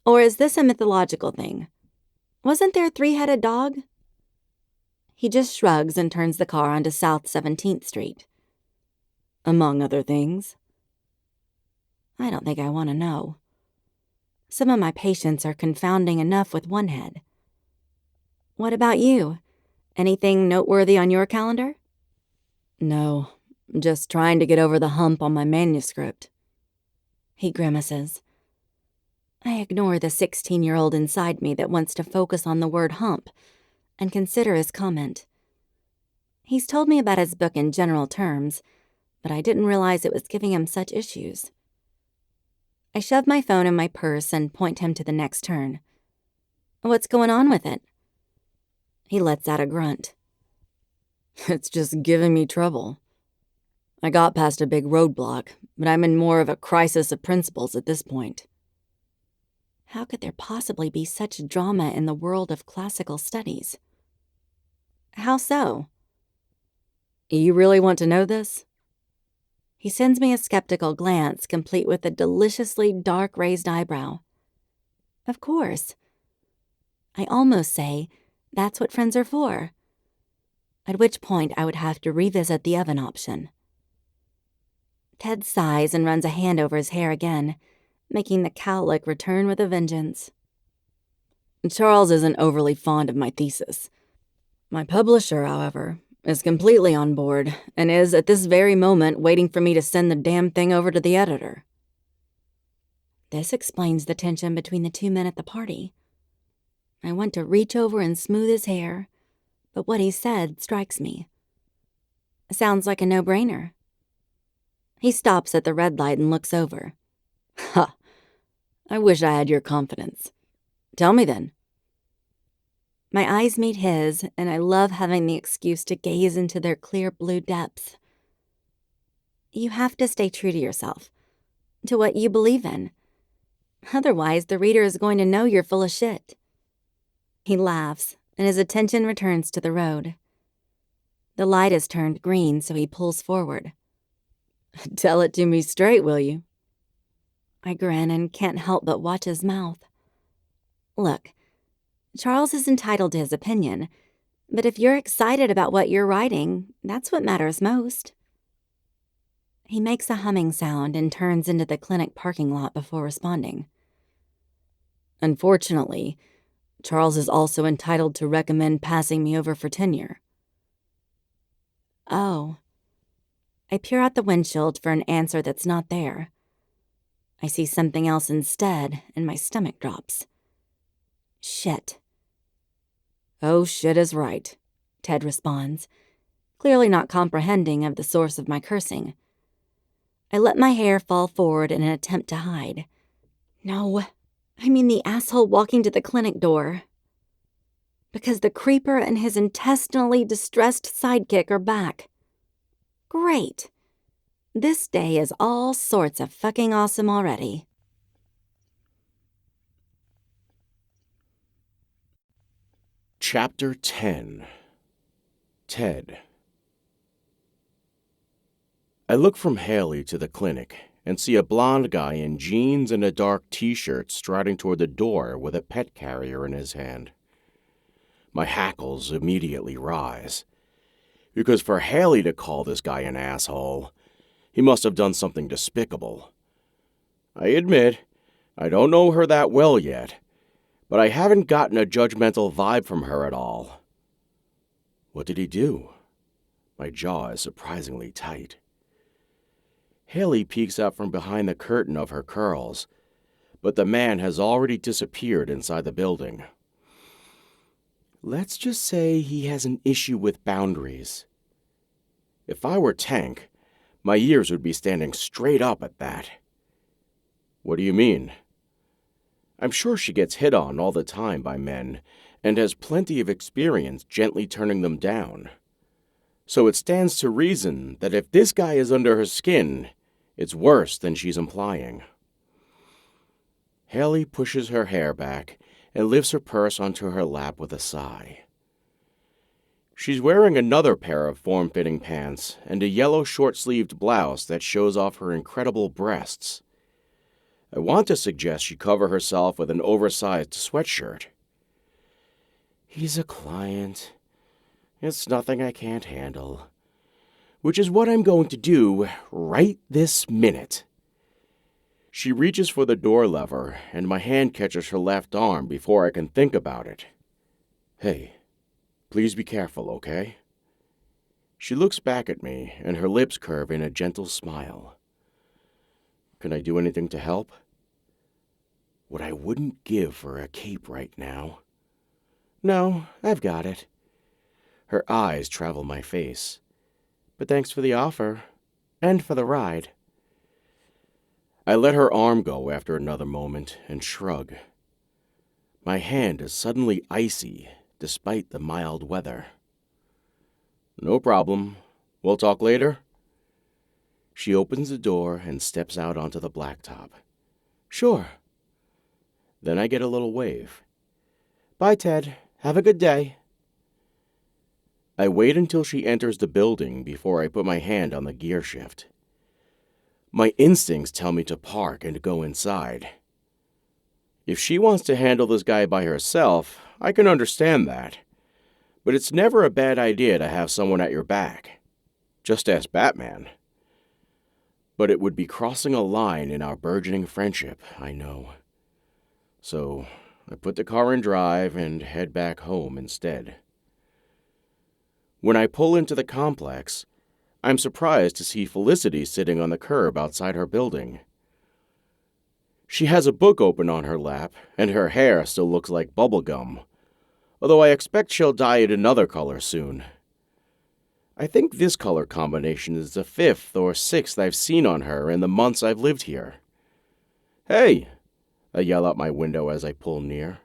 C: Or is this a mythological thing? Wasn't there a 3-headed dog? He just shrugs and turns the car onto South 17th Street. Among other things. I don't think I want to know. Some of my patients are confounding enough with one head. What about you? Anything noteworthy on your calendar? No, just trying to get over the hump on my manuscript. He grimaces. I ignore the 16-year-old inside me that wants to focus on the word hump and consider his comment. He's told me about his book in general terms, but I didn't realize it was giving him such issues. I shove my phone in my purse and point him to the next turn. What's going on with it? He lets out a grunt. It's just giving me trouble. I got past a big roadblock, but I'm in more of a crisis of principles at this point. How could there possibly be such drama in the world of classical studies? How so? You really want to know this? He sends me a skeptical glance, complete with a deliciously dark raised eyebrow. Of course. I almost say, that's what friends are for. At which point I would have to revisit the oven option. Ted sighs and runs a hand over his hair again, making the cowlick return with a vengeance. Charles isn't overly fond of my thesis. My publisher, however, is completely on board and is, at this very moment, waiting for me to send the damn thing over to the editor. This explains the tension between the two men at the party. I want to reach over and smooth his hair, but what he said strikes me. Sounds like a no-brainer. He stops at the red light and looks over. Ha! I wish I had your confidence. Tell me then. My eyes meet his, and I love having the excuse to gaze into their clear blue depths. You have to stay true to yourself, to what you believe in. Otherwise, the reader is going to know you're full of shit. He laughs, and his attention returns to the road. The light has turned green, so he pulls forward. Tell it to me straight, will you? I grin and can't help but watch his mouth. Look, Charles is entitled to his opinion, but if you're excited about what you're writing, that's what matters most. He makes a humming sound and turns into the clinic parking lot before responding. Unfortunately, Charles is also entitled to recommend passing me over for tenure. Oh. I peer out the windshield for an answer that's not there. I see something else instead, and my stomach drops. Shit. Oh, shit is right, Ted responds, clearly not comprehending of the source of my cursing. I let my hair fall forward in an attempt to hide. No, I mean the asshole walking to the clinic door. Because the creeper and his intestinally distressed sidekick are back. Great. This day is all sorts of fucking awesome already.
B: Chapter 10. Ted. I look from Haley to the clinic and see a blonde guy in jeans and a dark t-shirt striding toward the door with a pet carrier in his hand. My hackles immediately rise. Because for Haley to call this guy an asshole, he must have done something despicable. I admit, I don't know her that well yet, but I haven't gotten a judgmental vibe from her at all. What did he do? My jaw is surprisingly tight. Haley peeks out from behind the curtain of her curls, but the man has already disappeared inside the building. Let's just say he has an issue with boundaries. If I were Tank, my ears would be standing straight up at that. What do you mean? I'm sure she gets hit on all the time by men and has plenty of experience gently turning them down. So it stands to reason that if this guy is under her skin, it's worse than she's implying. Haley pushes her hair back and lifts her purse onto her lap with a sigh. She's wearing another pair of form-fitting pants and a yellow short-sleeved blouse that shows off her incredible breasts. I want to suggest she cover herself with an oversized sweatshirt. He's a client. It's nothing I can't handle. Which is what I'm going to do right this minute. She reaches for the door lever, and my hand catches her left arm before I can think about it. Hey, please be careful, okay? She looks back at me, and her lips curve in a gentle smile. Can I do anything to help? What I wouldn't give for a cape right now. No, I've got it. Her eyes travel my face. But thanks for the offer, and for the ride. I let her arm go after another moment and shrug. My hand is suddenly icy, despite the mild weather. No problem. We'll talk later. She opens the door and steps out onto the blacktop. Sure. Then I get a little wave. Bye, Ted. Have a good day. I wait until she enters the building before I put my hand on the gear shift. My instincts tell me to park and go inside. If she wants to handle this guy by herself, I can understand that. But it's never a bad idea to have someone at your back. Just ask Batman. But it would be crossing a line in our burgeoning friendship, I know. So I put the car in drive and head back home instead. When I pull into the complex, I'm surprised to see Felicity sitting on the curb outside her building. She has a book open on her lap, and her hair still looks like bubble gum, although I expect she'll dye it another color soon. I think this color combination is the 5th or 6th I've seen on her in the months I've lived here. Hey! I yell out my window as I pull near.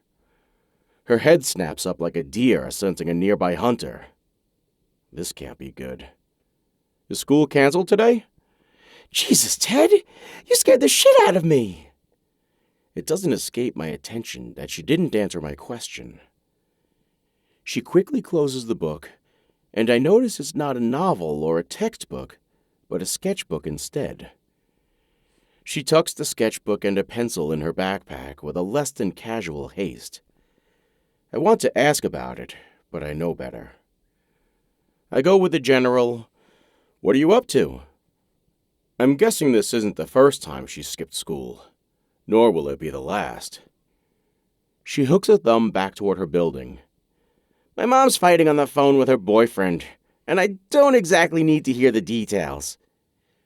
B: Her head snaps up like a deer sensing a nearby hunter. This can't be good. Is school canceled today? Jesus, Ted! You scared the shit out of me! It doesn't escape my attention that she didn't answer my question. She quickly closes the book, and I notice it's not a novel or a textbook, but a sketchbook instead. She tucks the sketchbook and a pencil in her backpack with a less than casual haste. I want to ask about it, but I know better. I go with the general, "What are you up to?" I'm guessing this isn't the first time she skipped school, nor will it be the last. She hooks a thumb back toward her building. My mom's fighting on the phone with her boyfriend, and I don't exactly need to hear the details.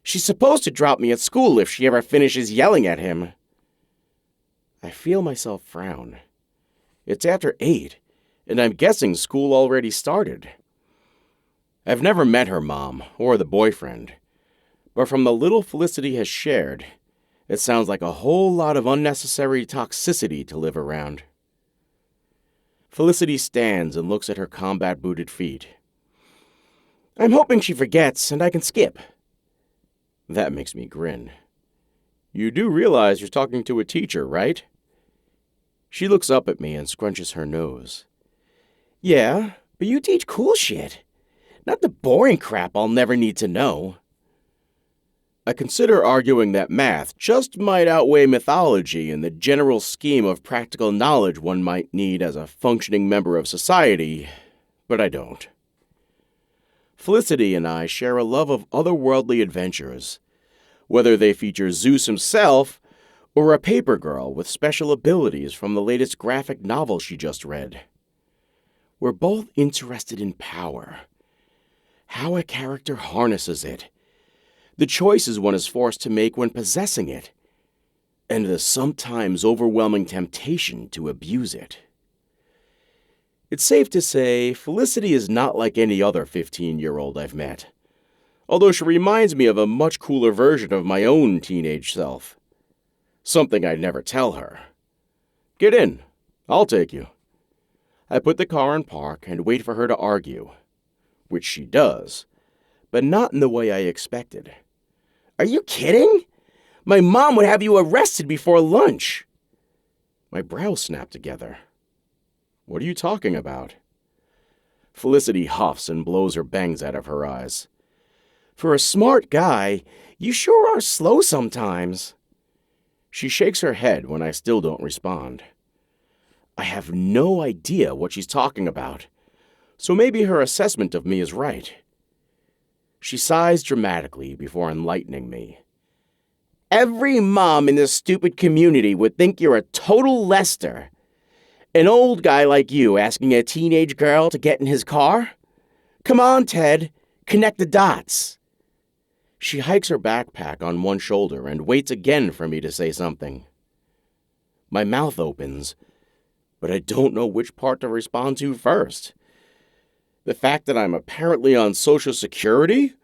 B: She's supposed to drop me at school if she ever finishes yelling at him. I feel myself frown. It's after 8, and I'm guessing school already started. I've never met her mom or the boyfriend, but from the little Felicity has shared, it sounds like a whole lot of unnecessary toxicity to live around. Felicity stands and looks at her combat-booted feet. I'm hoping she forgets and I can skip. That makes me grin. You do realize you're talking to a teacher, right? She looks up at me and scrunches her nose. Yeah, but you teach cool shit. Not the boring crap I'll never need to know. I consider arguing that math just might outweigh mythology in the general scheme of practical knowledge one might need as a functioning member of society, but I don't. Felicity and I share a love of otherworldly adventures, whether they feature Zeus himself or a paper girl with special abilities from the latest graphic novel she just read. We're both interested in power, how a character harnesses it, the choices one is forced to make when possessing it, and the sometimes overwhelming temptation to abuse it. It's safe to say Felicity is not like any other 15-year-old I've met, although she reminds me of a much cooler version of my own teenage self. Something I'd never tell her. Get in. I'll take you. I put the car in park and wait for her to argue, which she does, but not in the way I expected. Are you kidding? My mom would have you arrested before lunch. My brows snapped together. What are you talking about? Felicity huffs and blows her bangs out of her eyes. For a smart guy, you sure are slow sometimes. She shakes her head when I still don't respond. I have no idea what she's talking about, so maybe her assessment of me is right. She sighs dramatically before enlightening me. Every mom in this stupid community would think you're a total Lester. An old guy like you asking a teenage girl to get in his car? Come on, Ted, connect the dots. She hikes her backpack on one shoulder and waits again for me to say something. My mouth opens, but I don't know which part to respond to first. The fact that I'm apparently on Social Security,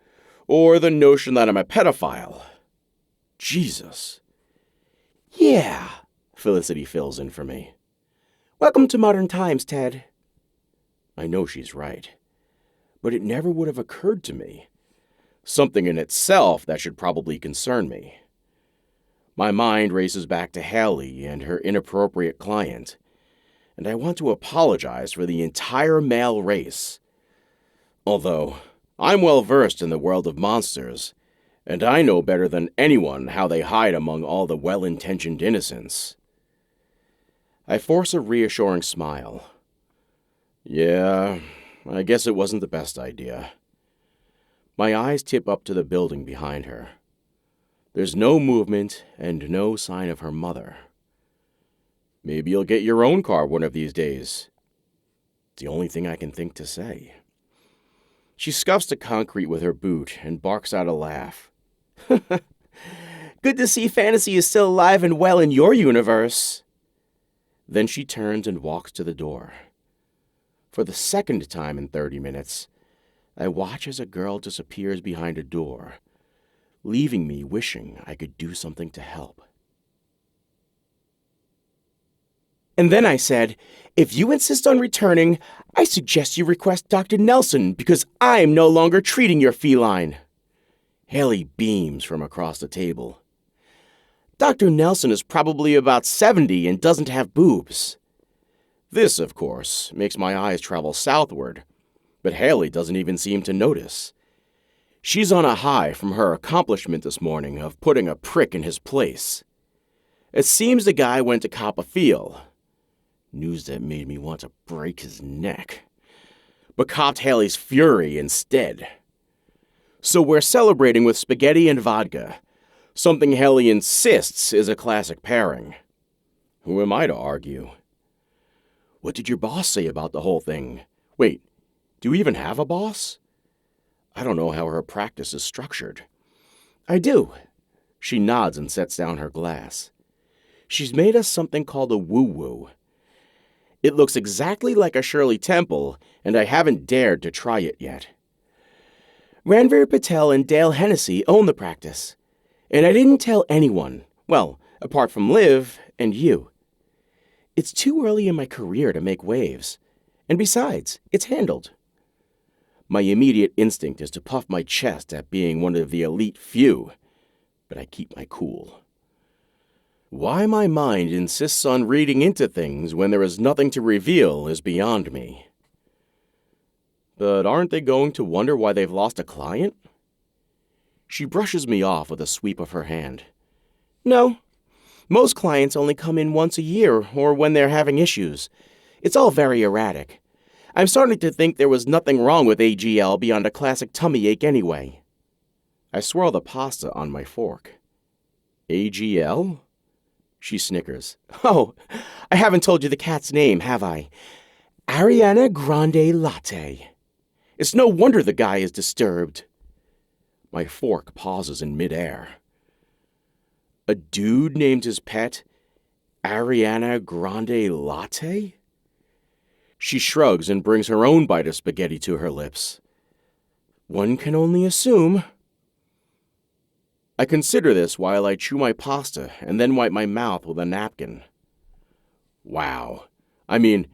B: or the notion that I'm a pedophile? Jesus. Yeah, Felicity fills in for me. Welcome to modern times, Ted. I know she's right, but it never would have occurred to me. Something in itself that should probably concern me. My mind races back to Haley and her inappropriate client, and I want to apologize for the entire male race. Although, I'm well versed in the world of monsters, and I know better than anyone how they hide among all the well-intentioned innocents. I force a reassuring smile. Yeah, I guess it wasn't the best idea. My eyes tip up to the building behind her. There's no movement and no sign of her mother. Maybe you'll get your own car one of these days. It's the only thing I can think to say. She scuffs the concrete with her boot and barks out a laugh. Good to see fantasy is still alive and well in your universe. Then she turns and walks to the door. For the second time in 30 minutes, I watch as a girl disappears behind a door, leaving me wishing I could do something to help. And then I said, if you insist on returning, I suggest you request Dr. Nelson because I'm no longer treating your feline. Haley beams from across the table. Dr. Nelson is probably about 70 and doesn't have boobs. This, of course, makes my eyes travel southward, but Haley doesn't even seem to notice. She's on a high from her accomplishment this morning of putting a prick in his place. It seems the guy went to cop a feel. News that made me want to break his neck. But copped Haley's fury instead. So we're celebrating with spaghetti and vodka, something Haley insists is a classic pairing. Who am I to argue? What did your boss say about the whole thing? Wait, do you even have a boss? I don't know how her practice is structured. I do. She nods and sets down her glass. She's made us something called a woo-woo. It looks exactly like a Shirley Temple, and I haven't dared to try it yet. Ranveer Patel and Dale Hennessy own the practice, and I didn't tell anyone, well, apart from Liv and you. It's too early in my career to make waves, and besides, it's handled. My immediate instinct is to puff my chest at being one of the elite few, but I keep my cool. Why my mind insists on reading into things when there is nothing to reveal is beyond me. But aren't they going to wonder why they've lost a client? She brushes me off with a sweep of her hand. No, most clients only come in once a year or when they're having issues. It's all very erratic. I'm starting to think there was nothing wrong with AGL beyond a classic tummy ache anyway. I swirl the pasta on my fork. AGL? She snickers. Oh, I haven't told you the cat's name, have I? Ariana Grande Latte. It's no wonder the guy is disturbed. My fork pauses in midair. A dude named his pet Ariana Grande Latte? She shrugs and brings her own bite of spaghetti to her lips. One can only assume. I consider this while I chew my pasta and then wipe my mouth with a napkin. Wow. I mean,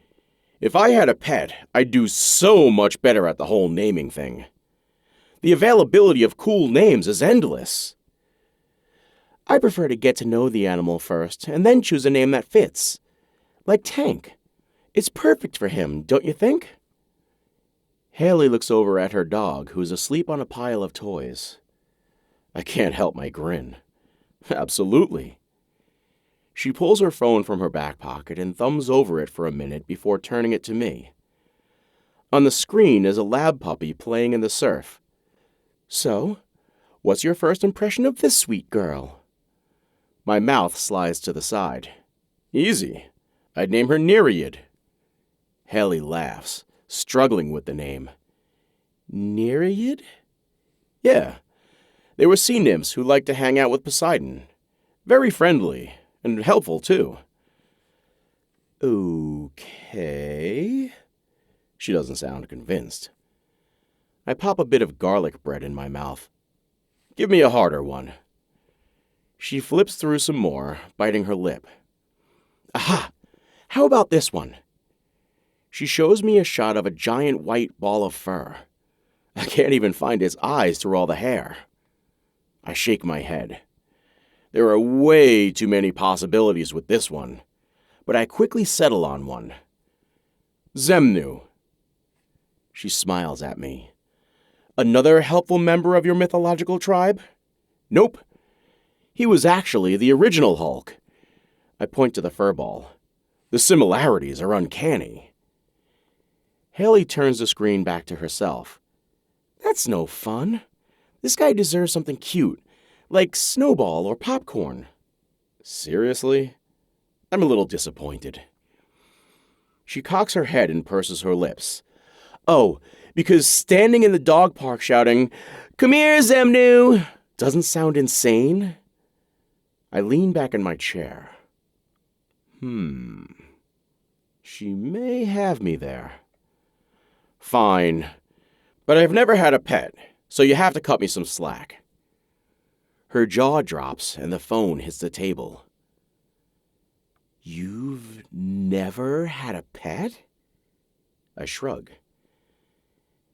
B: if I had a pet, I'd do so much better at the whole naming thing. The availability of cool names is endless. I prefer to get to know the animal first and then choose a name that fits. Like Tank. It's perfect for him, don't you think? Haley looks over at her dog, who's asleep on a pile of toys. I can't help my grin. Absolutely. She pulls her phone from her back pocket and thumbs over it for a minute before turning it to me. On the screen is a lab puppy playing in the surf. So, what's your first impression of this sweet girl? My mouth slides to the side. Easy. I'd name her Narrated. Haley laughs, struggling with the name. Narrated? Yeah. They were sea nymphs who liked to hang out with Poseidon. Very friendly, and helpful, too. Okay. She doesn't sound convinced. I pop a bit of garlic bread in my mouth. Give me a harder one. She flips through some more, biting her lip. Aha! How about this one? She shows me a shot of a giant white ball of fur. I can't even find its eyes through all the hair. I shake my head. There are way too many possibilities with this one, but I quickly settle on one. Zemnu. She smiles at me. Another helpful member of your mythological tribe? Nope. He was actually the original Hulk. I point to the furball. The similarities are uncanny. Haley turns the screen back to herself. That's no fun. This guy deserves something cute, like Snowball or popcorn. Seriously? I'm a little disappointed. She cocks her head and purses her lips. Oh, because standing in the dog park shouting, "Come here, Zemnu," doesn't sound insane? I lean back in my chair. She may have me there. Fine. But I've never had a pet, so you have to cut me some slack. Her jaw drops and the phone hits the table. You've never had a pet? I shrug.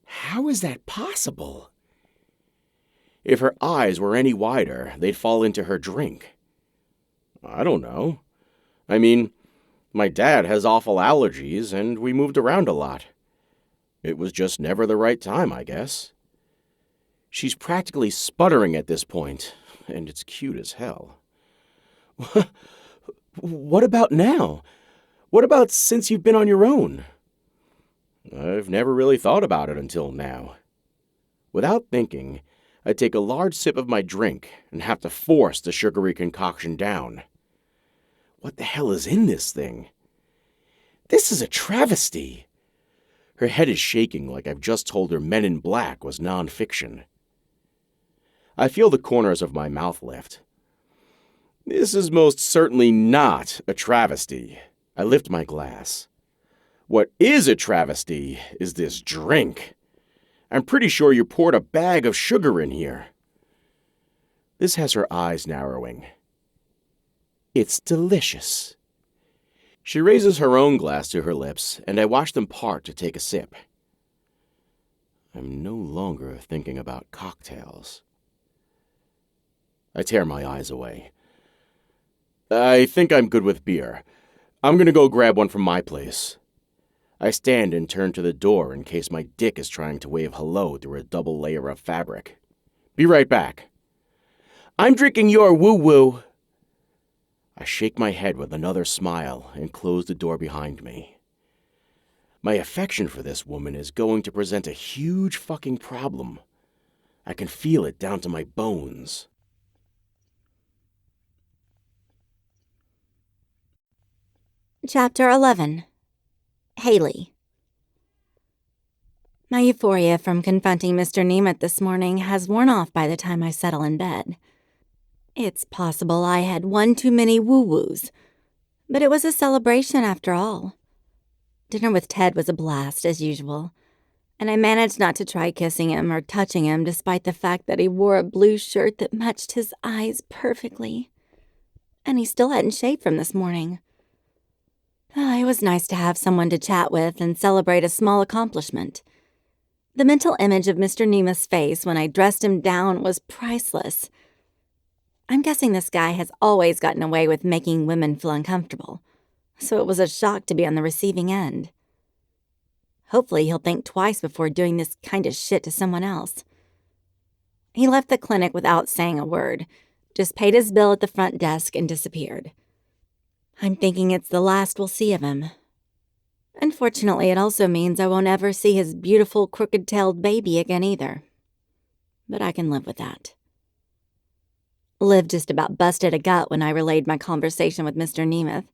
B: How is that possible? If her eyes were any wider, they'd fall into her drink. I don't know. I mean, my dad has awful allergies, and we moved around a lot. It was just never the right time, I guess. She's practically sputtering at this point, and it's cute as hell. What about now? What about since you've been on your own? I've never really thought about it until now. Without thinking, I take a large sip of my drink and have to force the sugary concoction down. What the hell is in this thing? This is a travesty. Her head is shaking like I've just told her Men in Black was nonfiction. I feel the corners of my mouth lift. This is most certainly not a travesty. I lift my glass. What is a travesty is this drink. I'm pretty sure you poured a bag of sugar in here. This has her eyes narrowing. It's delicious. She raises her own glass to her lips, and I watch them part to take a sip. I'm no longer thinking about cocktails. I tear my eyes away. I think I'm good with beer. I'm gonna go grab one from my place. I stand and turn to the door in case my dick is trying to wave hello through a double layer of fabric. Be right back. I'm drinking your woo-woo. I shake my head with another smile and close the door behind me. My affection for this woman is going to present a huge fucking problem. I can feel it down to my bones.
A: Chapter 11. Haley. My euphoria from confronting Mr. Nemeth this morning has worn off by the time I settle in bed. It's possible I had one too many woo-woos, but it was a celebration after all. Dinner with Ted was a blast, as usual, and I managed not to try kissing him or touching him despite the fact that he wore a blue shirt that matched his eyes perfectly. And he still hadn't shaved from this morning. It was nice to have someone to chat with and celebrate a small accomplishment. The mental image of Mr. Nemeth's face when I dressed him down was priceless. I'm guessing this guy has always gotten away with making women feel uncomfortable, so it was a shock to be on the receiving end.
C: Hopefully he'll think twice before doing this kind of shit to someone else. He left the clinic without saying a word, just paid his bill at the front desk and disappeared. I'm thinking it's the last we'll see of him. Unfortunately, it also means I won't ever see his beautiful crooked-tailed baby again either. But I can live with that. Liv just about busted a gut when I relayed my conversation with Mr. Nemeth.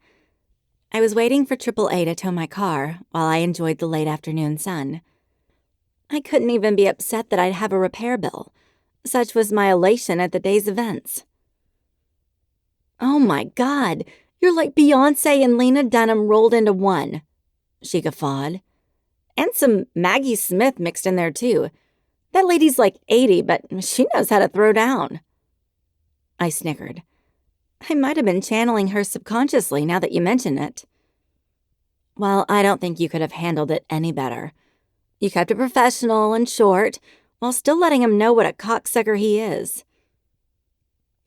C: I was waiting for AAA to tow my car while I enjoyed the late afternoon sun. I couldn't even be upset that I'd have a repair bill. Such was my elation at the day's events. "Oh my God, you're like Beyoncé and Lena Dunham rolled into one," she guffawed. "And some Maggie Smith mixed in there too. That lady's like 80, but she knows how to throw down." I snickered. I might have been channeling her subconsciously now that you mention it. Well, I don't think you could have handled it any better. You kept it professional and short, while still letting him know what a cocksucker he is.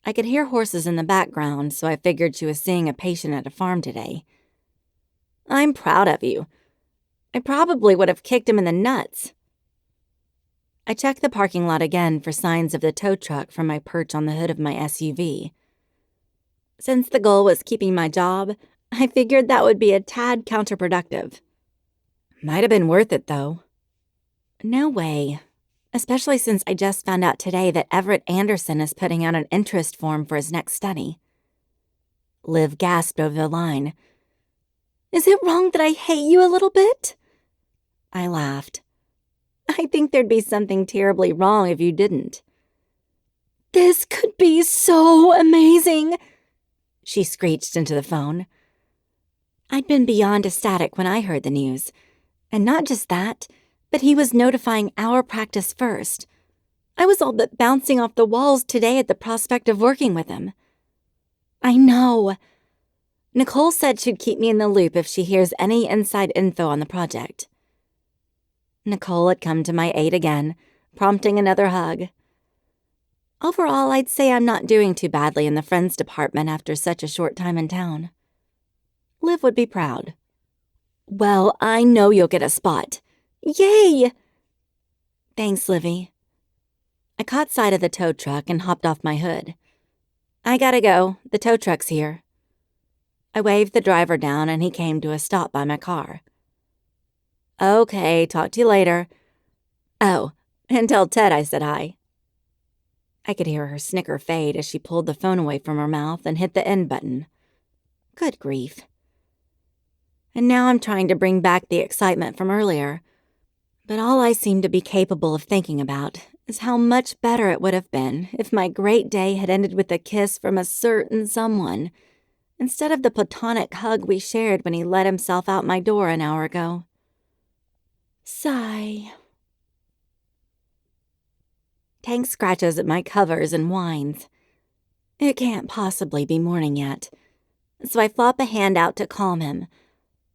C: I could hear horses in the background, so I figured she was seeing a patient at a farm today. "I'm proud of you. I probably would have kicked him in the nuts." I checked the parking lot again for signs of the tow truck from my perch on the hood of my SUV. Since the goal was keeping my job, I figured that would be a tad counterproductive. Might have been worth it, though. No way. Especially since I just found out today that Everett Anderson is putting out an interest form for his next study. Liv gasped over the line. "Is it wrong that I hate you a little bit?" I laughed. "I think there'd be something terribly wrong if you didn't." "This could be so amazing," she screeched into the phone. I'd been beyond ecstatic when I heard the news. And not just that, but he was notifying our practice first. I was all but bouncing off the walls today at the prospect of working with him. I know. Nicole said she'd keep me in the loop if she hears any inside info on the project. Nicole had come to my aid again, prompting another hug. Overall, I'd say I'm not doing too badly in the friends department after such a short time in town. Liv would be proud. "Well, I know you'll get a spot. Yay!" "Thanks, Livy." I caught sight of the tow truck and hopped off my hood. "I gotta go. The tow truck's here." I waved the driver down and he came to a stop by my car. "Okay, talk to you later." "Oh, and tell Ted I said hi." I could hear her snicker fade as she pulled the phone away from her mouth and hit the end button. Good grief. And now I'm trying to bring back the excitement from earlier. But all I seem to be capable of thinking about is how much better it would have been if my great day had ended with a kiss from a certain someone, instead of the platonic hug we shared when he let himself out my door an hour ago. Sigh. Tank scratches at my covers and whines. It can't possibly be morning yet, so I flop a hand out to calm him,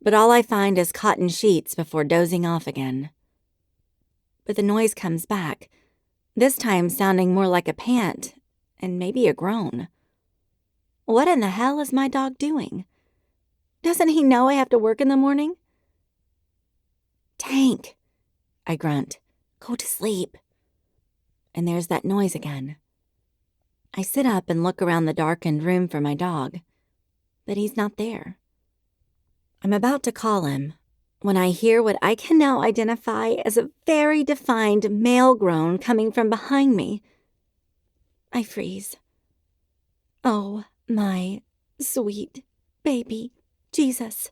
C: but all I find is cotton sheets before dozing off again. But the noise comes back, this time sounding more like a pant and maybe a groan. What in the hell is my dog doing? Doesn't he know I have to work in the morning? Tank, I grunt. Go to sleep. And there's that noise again. I sit up and look around the darkened room for my dog, but he's not there. I'm about to call him when I hear what I can now identify as a very defined male groan coming from behind me. I freeze. Oh, my sweet baby Jesus.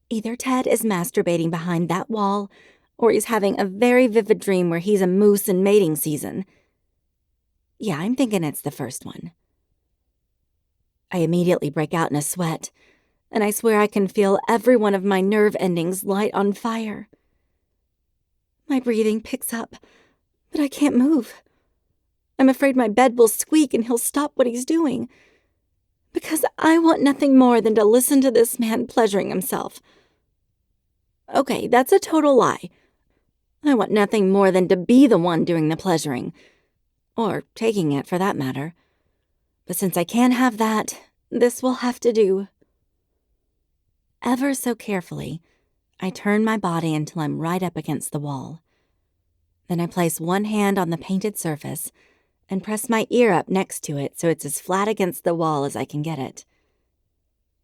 C: Either Ted is masturbating behind that wall, or he's having a very vivid dream where he's a moose in mating season. Yeah, I'm thinking it's the first one. I immediately break out in a sweat, and I swear I can feel every one of my nerve endings light on fire. My breathing picks up, but I can't move. I'm afraid my bed will squeak and he'll stop what he's doing, because I want nothing more than to listen to this man pleasuring himself. Okay, that's a total lie. I want nothing more than to be the one doing the pleasuring, or taking it for that matter. But since I can't have that, this will have to do. Ever so carefully, I turn my body until I'm right up against the wall. Then I place one hand on the painted surface and press my ear up next to it so it's as flat against the wall as I can get it.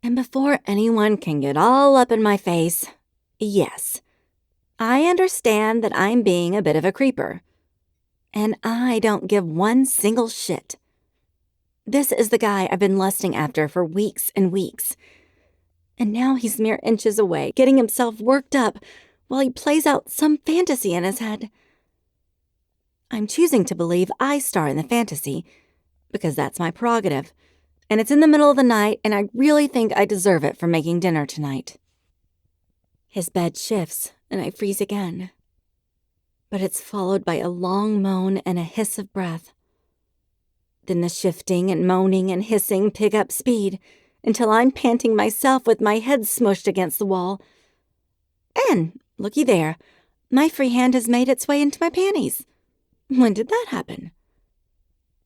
C: And before anyone can get all up in my face, yes, I understand that I'm being a bit of a creeper. And I don't give one single shit. This is the guy I've been lusting after for weeks and weeks. And now he's mere inches away, getting himself worked up while he plays out some fantasy in his head. I'm choosing to believe I star in the fantasy, because that's my prerogative, and it's in the middle of the night, and I really think I deserve it for making dinner tonight. His bed shifts, and I freeze again. But it's followed by a long moan and a hiss of breath. Then the shifting and moaning and hissing pick up speed until I'm panting myself with my head smushed against the wall. And, looky there, my free hand has made its way into my panties. When did that happen?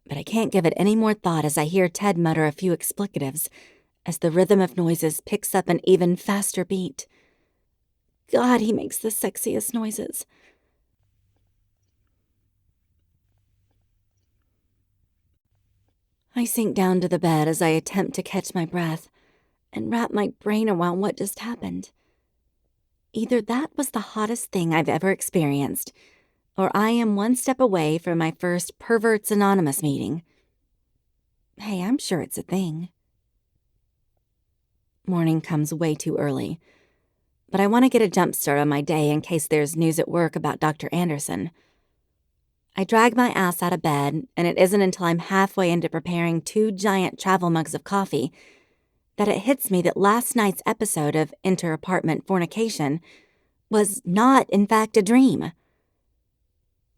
C: But I can't give it any more thought as I hear Ted mutter a few explicatives as the rhythm of noises picks up an even faster beat. God, he makes the sexiest noises. I sink down to the bed as I attempt to catch my breath and wrap my brain around what just happened. Either that was the hottest thing I've ever experienced, or I am one step away from my first Perverts Anonymous meeting. Hey, I'm sure it's a thing. Morning comes way too early, but I want to get a jump start on my day in case there's news at work about Dr. Anderson. I drag my ass out of bed, and it isn't until I'm halfway into preparing 2 giant travel mugs of coffee that it hits me that last night's episode of Inter-Apartment Fornication was not, in fact, a dream.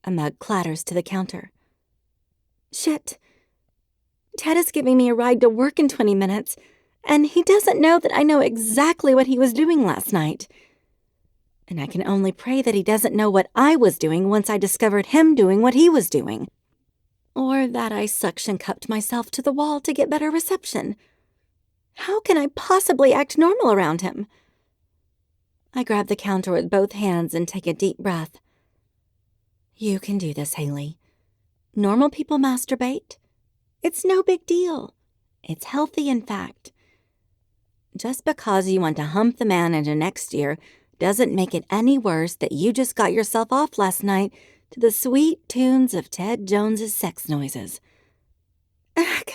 C: A mug clatters to the counter. Shit. Ted is giving me a ride to work in 20 minutes, and he doesn't know that I know exactly what he was doing last night. And I can only pray that he doesn't know what I was doing once I discovered him doing what he was doing. Or that I suction cupped myself to the wall to get better reception. How can I possibly act normal around him? I grab the counter with both hands and take a deep breath. You can do this, Haley. Normal people masturbate. It's no big deal. It's healthy, in fact. Just because you want to hump the man into next year doesn't make it any worse that you just got yourself off last night to the sweet tunes of Ted Jones's sex noises. Ugh.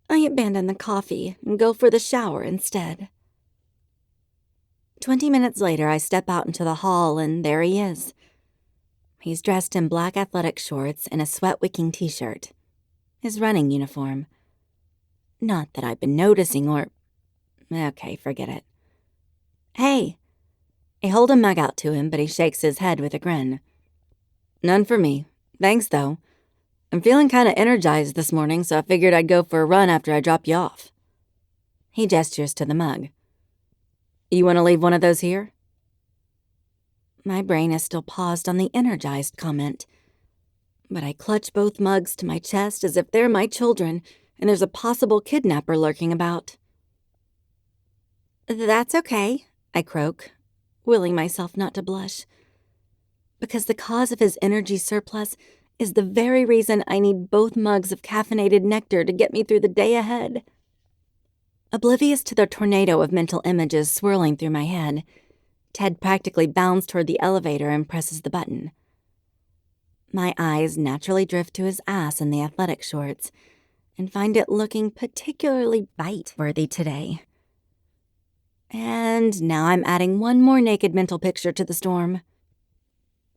C: I abandon the coffee and go for the shower instead. 20 minutes later, I step out into the hall, and there he is. He's dressed in black athletic shorts and a sweat-wicking t-shirt. His running uniform. Not that I've been noticing or... Okay, forget it. Hey! I hold a mug out to him, but he shakes his head with a grin. None for me. Thanks, though. I'm feeling kind of energized this morning, so I figured I'd go for a run after I drop you off. He gestures to the mug. You want to leave one of those here? My brain is still paused on the energized comment, but I clutch both mugs to my chest as if they're my children and there's a possible kidnapper lurking about. That's okay, I croak, willing myself not to blush, because the cause of his energy surplus is the very reason I need both mugs of caffeinated nectar to get me through the day ahead. Oblivious to the tornado of mental images swirling through my head, Ted practically bounds toward the elevator and presses the button. My eyes naturally drift to his ass in the athletic shorts and find it looking particularly bite-worthy today. And now I'm adding one more naked mental picture to the storm.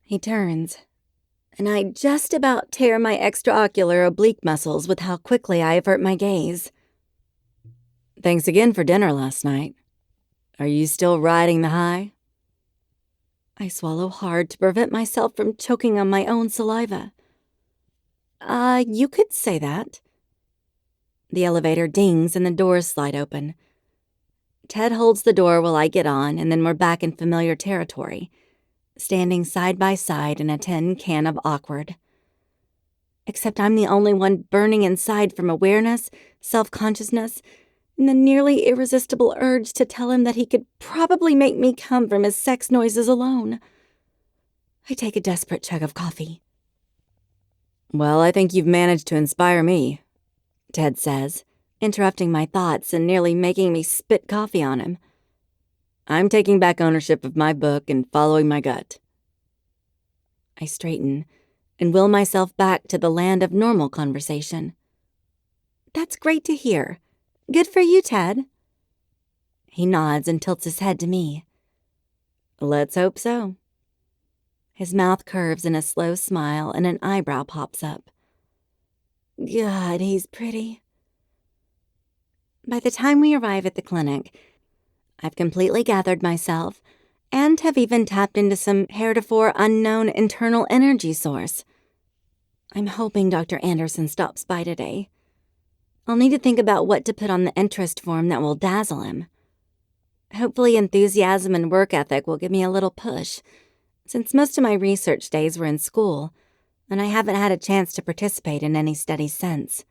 C: He turns, and I just about tear my extraocular oblique muscles with how quickly I avert my gaze. Thanks again for dinner last night. Are you still riding the high? I swallow hard to prevent myself from choking on my own saliva. You could say that. The elevator dings and the doors slide open. Ted holds the door while I get on, and then we're back in familiar territory, standing side by side in a tin can of awkward. Except I'm the only one burning inside from awareness, self-consciousness, and the nearly irresistible urge to tell him that he could probably make me come from his sex noises alone. I take a desperate chug of coffee.
A: "Well, I think you've managed to inspire me," Ted says, interrupting my thoughts and nearly making me spit coffee on him. "I'm taking back ownership of my book and following my gut."
C: I straighten and will myself back to the land of normal conversation. "That's great to hear. Good for you, Ted." He nods and tilts his head to me.
A: "Let's hope so."
C: His mouth curves in a slow smile and an eyebrow pops up. God, he's pretty. By the time we arrive at the clinic, I've completely gathered myself and have even tapped into some heretofore unknown internal energy source. I'm hoping Dr. Anderson stops by today. I'll need to think about what to put on the interest form that will dazzle him. Hopefully enthusiasm and work ethic will give me a little push, since most of my research days were in school, and I haven't had a chance to participate in any studies since.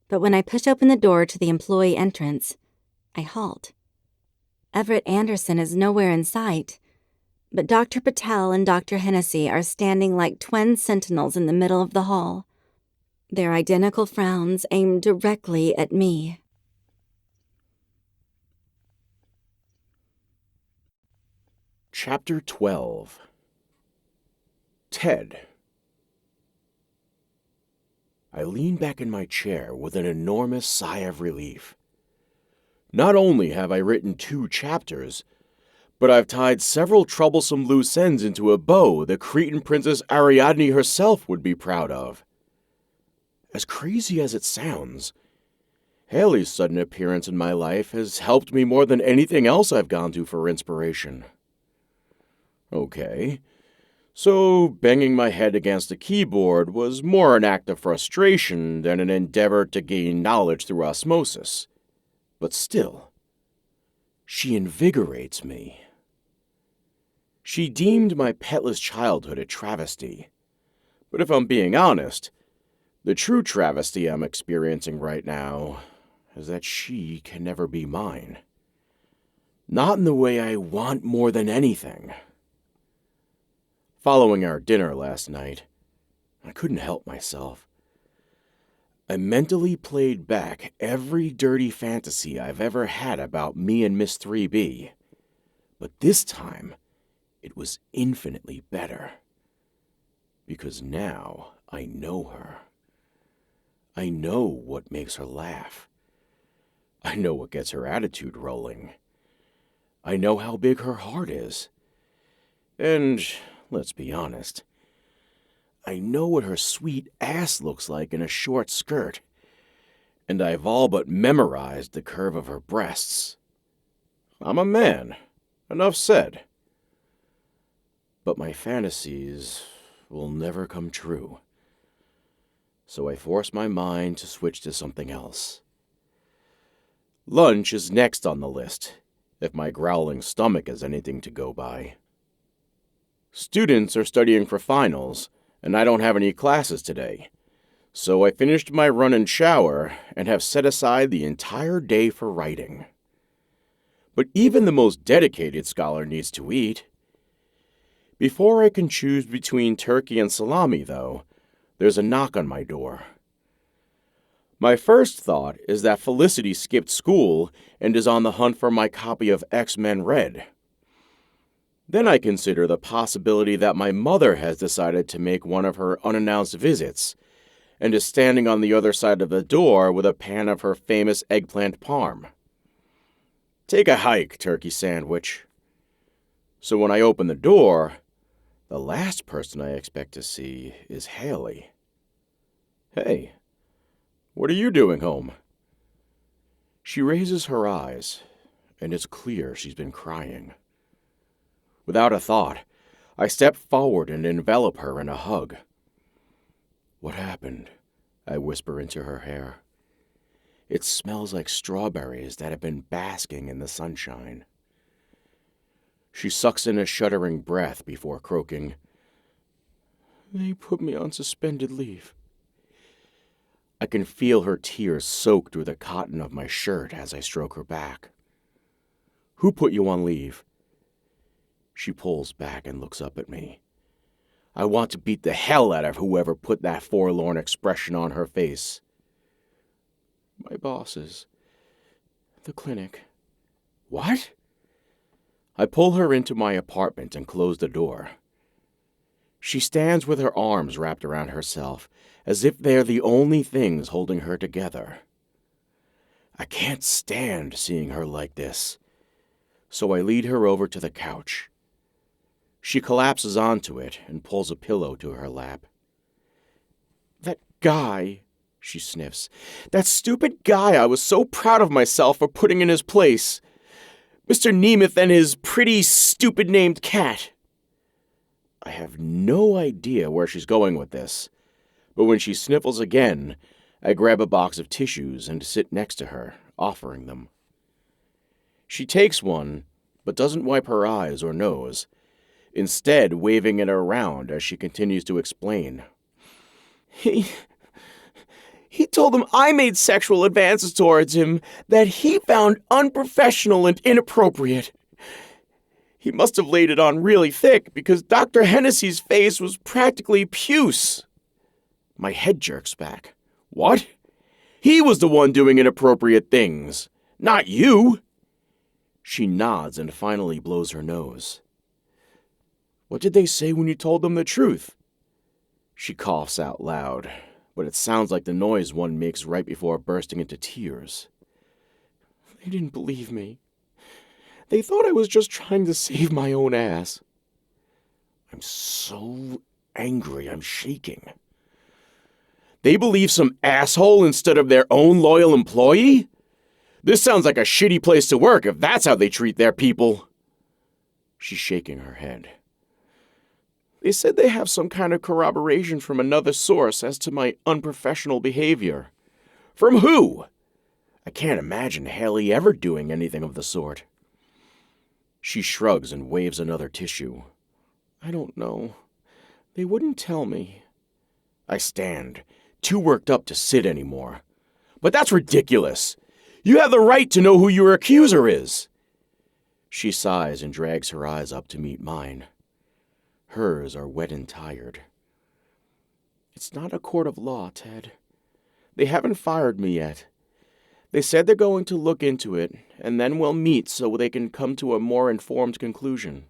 C: But when I push open the door to the employee entrance, I halt. Everett Anderson is nowhere in sight, but Dr. Patel and Dr. Hennessy are standing like twin sentinels in the middle of the hall, their identical frowns aimed directly at me.
B: Chapter 12. Ted. I lean back in my chair with an enormous sigh of relief. Not only have I written 2 chapters, but I've tied several troublesome loose ends into a bow the Cretan Princess Ariadne herself would be proud of. As crazy as it sounds, Haley's sudden appearance in my life has helped me more than anything else I've gone to for inspiration. Okay, so banging my head against the keyboard was more an act of frustration than an endeavor to gain knowledge through osmosis. But still, she invigorates me. She deemed my petless childhood a travesty. But if I'm being honest, the true travesty I'm experiencing right now is that she can never be mine. Not in the way I want more than anything. Following our dinner last night, I couldn't help myself. I mentally played back every dirty fantasy I've ever had about me and Miss 3B, but this time it was infinitely better. Because now I know her. I know what makes her laugh. I know what gets her attitude rolling. I know how big her heart is. And let's be honest, I know what her sweet ass looks like in a short skirt, and I've all but memorized the curve of her breasts. I'm a man, enough said. But my fantasies will never come true, so I force my mind to switch to something else. Lunch is next on the list, if my growling stomach is anything to go by. Students are studying for finals, and I don't have any classes today, so I finished my run and shower and have set aside the entire day for writing. But even the most dedicated scholar needs to eat. Before I can choose between turkey and salami, though, there's a knock on my door. My first thought is that Felicity skipped school and is on the hunt for my copy of X-Men Red. Then I consider the possibility that my mother has decided to make one of her unannounced visits and is standing on the other side of the door with a pan of her famous eggplant parm. Take a hike, turkey sandwich. So when I open the door, the last person I expect to see is Haley. Hey, what are you doing home? She raises her eyes, and it's clear she's been crying. Without a thought, I step forward and envelop her in a hug. What happened? I whisper into her hair. It smells like strawberries that have been basking in the sunshine. She sucks in a shuddering breath before croaking, They put me on suspended leave. I can feel her tears soak through the cotton of my shirt as I stroke her back. Who put you on leave? She pulls back and looks up at me. I want to beat the hell out of whoever put that forlorn expression on her face. My bosses. The clinic. What? I pull her into my apartment and close the door. She stands with her arms wrapped around herself, as if they're the only things holding her together. I can't stand seeing her like this, so I lead her over to the couch. She collapses onto it and pulls a pillow to her lap. That guy, she sniffs. That stupid guy I was so proud of myself for putting in his place. Mr. Nemeth and his pretty, stupid-named cat. I have no idea where she's going with this, but when she sniffles again, I grab a box of tissues and sit next to her, offering them. She takes one, but doesn't wipe her eyes or nose, instead waving it around as she continues to explain. He told him I made sexual advances towards him that he found unprofessional and inappropriate. He must have laid it on really thick because Dr. Hennessy's face was practically puce. My head jerks back. What? He was the one doing inappropriate things, not you. She nods and finally blows her nose. What did they say when you told them the truth? She coughs out loud, but it sounds like the noise one makes right before bursting into tears. They didn't believe me. They thought I was just trying to save my own ass. I'm so angry I'm shaking. They believe some asshole instead of their own loyal employee? This sounds like a shitty place to work if that's how they treat their people. She's shaking her head. They said they have some kind of corroboration from another source as to my unprofessional behavior. From who? I can't imagine Haley ever doing anything of the sort. She shrugs and waves another tissue. I don't know. They wouldn't tell me. I stand, too worked up to sit anymore. But that's ridiculous. You have the right to know who your accuser is. She sighs and drags her eyes up to meet mine. Hers are wet and tired. It's not a court of law, Ted. They haven't fired me yet. They said they're going to look into it, and then we'll meet so they can come to a more informed conclusion.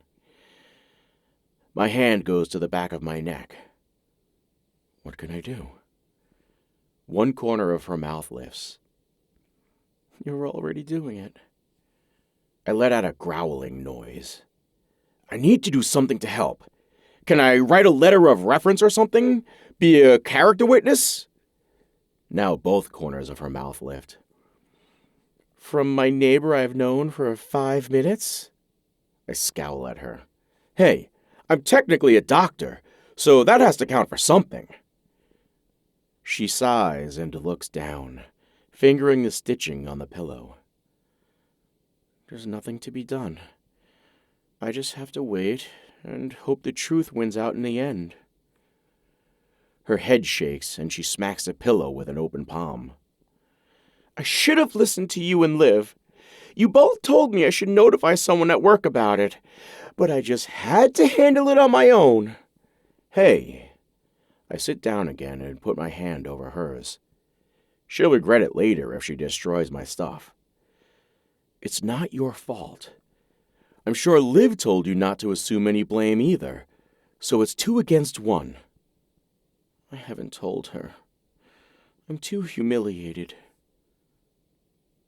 B: My hand goes to the back of my neck. What can I do? One corner of her mouth lifts. You're already doing it. I let out a growling noise. I need to do something to help. Can I write a letter of reference or something? Be a character witness? Now both corners of her mouth lift. From my neighbor I've known for 5 minutes? I scowl at her. Hey, I'm technically a doctor, so that has to count for something. She sighs and looks down, fingering the stitching on the pillow. There's nothing to be done. I just have to wait and hope the truth wins out in the end. Her head shakes and she smacks the pillow with an open palm. I should have listened to you and Liv. You both told me I should notify someone at work about it, but I just had to handle it on my own. Hey. I sit down again and put my hand over hers. She'll regret it later if she destroys my stuff. It's not your fault. I'm sure Liv told you not to assume any blame either, so it's 2 against 1. I haven't told her. I'm too humiliated.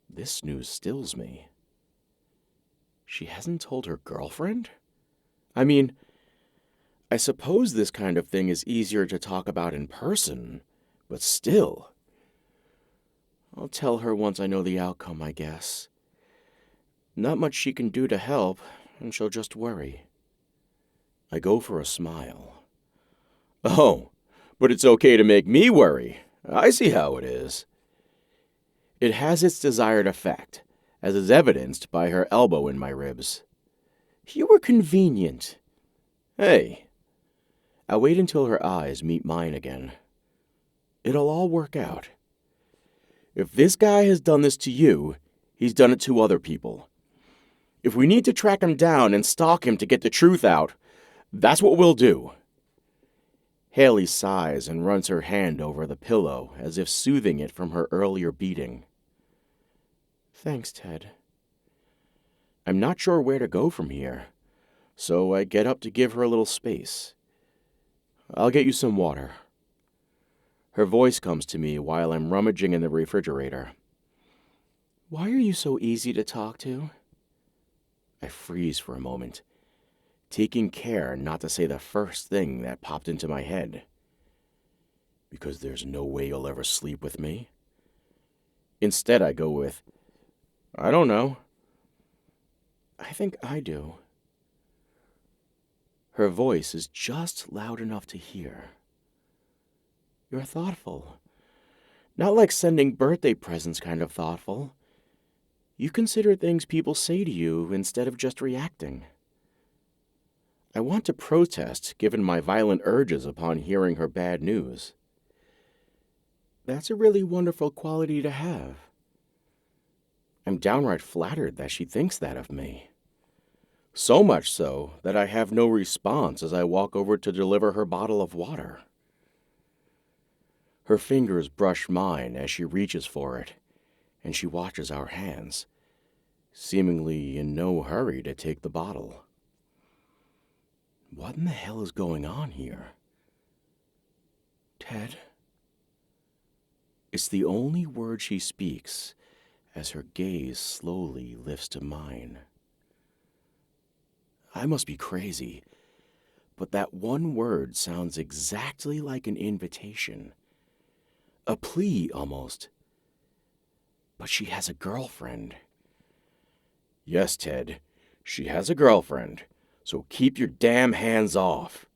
B: This news stills me. She hasn't told her girlfriend? I mean, I suppose this kind of thing is easier to talk about in person, but still. I'll tell her once I know the outcome, I guess. Not much she can do to help, and she'll just worry. I go for a smile. Oh, but it's okay to make me worry. I see how it is. It has its desired effect, as is evidenced by her elbow in my ribs. You were convenient. Hey. I wait until her eyes meet mine again. It'll all work out. If this guy has done this to you, he's done it to other people. If we need to track him down and stalk him to get the truth out, that's what we'll do." Haley sighs and runs her hand over the pillow as if soothing it from her earlier beating. "Thanks, Ted." I'm not sure where to go from here, so I get up to give her a little space. "I'll get you some water." Her voice comes to me while I'm rummaging in the refrigerator. "Why are you so easy to talk to?" I freeze for a moment, taking care not to say the first thing that popped into my head. "Because there's no way you'll ever sleep with me?" Instead, I go with, "I don't know." "I think I do." Her voice is just loud enough to hear. "You're thoughtful. Not like sending birthday presents kind of thoughtful. You consider things people say to you instead of just reacting." I want to protest, given my violent urges upon hearing her bad news. That's a really wonderful quality to have. I'm downright flattered that she thinks that of me. So much so that I have no response as I walk over to deliver her bottle of water. Her fingers brush mine as she reaches for it, and she watches our hands, seemingly in no hurry to take the bottle. What in the hell is going on here? "Ted?" It's the only word she speaks as her gaze slowly lifts to mine. I must be crazy, but that one word sounds exactly like an invitation. A plea, almost. But she has a girlfriend. "Yes, Ted, she has a girlfriend, so keep your damn hands off."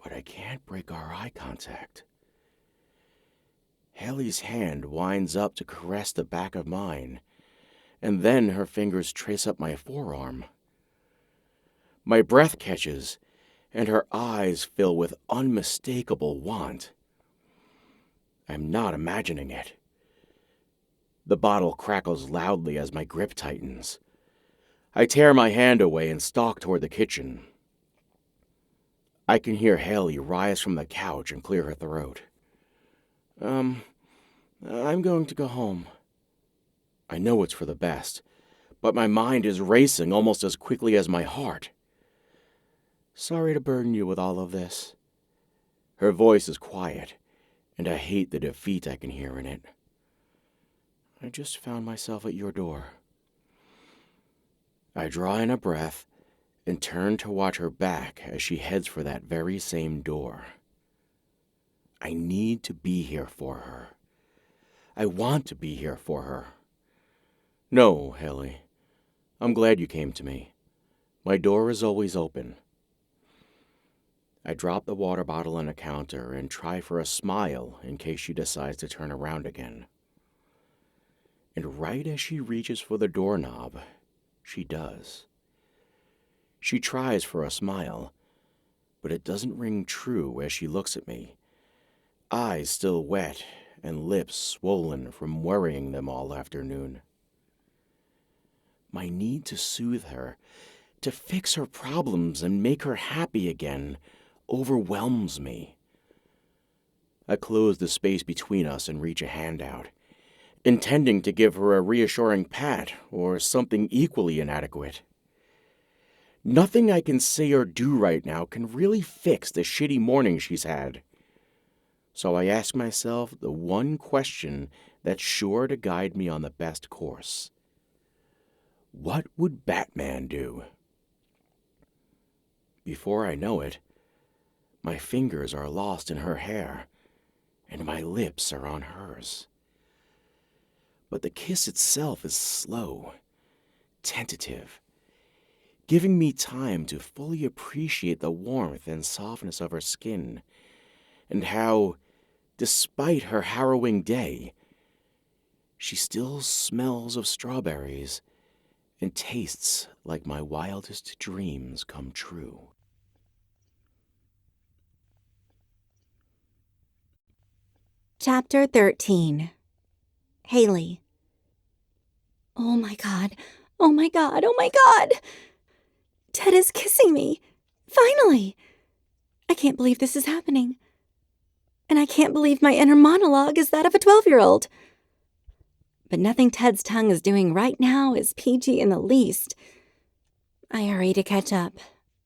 B: But I can't break our eye contact. Haley's hand winds up to caress the back of mine, and then her fingers trace up my forearm. My breath catches, and her eyes fill with unmistakable want. I'm not imagining it. The bottle crackles loudly as my grip tightens. I tear my hand away and stalk toward the kitchen. I can hear Haley rise from the couch and clear her throat. I'm going to go home." I know it's for the best, but my mind is racing almost as quickly as my heart. "Sorry to burden you with all of this." Her voice is quiet, and I hate the defeat I can hear in it. "I just found myself at your door." I draw in a breath and turn to watch her back as she heads for that very same door. I need to be here for her. I want to be here for her. "No, Haley. I'm glad you came to me. My door is always open." I drop the water bottle on the counter and try for a smile in case she decides to turn around again. And right as she reaches for the doorknob, she does. She tries for a smile, but it doesn't ring true as she looks at me, eyes still wet and lips swollen from worrying them all afternoon. My need to soothe her, to fix her problems and make her happy again, overwhelms me. I close the space between us and reach a hand out, intending to give her a reassuring pat or something equally inadequate. Nothing I can say or do right now can really fix the shitty morning she's had. So I ask myself the one question that's sure to guide me on the best course. What would Batman do? Before I know it, my fingers are lost in her hair, and my lips are on hers. But the kiss itself is slow, tentative, giving me time to fully appreciate the warmth and softness of her skin, and how, despite her harrowing day, she still smells of strawberries and tastes like my wildest dreams come true.
A: Chapter 13. Haley. Oh my god. Oh my god. Oh my god! Ted is kissing me. Finally! I can't believe this is happening. And I can't believe my inner monologue is that of a 12-year-old. But nothing Ted's tongue is doing right now is PG in the least. I hurry to catch up,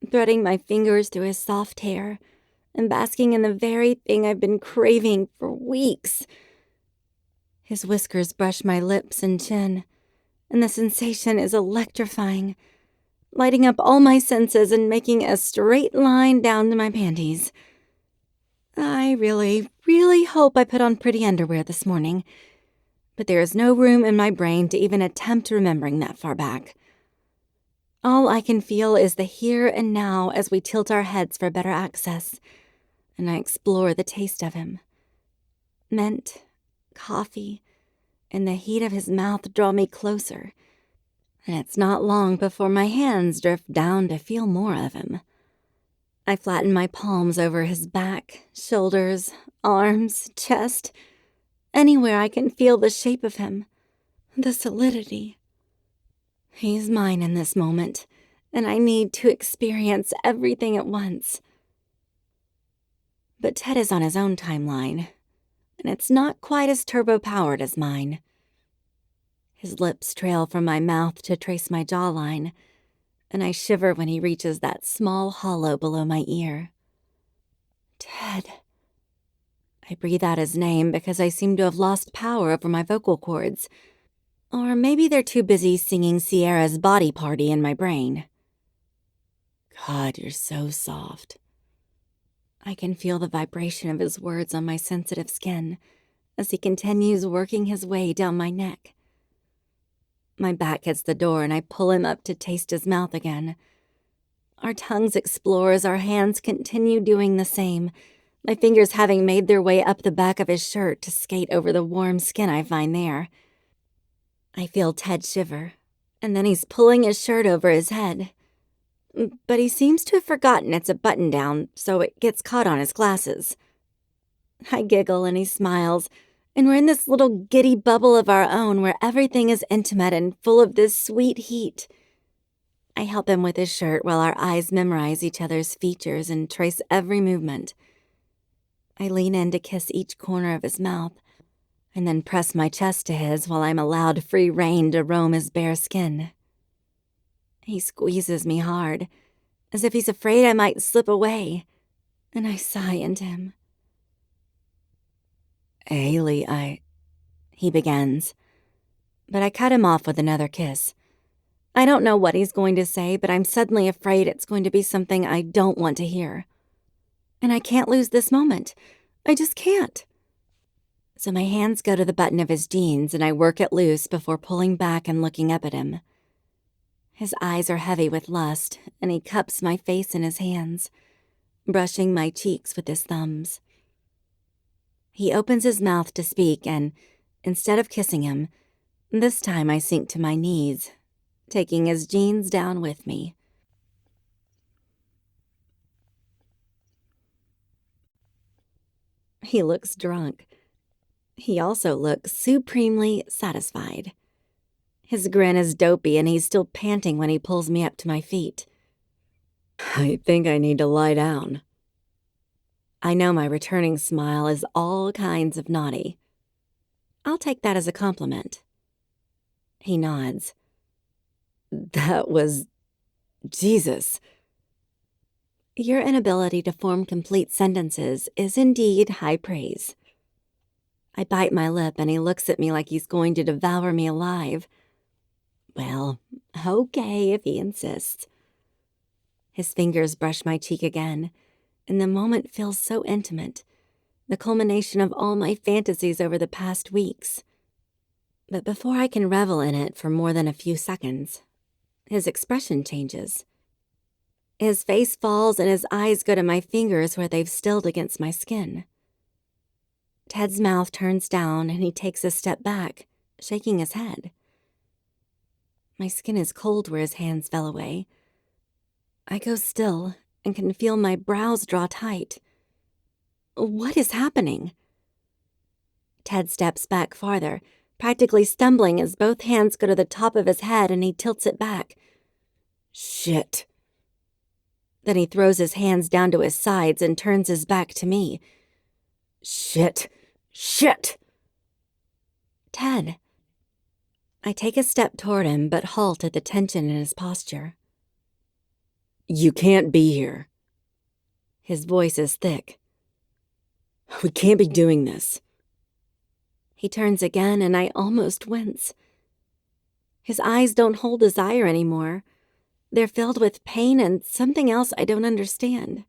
A: threading my fingers through his soft hair and basking in the very thing I've been craving for weeks. His whiskers brush my lips and chin, and the sensation is electrifying, lighting up all my senses and making a straight line down to my panties. I really, really hope I put on pretty underwear this morning, but there is no room in my brain to even attempt remembering that far back. All I can feel is the here and now as we tilt our heads for better access, and I explore the taste of him. Mint, coffee, and the heat of his mouth draw me closer, and it's not long before my hands drift down to feel more of him. I flatten my palms over his back, shoulders, arms, chest, anywhere I can feel the shape of him, the solidity. He's mine in this moment, and I need to experience everything at once. But Ted is on his own timeline, and it's not quite as turbo-powered as mine. His lips trail from my mouth to trace my jawline, and I shiver when he reaches that small hollow below my ear. Ted. I breathe out his name because I seem to have lost power over my vocal cords. Or maybe they're too busy singing Sierra's Body Party in my brain. God, you're so soft. I can feel the vibration of his words on my sensitive skin as he continues working his way down my neck. My back hits the door and I pull him up to taste his mouth again. Our tongues explore as our hands continue doing the same, my fingers having made their way up the back of his shirt to skate over the warm skin I find there. I feel Ted shiver, and then he's pulling his shirt over his head. But he seems to have forgotten it's a button-down, so it gets caught on his glasses. I giggle and he smiles, and we're in this little giddy bubble of our own where everything is intimate and full of this sweet heat. I help him with his shirt while our eyes memorize each other's features and trace every movement. I lean in to kiss each corner of his mouth, and then press my chest to his while I'm allowed free rein to roam his bare skin. He squeezes me hard, as if he's afraid I might slip away, and I sigh into him. Haley, he begins, but I cut him off with another kiss. I don't know what he's going to say, but I'm suddenly afraid it's going to be something I don't want to hear. And I can't lose this moment. I just can't. So my hands go to the button of his jeans and I work it loose before pulling back and looking up at him. His eyes are heavy with lust, and he cups my face in his hands, brushing my cheeks with his thumbs. He opens his mouth to speak, and instead of kissing him, this time I sink to my knees, taking his jeans down with me. He looks drunk. He also looks supremely satisfied. His grin is dopey, and he's still panting when he pulls me up to my feet. I think I need to lie down. I know my returning smile is all kinds of naughty. I'll take that as a compliment. He nods. That was... Jesus. Your inability to form complete sentences is indeed high praise. I bite my lip and he looks at me like he's going to devour me alive. Well, okay if he insists. His fingers brush my cheek again, and the moment feels so intimate, the culmination of all my fantasies over the past weeks. But before I can revel in it for more than a few seconds, his expression changes. His face falls and his eyes go to my fingers where they've stilled against my skin. Ted's mouth turns down and he takes a step back, shaking his head. My skin is cold where his hands fell away. I go still and can feel my brows draw tight. What is happening?
C: Ted steps back farther, practically stumbling as both hands go to the top of his head and he tilts it back. Shit. Then he throws his hands down to his sides and turns his back to me. Shit. Shit! Ted. I take a step toward him, but halt at the tension in his posture. You can't be here. His voice is thick. We can't be doing this. He turns again, and I almost wince. His eyes don't hold desire anymore. They're filled with pain and something else I don't understand.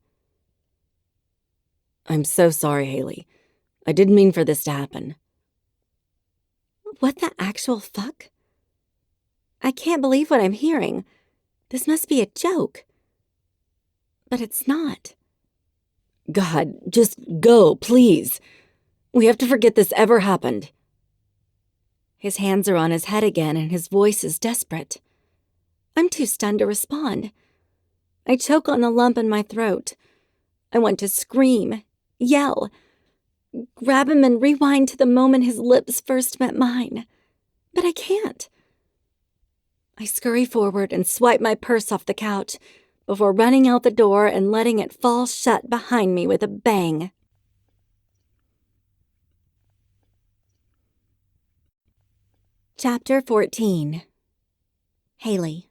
C: I'm so sorry, Haley. I didn't mean for this to happen. What the actual fuck? I can't believe what I'm hearing. This must be a joke. But it's not. God, just go, please. We have to forget this ever happened. His hands are on his head again and his voice is desperate. I'm too stunned to respond. I choke on the lump in my throat. I want to scream, yell, grab him and rewind to the moment his lips first met mine. But I can't. I scurry forward and swipe my purse off the couch before running out the door and letting it fall shut behind me with a bang. Chapter 14. Haley.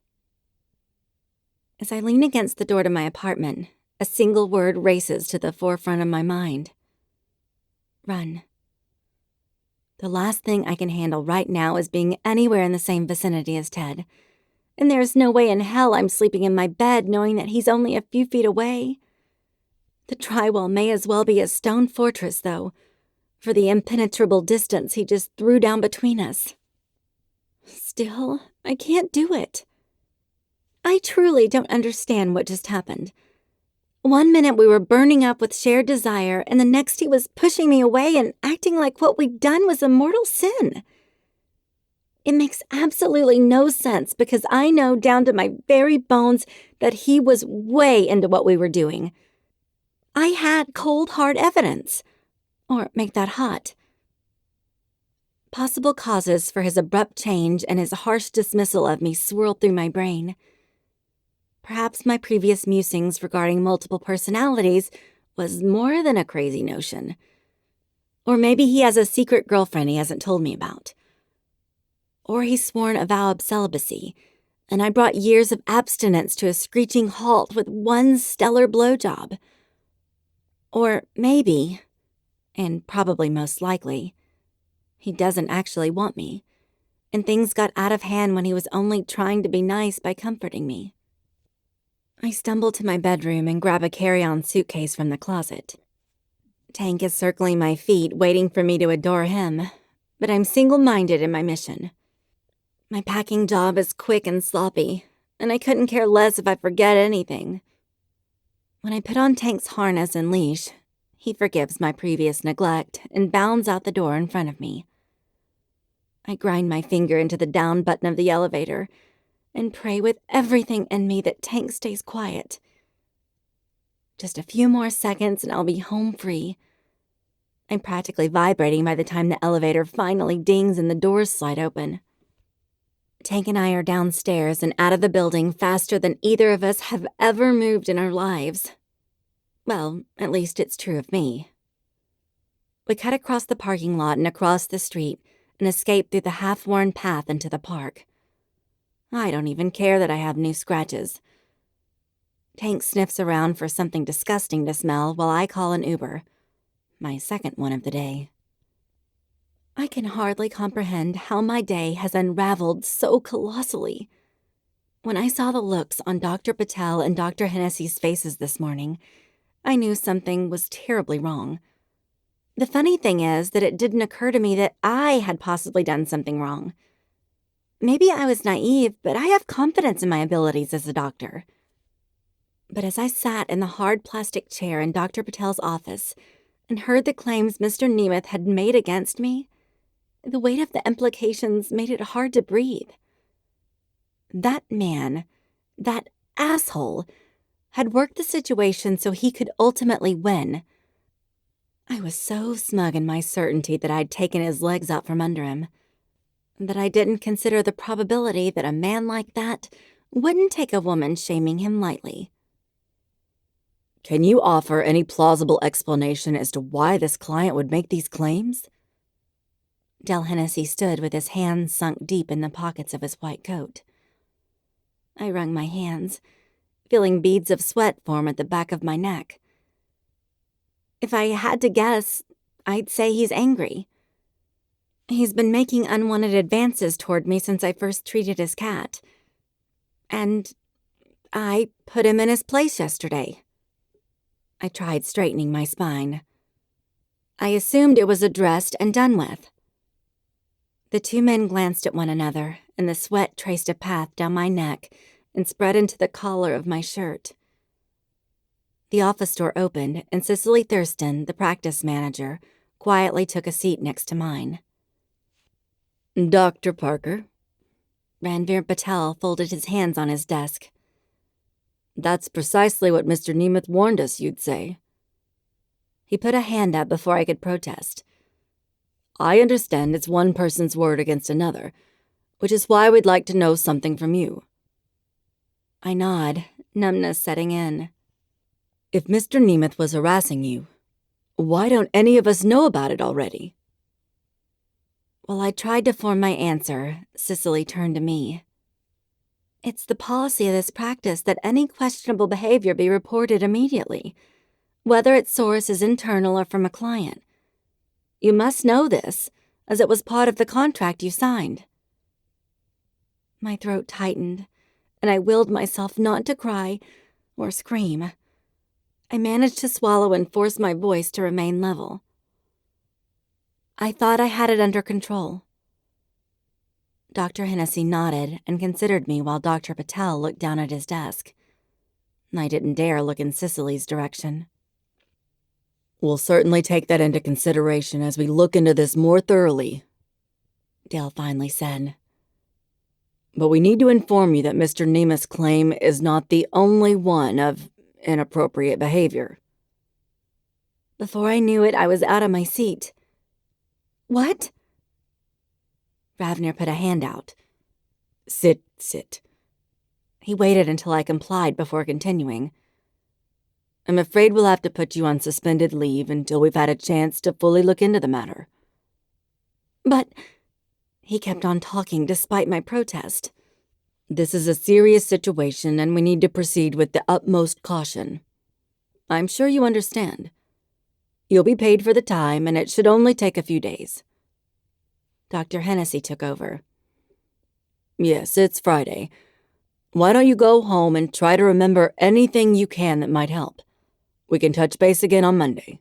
C: As I lean against the door to my apartment, a single word races to the forefront of my mind. Run. The last thing I can handle right now is being anywhere in the same vicinity as Ted. And there's no way in hell I'm sleeping in my bed knowing that he's only a few feet away. The drywall may as well be a stone fortress, though, for the impenetrable distance he just threw down between us. Still, I can't do it. I truly don't understand what just happened. 1 minute we were burning up with shared desire, and the next he was pushing me away and acting like what we'd done was a mortal sin. It makes absolutely no sense because I know down to my very bones that he was way into what we were doing. I had cold, hard evidence. Or make that hot. Possible causes for his abrupt change and his harsh dismissal of me swirled through my brain. Perhaps my previous musings regarding multiple personalities was more than a crazy notion. Or maybe he has a secret girlfriend he hasn't told me about. Or he's sworn a vow of celibacy, and I brought years of abstinence to a screeching halt with one stellar blowjob. Or maybe, and probably most likely, he doesn't actually want me, and things got out of hand when he was only trying to be nice by comforting me. I stumble to my bedroom and grab a carry-on suitcase from the closet. Tank is circling my feet, waiting for me to adore him, but I'm single-minded in my mission. My packing job is quick and sloppy, and I couldn't care less if I forget anything. When I put on Tank's harness and leash, he forgives my previous neglect and bounds out the door in front of me. I grind my finger into the down button of the elevator and pray with everything in me that Tank stays quiet. Just a few more seconds and I'll be home free. I'm practically vibrating by the time the elevator finally dings and the doors slide open. Tank and I are downstairs and out of the building faster than either of us have ever moved in our lives. Well, at least it's true of me. We cut across the parking lot and across the street and escape through the half-worn path into the park. I don't even care that I have new scratches. Tank sniffs around for something disgusting to smell while I call an Uber. My second one of the day. I can hardly comprehend how my day has unraveled so colossally. When I saw the looks on Dr. Patel and Dr. Hennessy's faces this morning, I knew something was terribly wrong. The funny thing is that it didn't occur to me that I had possibly done something wrong. Maybe I was naive, but I have confidence in my abilities as a doctor. But as I sat in the hard plastic chair in Dr. Patel's office and heard the claims Mr. Nemeth had made against me, the weight of the implications made it hard to breathe. That man, that asshole, had worked the situation so he could ultimately win. I was so smug in my certainty that I'd taken his legs out from under him, that I didn't consider the probability that a man like that wouldn't take a woman shaming him lightly. Can you offer any plausible explanation as to why this client would make these claims? Del Hennessy stood with his hands sunk deep in the pockets of his white coat. I wrung my hands, feeling beads of sweat form at the back of my neck. If I had to guess, I'd say he's angry. He's been making unwanted advances toward me since I first treated his cat. And I put him in his place yesterday. I tried straightening my spine. I assumed it was addressed and done with. The two men glanced at one another, and the sweat traced a path down my neck and spread into the collar of my shirt. The office door opened, and Cicely Thurston, the practice manager, quietly took a seat next to mine. Dr. Parker. Ranveer Patel folded his hands on his desk. That's precisely what Mr. Nemeth warned us you'd say. He put a hand up before I could protest. I understand it's one person's word against another, which is why we'd like to know something from you. I nod, numbness setting in. If Mr. Nemeth was harassing you, why don't any of us know about it already? While I tried to form my answer, Cicely turned to me. It's the policy of this practice that any questionable behavior be reported immediately, whether its source is internal or from a client. You must know this, as it was part of the contract you signed. My throat tightened, and I willed myself not to cry or scream. I managed to swallow and force my voice to remain level. I thought I had it under control. Dr. Hennessy nodded and considered me while Dr. Patel looked down at his desk. I didn't dare look in Cicely's direction. We'll certainly take that into consideration as we look into this more thoroughly, Dale finally said. But we need to inform you that Mr. Nemeth's claim is not the only one of inappropriate behavior. Before I knew it, I was out of my seat. What? Ravner put a hand out. Sit. He waited until I complied before continuing. I'm afraid we'll have to put you on suspended leave until we've had a chance to fully look into the matter. But he kept on talking despite my protest. This is a serious situation and we need to proceed with the utmost caution. I'm sure you understand. You'll be paid for the time and it should only take a few days. Dr. Hennessy took over. Yes, it's Friday. Why don't you go home and try to remember anything you can that might help? We can touch base again on Monday.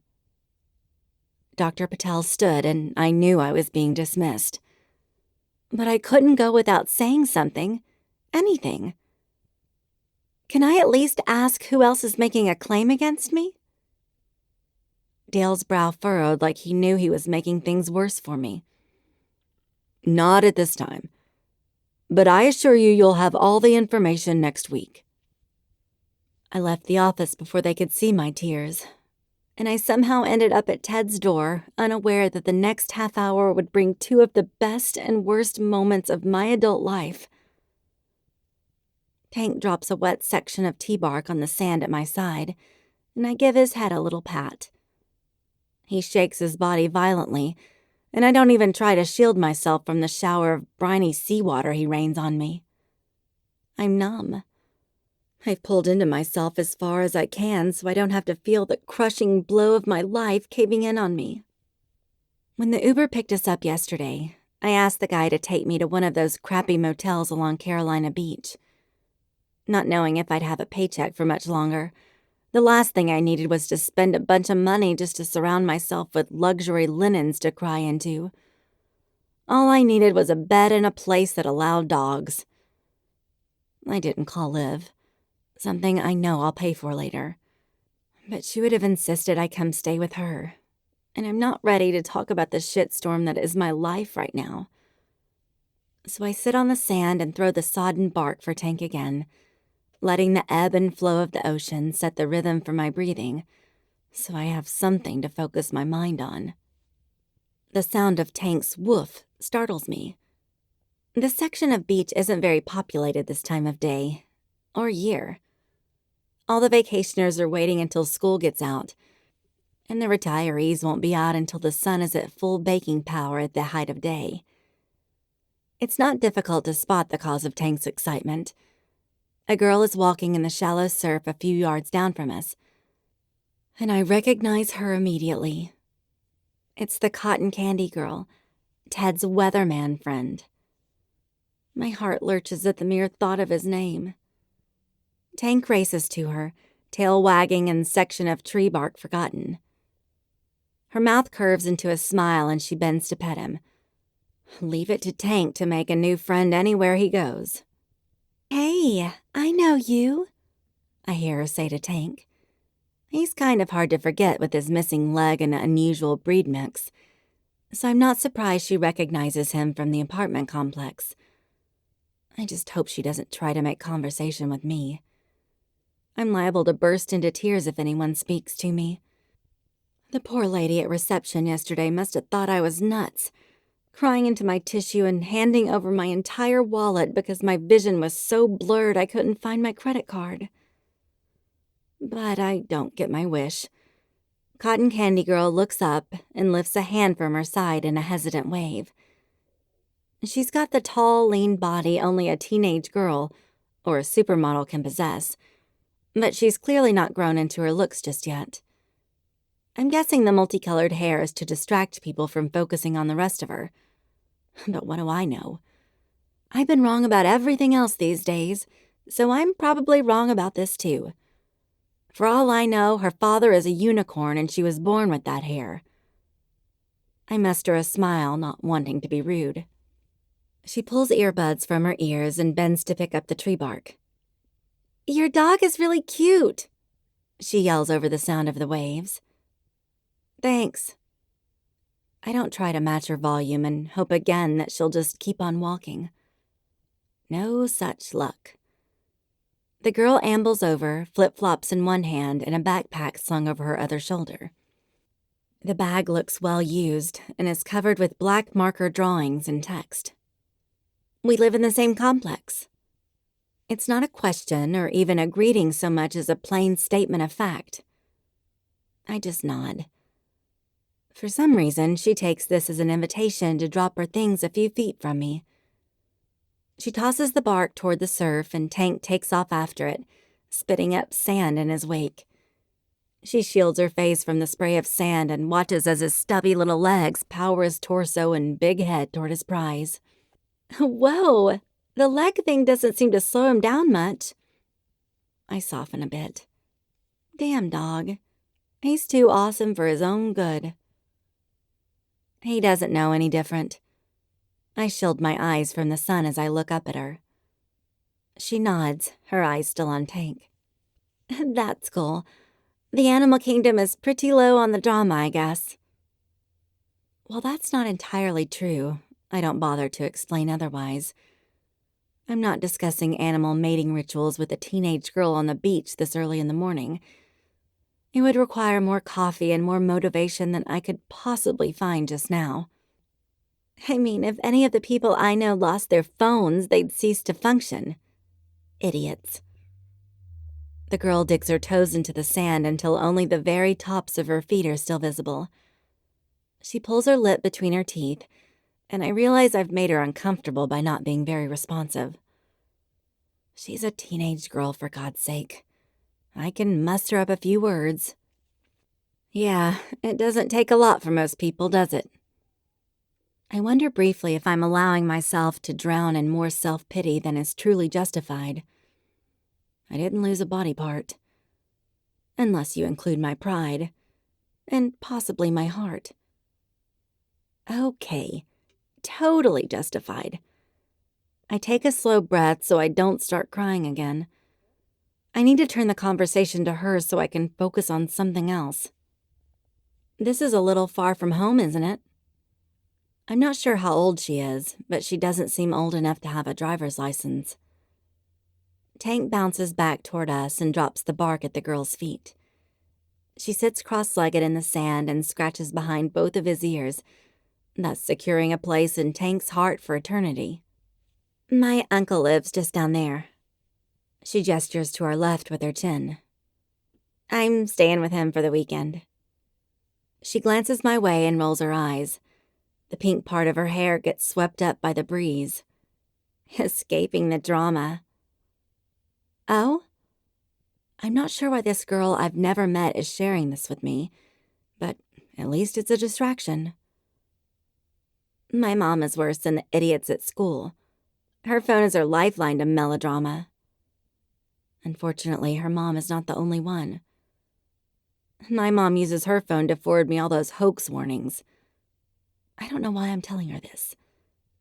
C: Dr. Patel stood, and I knew I was being dismissed. But I couldn't go without saying something. Anything. Can I at least ask who else is making a claim against me? Dale's brow furrowed like he knew he was making things worse for me. Not at this time. But I assure you you'll have all the information next week. I left the office before they could see my tears, and I somehow ended up at Ted's door, unaware that the next half hour would bring two of the best and worst moments of my adult life. Tank drops a wet section of tea bark on the sand at my side, and I give his head a little pat. He shakes his body violently, and I don't even try to shield myself from the shower of briny seawater he rains on me. I'm numb. I've pulled into myself as far as I can so I don't have to feel the crushing blow of my life caving in on me. When the Uber picked us up yesterday, I asked the guy to take me to one of those crappy motels along Carolina Beach. Not knowing if I'd have a paycheck for much longer, the last thing I needed was to spend a bunch of money just to surround myself with luxury linens to cry into. All I needed was a bed and a place that allowed dogs. I didn't call Liv. Something I know I'll pay for later. But she would have insisted I come stay with her. And I'm not ready to talk about the shitstorm that is my life right now. So I sit on the sand and throw the sodden bark for Tank again, letting the ebb and flow of the ocean set the rhythm for my breathing, so I have something to focus my mind on. The sound of Tank's woof startles me. This section of beach isn't very populated this time of day, or year. All the vacationers are waiting until school gets out, and the retirees won't be out until the sun is at full baking power at the height of day. It's not difficult to spot the cause of Tank's excitement. A girl is walking in the shallow surf a few yards down from us, and I recognize her immediately. It's the cotton candy girl, Ted's weatherman friend. My heart lurches at the mere thought of his name. Tank races to her, tail wagging and section of tree bark forgotten. Her mouth curves into a smile and she bends to pet him. Leave it to Tank to make a new friend anywhere he goes. "Hey, I know you," I hear her say to Tank. He's kind of hard to forget with his missing leg and unusual breed mix, so I'm not surprised she recognizes him from the apartment complex. I just hope she doesn't try to make conversation with me. I'm liable to burst into tears if anyone speaks to me. The poor lady at reception yesterday must have thought I was nuts, crying into my tissue and handing over my entire wallet because my vision was so blurred I couldn't find my credit card. But I don't get my wish. Cotton Candy Girl looks up and lifts a hand from her side in a hesitant wave. She's got the tall, lean body only a teenage girl or a supermodel can possess, but she's clearly not grown into her looks just yet. I'm guessing the multicolored hair is to distract people from focusing on the rest of her. But what do I know? I've been wrong about everything else these days, so I'm probably wrong about this too. For all I know, her father is a unicorn and she was born with that hair. I muster a smile, not wanting to be rude. She pulls earbuds from her ears and bends to pick up the tree bark. "Your dog is really cute," she yells over the sound of the waves. "Thanks." I don't try to match her volume and hope again that she'll just keep on walking. No such luck. The girl ambles over, flip-flops in one hand and a backpack slung over her other shoulder. The bag looks well used and is covered with black marker drawings and text. We live in the same complex. It's not a question or even a greeting so much as a plain statement of fact. I just nod. For some reason, she takes this as an invitation to drop her things a few feet from me. She tosses the bark toward the surf and Tank takes off after it, spitting up sand in his wake. She shields her face from the spray of sand and watches as his stubby little legs power his torso and big head toward his prize. Whoa, the leg thing doesn't seem to slow him down much. I soften a bit. Damn dog. He's too awesome for his own good. He doesn't know any different. I shield my eyes from the sun as I look up at her. She nods, her eyes still on Tank. That's cool. The animal kingdom is pretty low on the drama, I guess. Well, that's not entirely true. I don't bother to explain otherwise. I'm not discussing animal mating rituals with a teenage girl on the beach this early in the morning. It would require more coffee and more motivation than I could possibly find just now. I mean, if any of the people I know lost their phones, they'd cease to function. Idiots. The girl digs her toes into the sand until only the very tops of her feet are still visible. She pulls her lip between her teeth, and I realize I've made her uncomfortable by not being very responsive. She's a teenage girl, for God's sake. I can muster up a few words. Yeah, it doesn't take a lot for most people, does it? I wonder briefly if I'm allowing myself to drown in more self-pity than is truly justified. I didn't lose a body part. Unless you include my pride. And possibly my heart. Okay, totally justified. I take a slow breath so I don't start crying again. I need to turn the conversation to her so I can focus on something else. This is a little far from home, isn't it? I'm not sure how old she is, but she doesn't seem old enough to have a driver's license. Tank bounces back toward us and drops the bark at the girl's feet. She sits cross-legged in the sand and scratches behind both of his ears, thus securing a place in Tank's heart for eternity. My uncle lives just down there. She gestures to our left with her chin. I'm staying with him for the weekend. She glances my way and rolls her eyes. The pink part of her hair gets swept up by the breeze. Escaping the drama. Oh? I'm not sure why this girl I've never met is sharing this with me, but at least it's a distraction. My mom is worse than the idiots at school. Her phone is her lifeline to melodrama. Unfortunately, her mom is not the only one. My mom uses her phone to forward me all those hoax warnings. I don't know why I'm telling her this.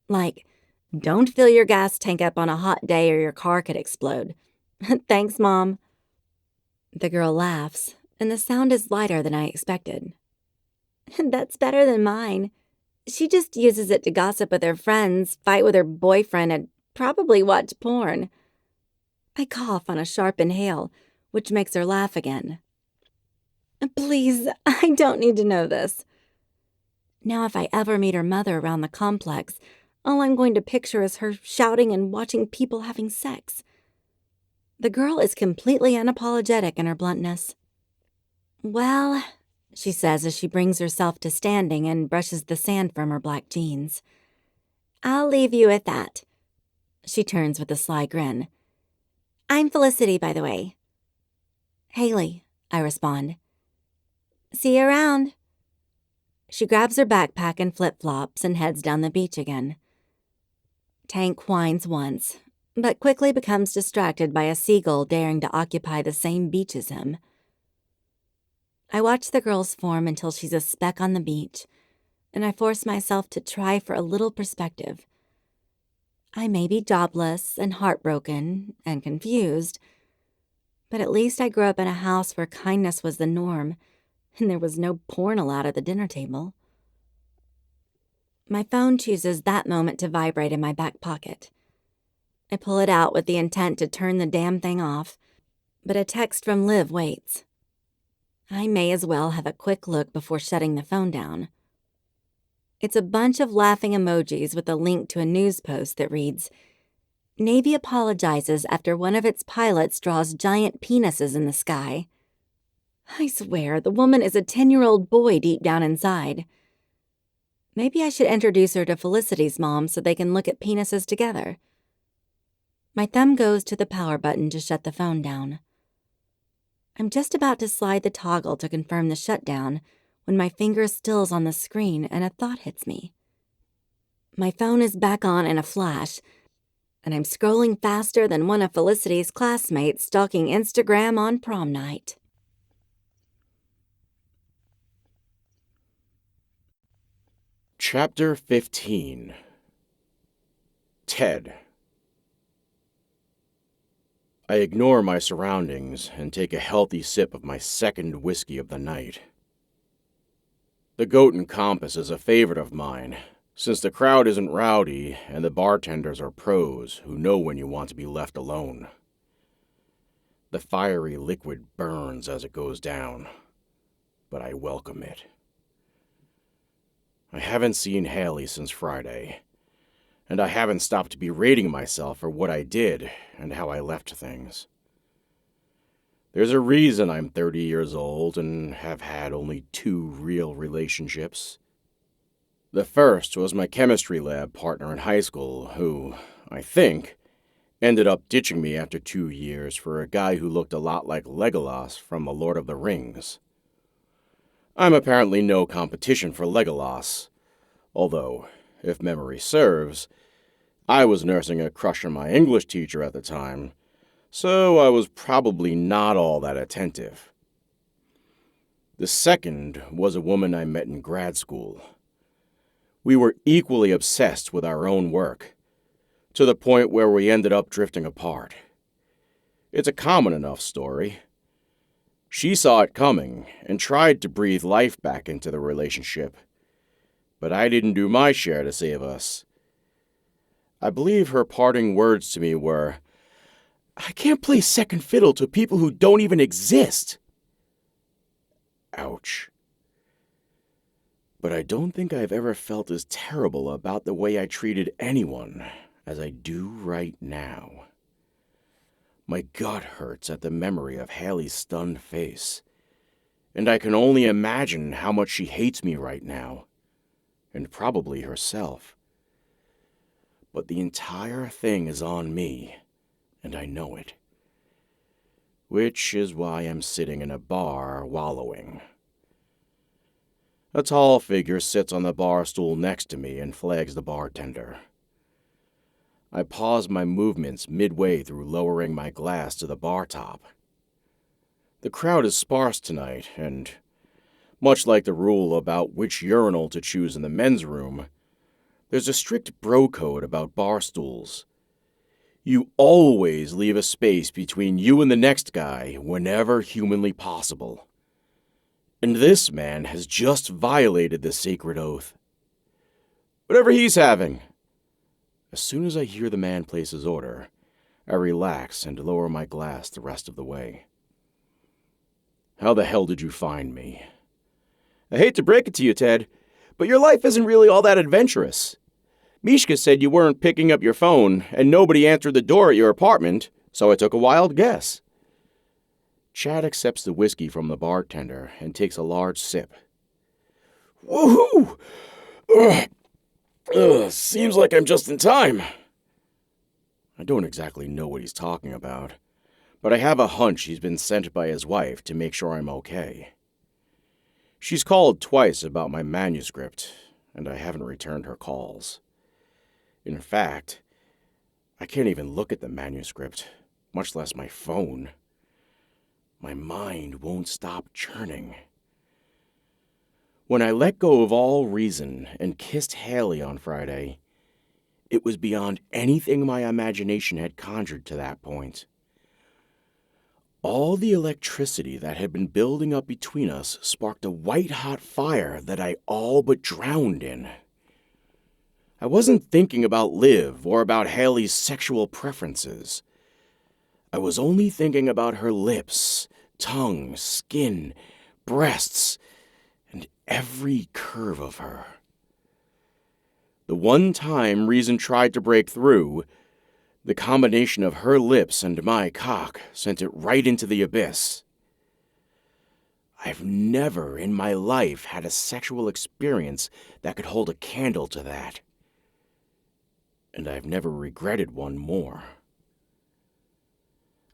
C: Like, don't fill your gas tank up on a hot day or your car could explode. Thanks, Mom. The girl laughs, and the sound is lighter than I expected. That's better than mine. She just uses it to gossip with her friends, fight with her boyfriend, and probably watch porn. I cough on a sharp inhale, which makes her laugh again. Please, I don't need to know this. Now if I ever meet her mother around the complex, all I'm going to picture is her shouting and watching people having sex. The girl is completely unapologetic in her bluntness. Well, she says as she brings herself to standing and brushes the sand from her black jeans. I'll leave you at that. She turns with a sly grin. I'm Felicity, by the way. Haley, I respond. See you around. She grabs her backpack and flip-flops and heads down the beach again. Tank whines once, but quickly becomes distracted by a seagull daring to occupy the same beach as him. I watch the girl's form until she's a speck on the beach, and I force myself to try for a little perspective. I may be jobless and heartbroken and confused, but at least I grew up in a house where kindness was the norm, and there was no porn allowed at the dinner table. My phone chooses that moment to vibrate in my back pocket. I pull it out with the intent to turn the damn thing off, but a text from Liv waits. I may as well have a quick look before shutting the phone down. It's a bunch of laughing emojis with a link to a news post that reads, Navy apologizes after one of its pilots draws giant penises in the sky. I swear, the woman is a 10-year-old boy deep down inside. Maybe I should introduce her to Felicity's mom so they can look at penises together. My thumb goes to the power button to shut the phone down. I'm just about to slide the toggle to confirm the shutdown when my finger stills on the screen and a thought hits me. My phone is back on in a flash, and I'm scrolling faster than one of Felicity's classmates stalking Instagram on prom night.
B: Chapter 15. Ted. I ignore my surroundings and take a healthy sip of my second whiskey of the night. The Goat and Compass is a favorite of mine, since the crowd isn't rowdy and the bartenders are pros who know when you want to be left alone. The fiery liquid burns as it goes down, but I welcome it. I haven't seen Haley since Friday, and I haven't stopped berating myself for what I did and how I left things. There's a reason I'm 30 years old and have had only 2 real relationships. The first was my chemistry lab partner in high school who, I think, ended up ditching me after 2 years for a guy who looked a lot like Legolas from The Lord of the Rings. I'm apparently no competition for Legolas, although, if memory serves, I was nursing a crush on my English teacher at the time, so I was probably not all that attentive. The second was a woman I met in grad school. We were equally obsessed with our own work, to the point where we ended up drifting apart. It's a common enough story. She saw it coming and tried to breathe life back into the relationship, but I didn't do my share to save us. I believe her parting words to me were, "I can't play second fiddle to people who don't even exist." Ouch. But I don't think I've ever felt as terrible about the way I treated anyone as I do right now. My gut hurts at the memory of Haley's stunned face, and I can only imagine how much she hates me right now, and probably herself. But the entire thing is on me, and I know it. Which is why I'm sitting in a bar wallowing. A tall figure sits on the bar stool next to me and flags the bartender. I pause my movements midway through lowering my glass to the bar top. The crowd is sparse tonight, and much like the rule about which urinal to choose in the men's room, there's a strict bro code about bar stools. You always leave a space between you and the next guy whenever humanly possible. And this man has just violated the sacred oath. Whatever he's having. As soon as I hear the man place his order, I relax and lower my glass the rest of the way. How the hell did you find me? I hate to break it to you, Ted, but your life isn't really all that adventurous. Mishka said you weren't picking up your phone, and nobody answered the door at your apartment, so I took a wild guess. Chad accepts the whiskey from the bartender and takes a large sip. Woohoo! Seems like I'm just in time. I don't exactly know what he's talking about, but I have a hunch he's been sent by his wife to make sure I'm okay. She's called twice about my manuscript, and I haven't returned her calls. In fact, I can't even look at the manuscript, much less my phone. My mind won't stop churning. When I let go of all reason and kissed Haley on Friday, it was beyond anything my imagination had conjured to that point. All the electricity that had been building up between us sparked a white-hot fire that I all but drowned in. I wasn't thinking about Liv or about Haley's sexual preferences. I was only thinking about her lips, tongue, skin, breasts, and every curve of her. The one time reason tried to break through, the combination of her lips and my cock sent it right into the abyss. I've never in my life had a sexual experience that could hold a candle to that. And I've never regretted one more.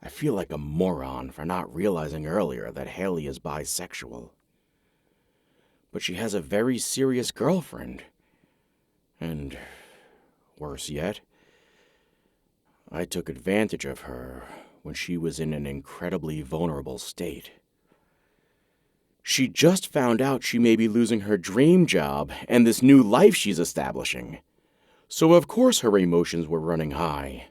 B: I feel like a moron for not realizing earlier that Haley is bisexual. But she has a very serious girlfriend. And, worse yet, I took advantage of her when she was in an incredibly vulnerable state. She just found out she may be losing her dream job and this new life she's establishing. So of course her emotions were running high.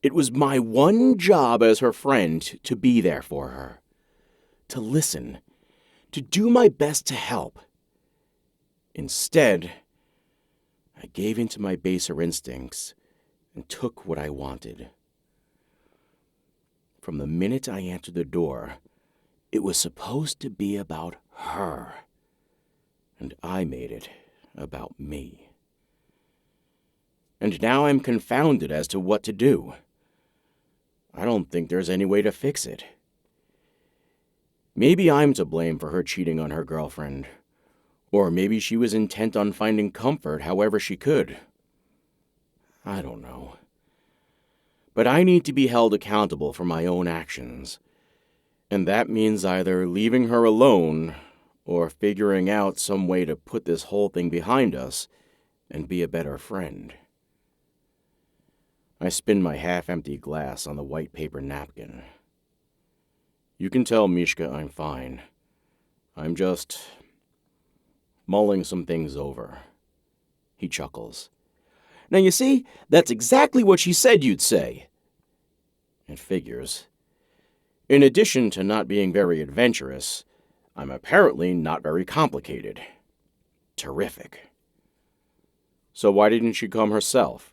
B: It was my one job as her friend to be there for her, to listen, to do my best to help. Instead, I gave in to my baser instincts and took what I wanted. From the minute I entered the door, it was supposed to be about her, and I made it about me. And now I'm confounded as to what to do. I don't think there's any way to fix it. Maybe I'm to blame for her cheating on her girlfriend, or maybe she was intent on finding comfort however she could. I don't know. But I need to be held accountable for my own actions, and that means either leaving her alone or figuring out some way to put this whole thing behind us and be a better friend. I spin my half-empty glass on the white paper napkin. You can tell Mishka I'm fine. I'm just mulling some things over. He chuckles. Now you see, that's exactly what she said you'd say. It figures. In addition to not being very adventurous, I'm apparently not very complicated. Terrific. So why didn't she come herself?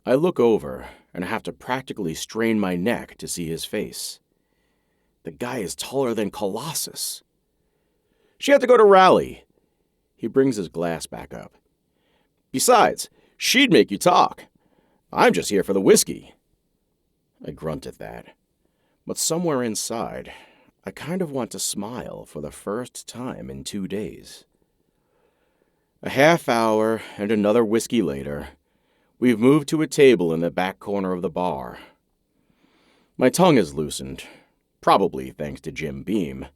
B: I look over and have to practically strain my neck to see his face. The guy is taller than Colossus. She had to go to rally. He brings his glass back up. Besides, she'd make you talk. I'm just here for the whiskey. I grunt at that. But somewhere inside, I kind of want to smile for the first time in 2 days. A half hour and another whiskey later, we've moved to a table in the back corner of the bar. My tongue is loosened, probably thanks to Jim Beam,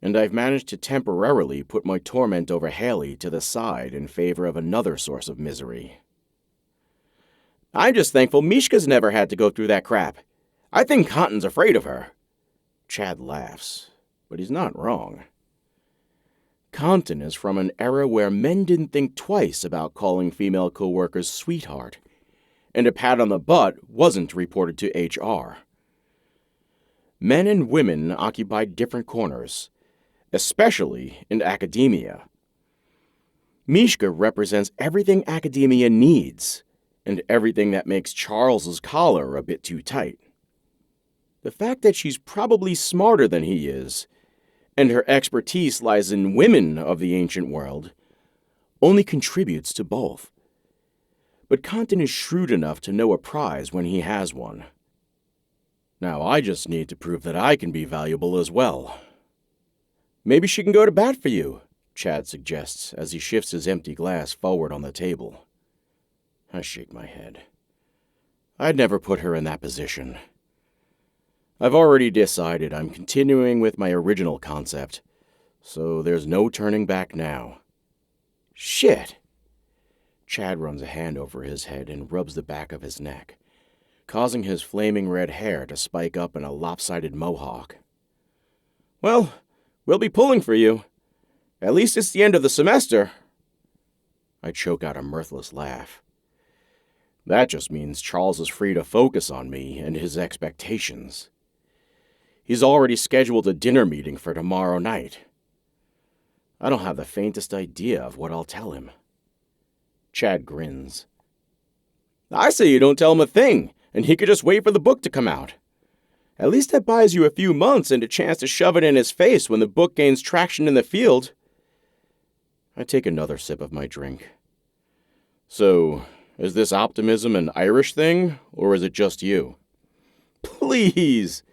B: and I've managed to temporarily put my torment over Haley to the side in favor of another source of misery. I'm just thankful Mishka's never had to go through that crap. I think Cotton's afraid of her. Chad laughs, but he's not wrong. Compton is from an era where men didn't think twice about calling female co-workers sweetheart, and a pat on the butt wasn't reported to HR. Men and women occupied different corners, especially in academia. Mishka represents everything academia needs, and everything that makes Charles's collar a bit too tight. The fact that she's probably smarter than he is, and her expertise lies in women of the ancient world, only contributes to both. But Compton is shrewd enough to know a prize when he has one. Now I just need to prove that I can be valuable as well. Maybe she can go to bat for you, Chad suggests as he shifts his empty glass forward on the table. I shake my head. I'd never put her in that position. I've already decided I'm continuing with my original concept, so there's no turning back now. Shit! Chad runs a hand over his head and rubs the back of his neck, causing his flaming red hair to spike up in a lopsided mohawk. Well, we'll be pulling for you. At least it's the end of the semester. I choke out a mirthless laugh. That just means Charles is free to focus on me and his expectations. He's already scheduled a dinner meeting for tomorrow night. I don't have the faintest idea of what I'll tell him. Chad grins. I say you don't tell him a thing, and he could just wait for the book to come out. At least that buys you a few months and a chance to shove it in his face when the book gains traction in the field. I take another sip of my drink. So, is this optimism an Irish thing, or is it just you? Please!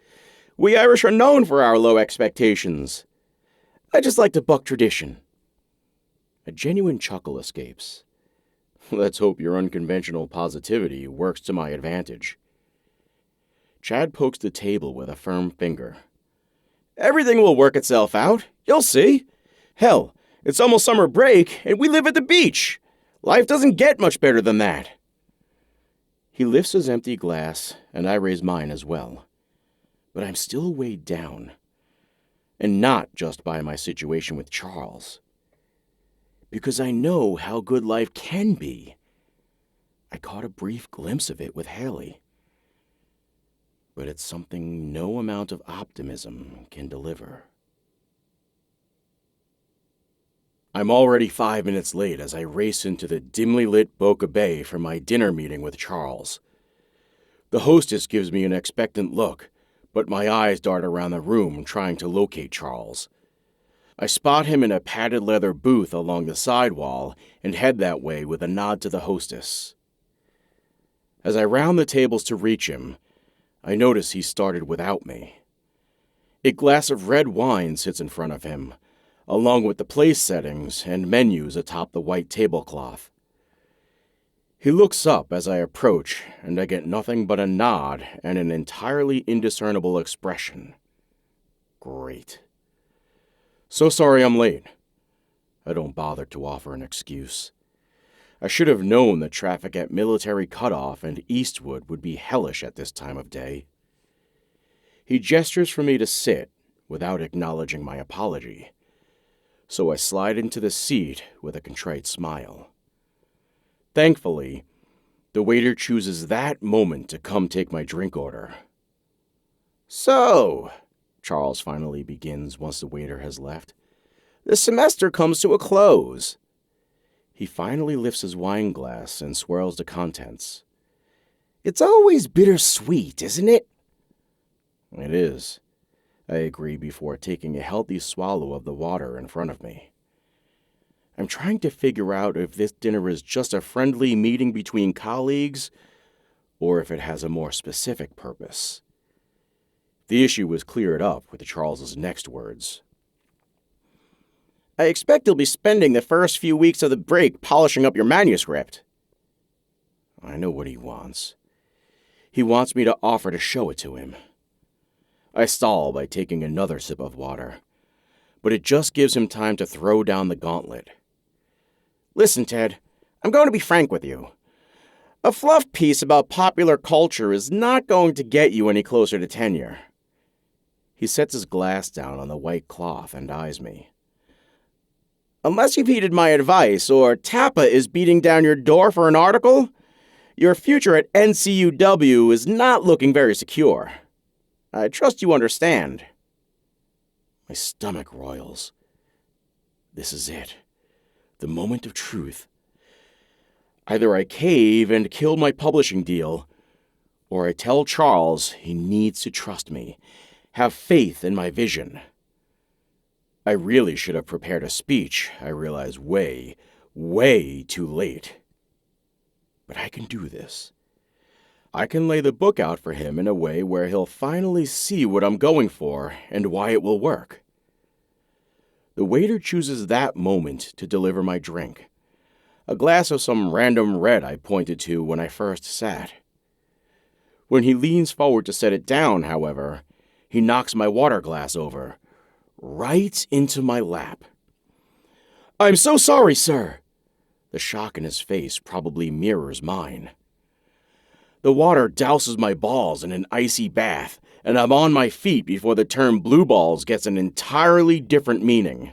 B: We Irish are known for our low expectations. I just like to buck tradition. A genuine chuckle escapes. Let's hope your unconventional positivity works to my advantage. Chad pokes the table with a firm finger. Everything will work itself out. You'll see. Hell, it's almost summer break, and we live at the beach. Life doesn't get much better than that. He lifts his empty glass, and I raise mine as well. But I'm still weighed down. And not just by my situation with Charles. Because I know how good life can be. I caught a brief glimpse of it with Haley. But it's something no amount of optimism can deliver. I'm already 5 minutes late as I race into the dimly lit Boca Bay for my dinner meeting with Charles. The hostess gives me an expectant look, but my eyes dart around the room trying to locate Charles. I spot him in a padded leather booth along the side wall and head that way with a nod to the hostess. As I round the tables to reach him, I notice he started without me. A glass of red wine sits in front of him, along with the place settings and menus atop the white tablecloth. He looks up as I approach, and I get nothing but a nod and an entirely indiscernible expression. Great. So sorry I'm late. I don't bother to offer an excuse. I should have known that traffic at Military Cutoff and Eastwood would be hellish at this time of day. He gestures for me to sit without acknowledging my apology, so I slide into the seat with a contrite smile. Thankfully, the waiter chooses that moment to come take my drink order. So, Charles finally begins once the waiter has left, the semester comes to a close. He finally lifts his wine glass and swirls the contents. It's always bittersweet, isn't it? It is. I agree before taking a healthy swallow of the water in front of me. I'm trying to figure out if this dinner is just a friendly meeting between colleagues, or if it has a more specific purpose. The issue was cleared up with Charles's next words. I expect you'll be spending the first few weeks of the break polishing up your manuscript. I know what he wants. He wants me to offer to show it to him. I stall by taking another sip of water, but it just gives him time to throw down the gauntlet. Listen, Ted, I'm going to be frank with you. A fluff piece about popular culture is not going to get you any closer to tenure. He sets his glass down on the white cloth and eyes me. Unless you've heeded my advice, or Tappa is beating down your door for an article, your future at NCUW is not looking very secure. I trust you understand. My stomach roils. This is it. The moment of truth. Either I cave and kill my publishing deal, or I tell Charles he needs to trust me, have faith in my vision. I really should have prepared a speech, I realize way, way too late. But I can do this. I can lay the book out for him in a way where he'll finally see what I'm going for and why it will work. The waiter chooses that moment to deliver my drink, a glass of some random red I pointed to when I first sat. When he leans forward to set it down, however, he knocks my water glass over, right into my lap. I'm so sorry, sir. The shock in his face probably mirrors mine. The water douses my balls in an icy bath, and I'm on my feet before the term blue balls gets an entirely different meaning.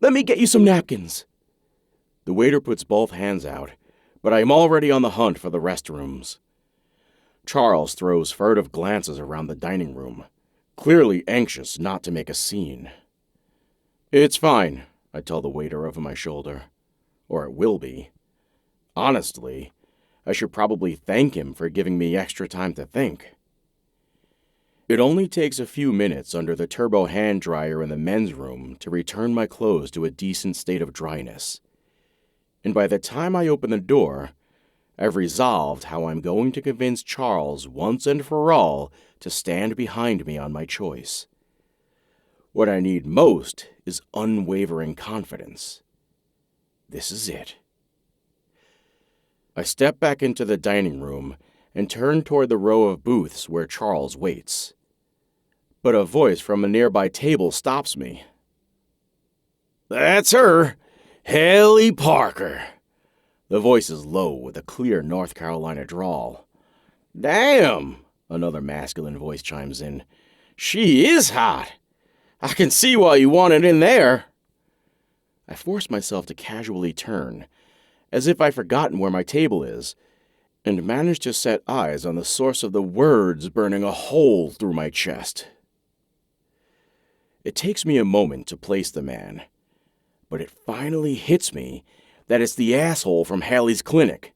B: Let me get you some napkins. The waiter puts both hands out, but I'm already on the hunt for the restrooms. Charles throws furtive glances around the dining room, clearly anxious not to make a scene. It's fine, I tell the waiter over my shoulder. Or it will be. Honestly, I should probably thank him for giving me extra time to think. It only takes a few minutes under the turbo hand dryer in the men's room to return my clothes to a decent state of dryness. And by the time I open the door, I've resolved how I'm going to convince Charles once and for all to stand behind me on my choice. What I need most is unwavering confidence. This is it. I step back into the dining room and turn toward the row of booths where Charles waits. But a voice from a nearby table stops me. That's her, Haley Parker. The voice is low with a clear North Carolina drawl. Damn, another masculine voice chimes in. She is hot. I can see why you want it in there. I force myself to casually turn, as if I've forgotten where my table is, and manage to set eyes on the source of the words burning a hole through my chest. It takes me a moment to place the man, but it finally hits me that it's the asshole from Haley's clinic,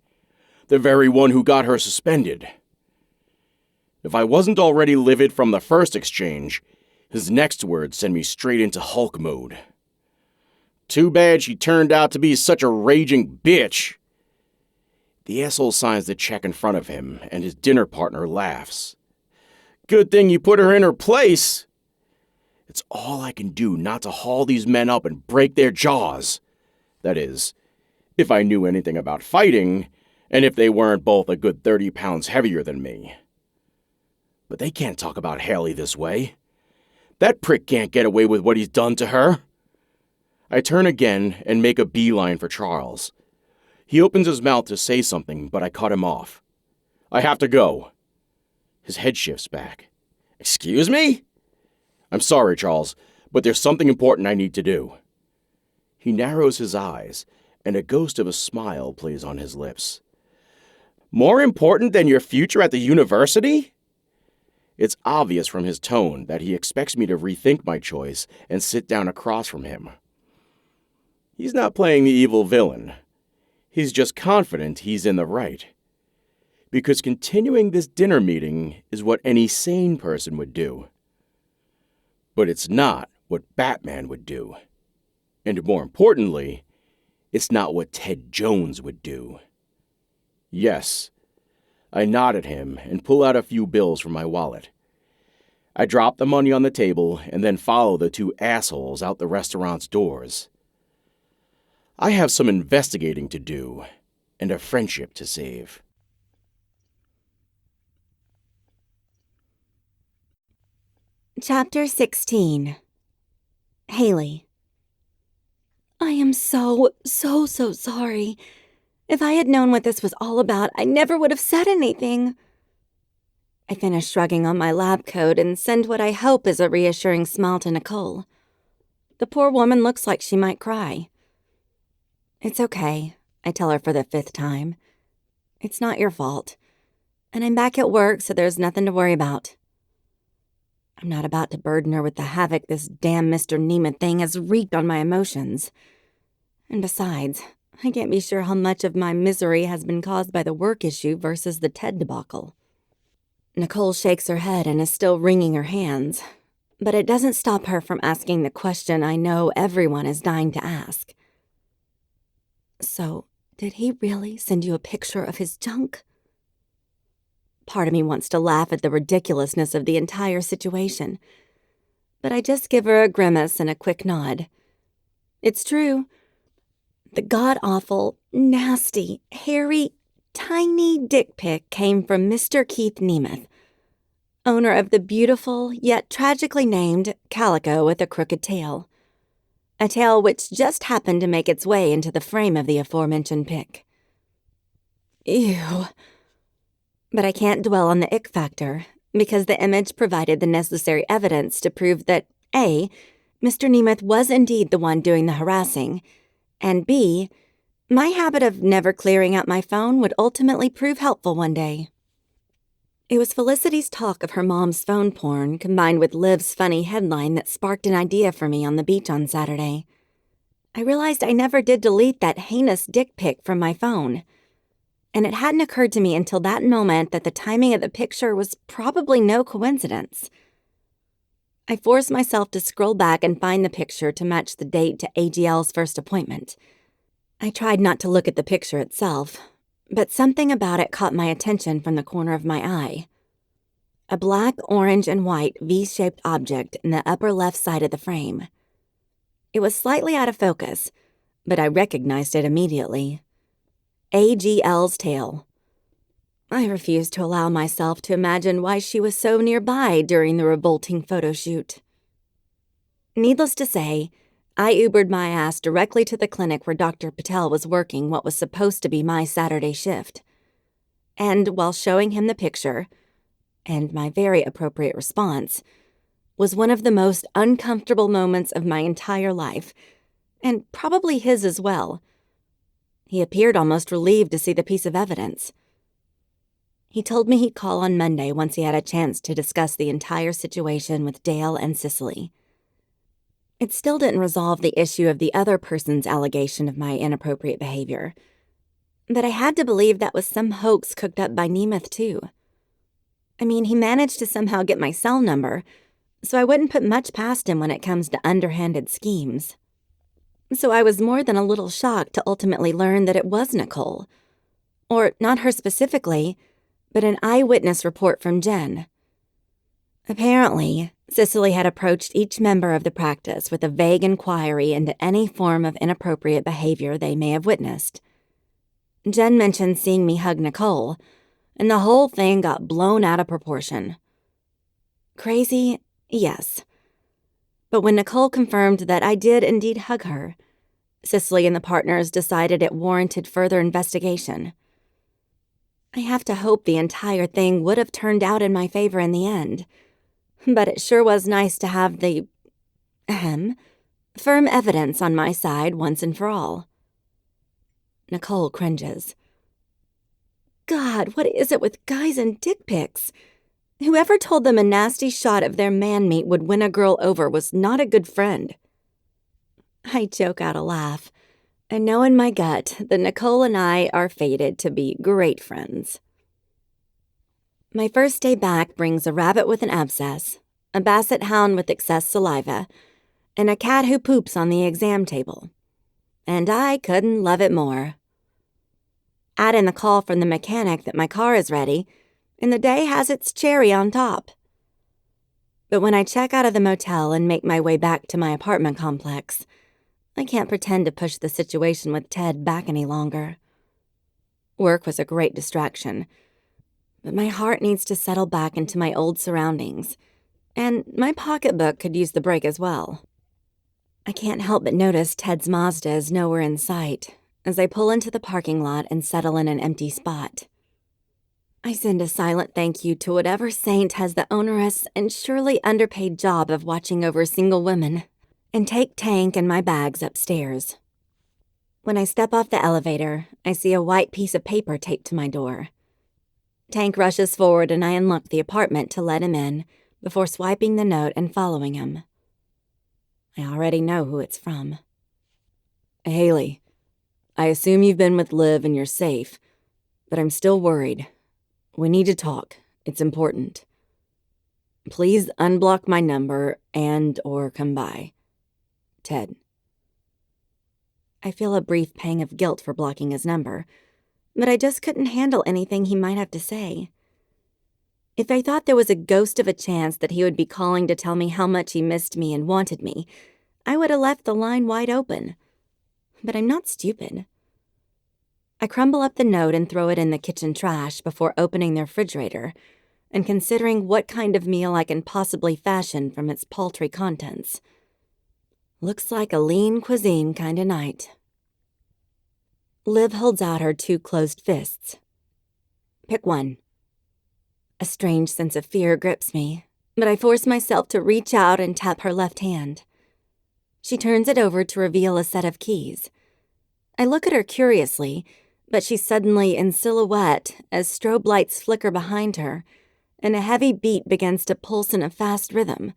B: the very one who got her suspended. If I wasn't already livid from the first exchange, his next words send me straight into Hulk mode. Too bad she turned out to be such a raging bitch. The asshole signs the check in front of him, and his dinner partner laughs. Good thing you put her in her place. It's all I can do not to haul these men up and break their jaws. That is, if I knew anything about fighting, and if they weren't both a good 30 pounds heavier than me. But they can't talk about Haley this way. That prick can't get away with what he's done to her. I turn again and make a beeline for Charles. He opens his mouth to say something, but I cut him off. I have to go. His head shifts back. Excuse me? I'm sorry, Charles, but there's something important I need to do. He narrows his eyes, and a ghost of a smile plays on his lips. More important than your future at the university? It's obvious from his tone that he expects me to rethink my choice and sit down across from him. He's not playing the evil villain. He's just confident he's in the right. Because continuing this dinner meeting is what any sane person would do. But it's not what Batman would do. And more importantly, it's not what Ted Jones would do. Yes, I nod at him and pull out a few bills from my wallet. I drop the money on the table and then follow the two assholes out the restaurant's doors. I have some investigating to do and a friendship to save.
A: Chapter 16. Haley. I am so sorry. If I had known what this was all about, I never would have said anything. I finish shrugging on my lab coat and send what I hope is a reassuring smile to Nicole. The poor woman looks like she might cry. It's okay, I tell her for the 5th time. It's not your fault. And I'm back at work, so there's nothing to worry about. I'm not about to burden her with the havoc this damn Mr. Nemeth thing has wreaked on my emotions. And besides, I can't be sure how much of my misery has been caused by the work issue versus the Ted debacle. Nicole shakes her head and is still wringing her hands, but it doesn't stop her from asking the question I know everyone is dying to ask. So, did he really send you a picture of his junk? Part of me wants to laugh at the ridiculousness of the entire situation, but I just give her a grimace and a quick nod. It's true. The god-awful, nasty, hairy, tiny dick pic came from Mr. Keith Nemeth, owner of the beautiful yet tragically named Calico with a Crooked Tail. A tail which just happened to make its way into the frame of the aforementioned pic. Ew. But I can't dwell on the ick factor, because the image provided the necessary evidence to prove that A, Mr. Nemeth was indeed the one doing the harassing, and B, my habit of never clearing out my phone would ultimately prove helpful one day. It was Felicity's talk of her mom's phone porn combined with Liv's funny headline that sparked an idea for me on the beach on Saturday. I realized I never did delete that heinous dick pic from my phone. And it hadn't occurred to me until that moment that the timing of the picture was probably no coincidence. I forced myself to scroll back and find the picture to match the date to AGL's first appointment. I tried not to look at the picture itself, but something about it caught my attention from the corner of my eye. A black, orange, and white V-shaped object in the upper left side of the frame. It was slightly out of focus, but I recognized it immediately. AGL's tail. I refused to allow myself to imagine why she was so nearby during the revolting photo shoot. Needless to say, I Ubered my ass directly to the clinic where Dr. Patel was working what was supposed to be my Saturday shift. And while showing him the picture, and my very appropriate response, was one of the most uncomfortable moments of my entire life, and probably his as well. He appeared almost relieved to see the piece of evidence. He told me he'd call on Monday once he had a chance to discuss the entire situation with Dale and Cicely. It still didn't resolve the issue of the other person's allegation of my inappropriate behavior, but I had to believe that was some hoax cooked up by Nemeth, too. I mean, he managed to somehow get my cell number, so I wouldn't put much past him when it comes to underhanded schemes. So I was more than a little shocked to ultimately learn that it was Nicole. Or not her specifically, but an eyewitness report from Jen. Apparently, Cicely had approached each member of the practice with a vague inquiry into any form of inappropriate behavior they may have witnessed. Jen mentioned seeing me hug Nicole, and the whole thing got blown out of proportion. Crazy? Yes. But when Nicole confirmed that I did indeed hug her, Cicely and the partners decided it warranted further investigation. I have to hope the entire thing would have turned out in my favor in the end, but it sure was nice to have the, firm evidence on my side once and for all. Nicole cringes. God, what is it with guys and dick pics? Whoever told them a nasty shot of their man-meat would win a girl over was not a good friend. I joke out a laugh. I know in my gut that Nicole and I are fated to be great friends. My first day back brings a rabbit with an abscess,
C: a basset hound with excess saliva, and a cat who poops on the exam table. And I couldn't love it more. Add in the call from the mechanic that my car is ready, and the day has its cherry on top. But when I check out of the motel and make my way back to my apartment complex, I can't pretend to push the situation with Ted back any longer. Work was a great distraction, but my heart needs to settle back into my old surroundings, and my pocketbook could use the break as well. I can't help but notice Ted's Mazda is nowhere in sight as I pull into the parking lot and settle in an empty spot. I send a silent thank you to whatever saint has the onerous and surely underpaid job of watching over single women, and take Tank and my bags upstairs. When I step off the elevator, I see a white piece of paper taped to my door. Tank rushes forward and I unlock the apartment to let him in before swiping the note and following him. I already know who it's from.
D: Haley, I assume you've been with Liv and you're safe, but I'm still worried. We need to talk. It's important. Please unblock my number and/or come by. Ted.
C: I feel a brief pang of guilt for blocking his number, but I just couldn't handle anything he might have to say. If I thought there was a ghost of a chance that he would be calling to tell me how much he missed me and wanted me, I would have left the line wide open. But I'm not stupid. I crumble up the note and throw it in the kitchen trash before opening the refrigerator and considering what kind of meal I can possibly fashion from its paltry contents. Looks like a lean cuisine kind of night. Liv holds out her 2 closed fists. Pick one. A strange sense of fear grips me, but I force myself to reach out and tap her left hand. She turns it over to reveal a set of keys. I look at her curiously, but she's suddenly in silhouette as strobe lights flicker behind her, and a heavy beat begins to pulse in a fast rhythm.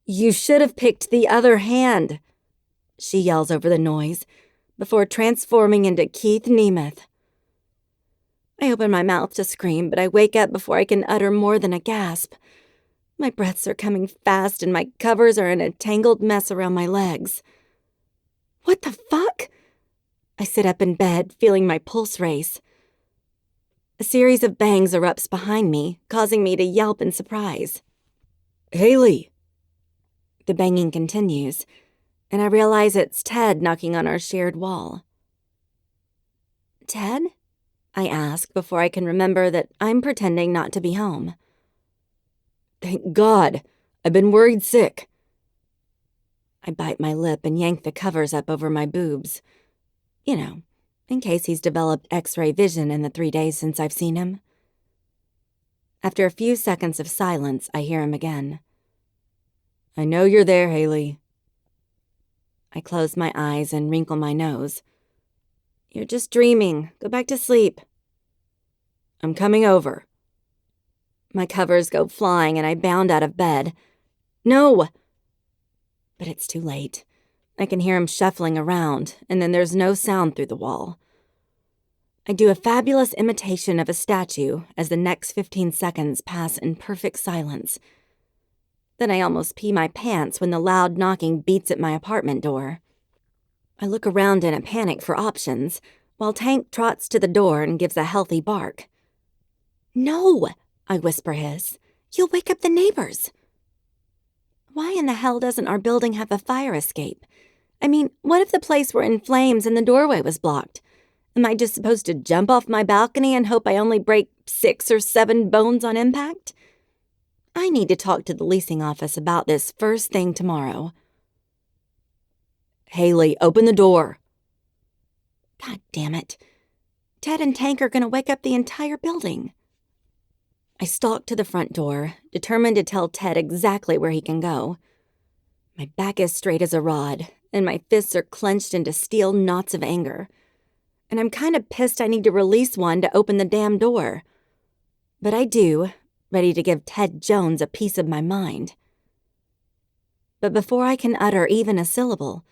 C: "You should have picked the other hand," she yells over the noise, before transforming into Keith Nemeth. I open my mouth to scream, but I wake up before I can utter more than a gasp. My breaths are coming fast and my covers are in a tangled mess around my legs. What the fuck? I sit up in bed, feeling my pulse race. A series of bangs erupts behind me, causing me to yelp in surprise.
D: Haley!
C: The banging continues, and I realize it's Ted knocking on our shared wall. Ted? I ask before I can remember that I'm pretending not to be home.
D: Thank God! I've been worried sick.
C: I bite my lip and yank the covers up over my boobs. You know, in case he's developed X-ray vision in the 3 days since I've seen him. After a few seconds of silence, I hear him again.
D: I know you're there, Haley.
C: I close my eyes and wrinkle my nose. You're just dreaming. Go back to sleep.
D: I'm coming over.
C: My covers go flying and I bound out of bed. No! But it's too late. I can hear him shuffling around, and then there's no sound through the wall. I do a fabulous imitation of a statue as the next 15 seconds pass in perfect silence. Then I almost pee my pants when the loud knocking beats at my apartment door. I look around in a panic for options, while Tank trots to the door and gives a healthy bark. No, I whisper his. You'll wake up the neighbors. Why in the hell doesn't our building have a fire escape? I mean, what if the place were in flames and the doorway was blocked? Am I just supposed to jump off my balcony and hope I only break 6 or 7 bones on impact? I need to talk to the leasing office about this first thing tomorrow.
D: Haley, open the door.
C: God damn it. Ted and Tank are going to wake up the entire building. I stalk to the front door, determined to tell Ted exactly where he can go. My back is straight as a rod, and my fists are clenched into steel knots of anger. And I'm kind of pissed I need to release one to open the damn door. But I do, ready to give Ted Jones a piece of my mind. But before I can utter even a syllable,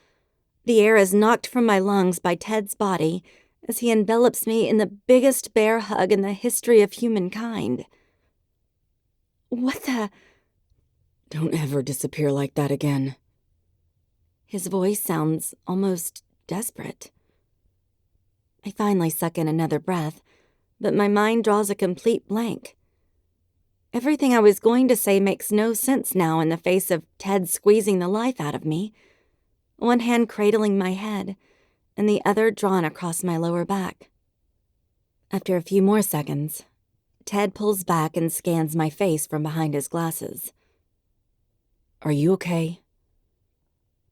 C: the air is knocked from my lungs by Ted's body as he envelops me in the biggest bear hug in the history of humankind.
A: What the?
D: Don't ever disappear like that again.
A: His voice sounds almost desperate. I finally suck in another breath, but my mind draws a complete blank. Everything I was going to say makes no sense now in the face of Ted squeezing the life out of me, one hand cradling my head and the other drawn across my lower back. After a few more seconds, Ted pulls back and scans my face from behind his glasses.
D: Are you okay?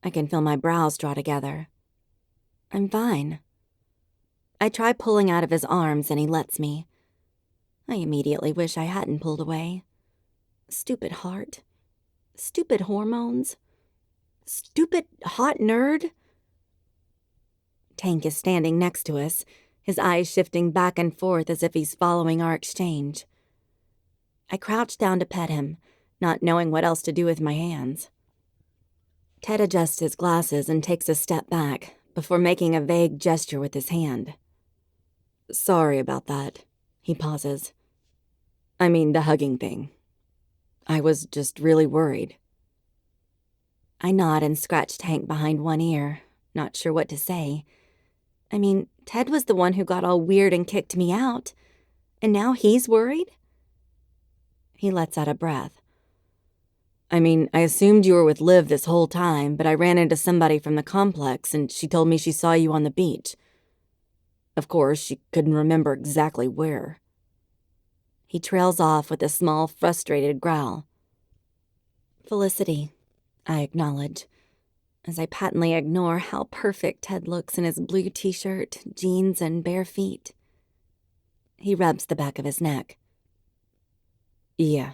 A: I can feel my brows draw together. I'm fine. I try pulling out of his arms and he lets me. I immediately wish I hadn't pulled away. Stupid heart. Stupid hormones. Stupid hot nerd. Tank is standing next to us, his eyes shifting back and forth as if he's following our exchange. I crouch down to pet him, not knowing what else to do with my hands. Ted adjusts his glasses and takes a step back before making a vague gesture with his hand.
D: Sorry about that. He pauses. I mean, the hugging thing. I was just really worried.
A: I nod and scratch Tank behind one ear, not sure what to say. I mean, Ted was the one who got all weird and kicked me out, and now he's worried? He lets out a breath.
D: I mean, I assumed you were with Liv this whole time, but I ran into somebody from the complex and she told me she saw you on the beach. Of course, she couldn't remember exactly where.
A: He trails off with a small, frustrated growl. Felicity, I acknowledge, as I patently ignore how perfect Ted looks in his blue t-shirt, jeans, and bare feet. He rubs the back of his neck.
D: Yeah.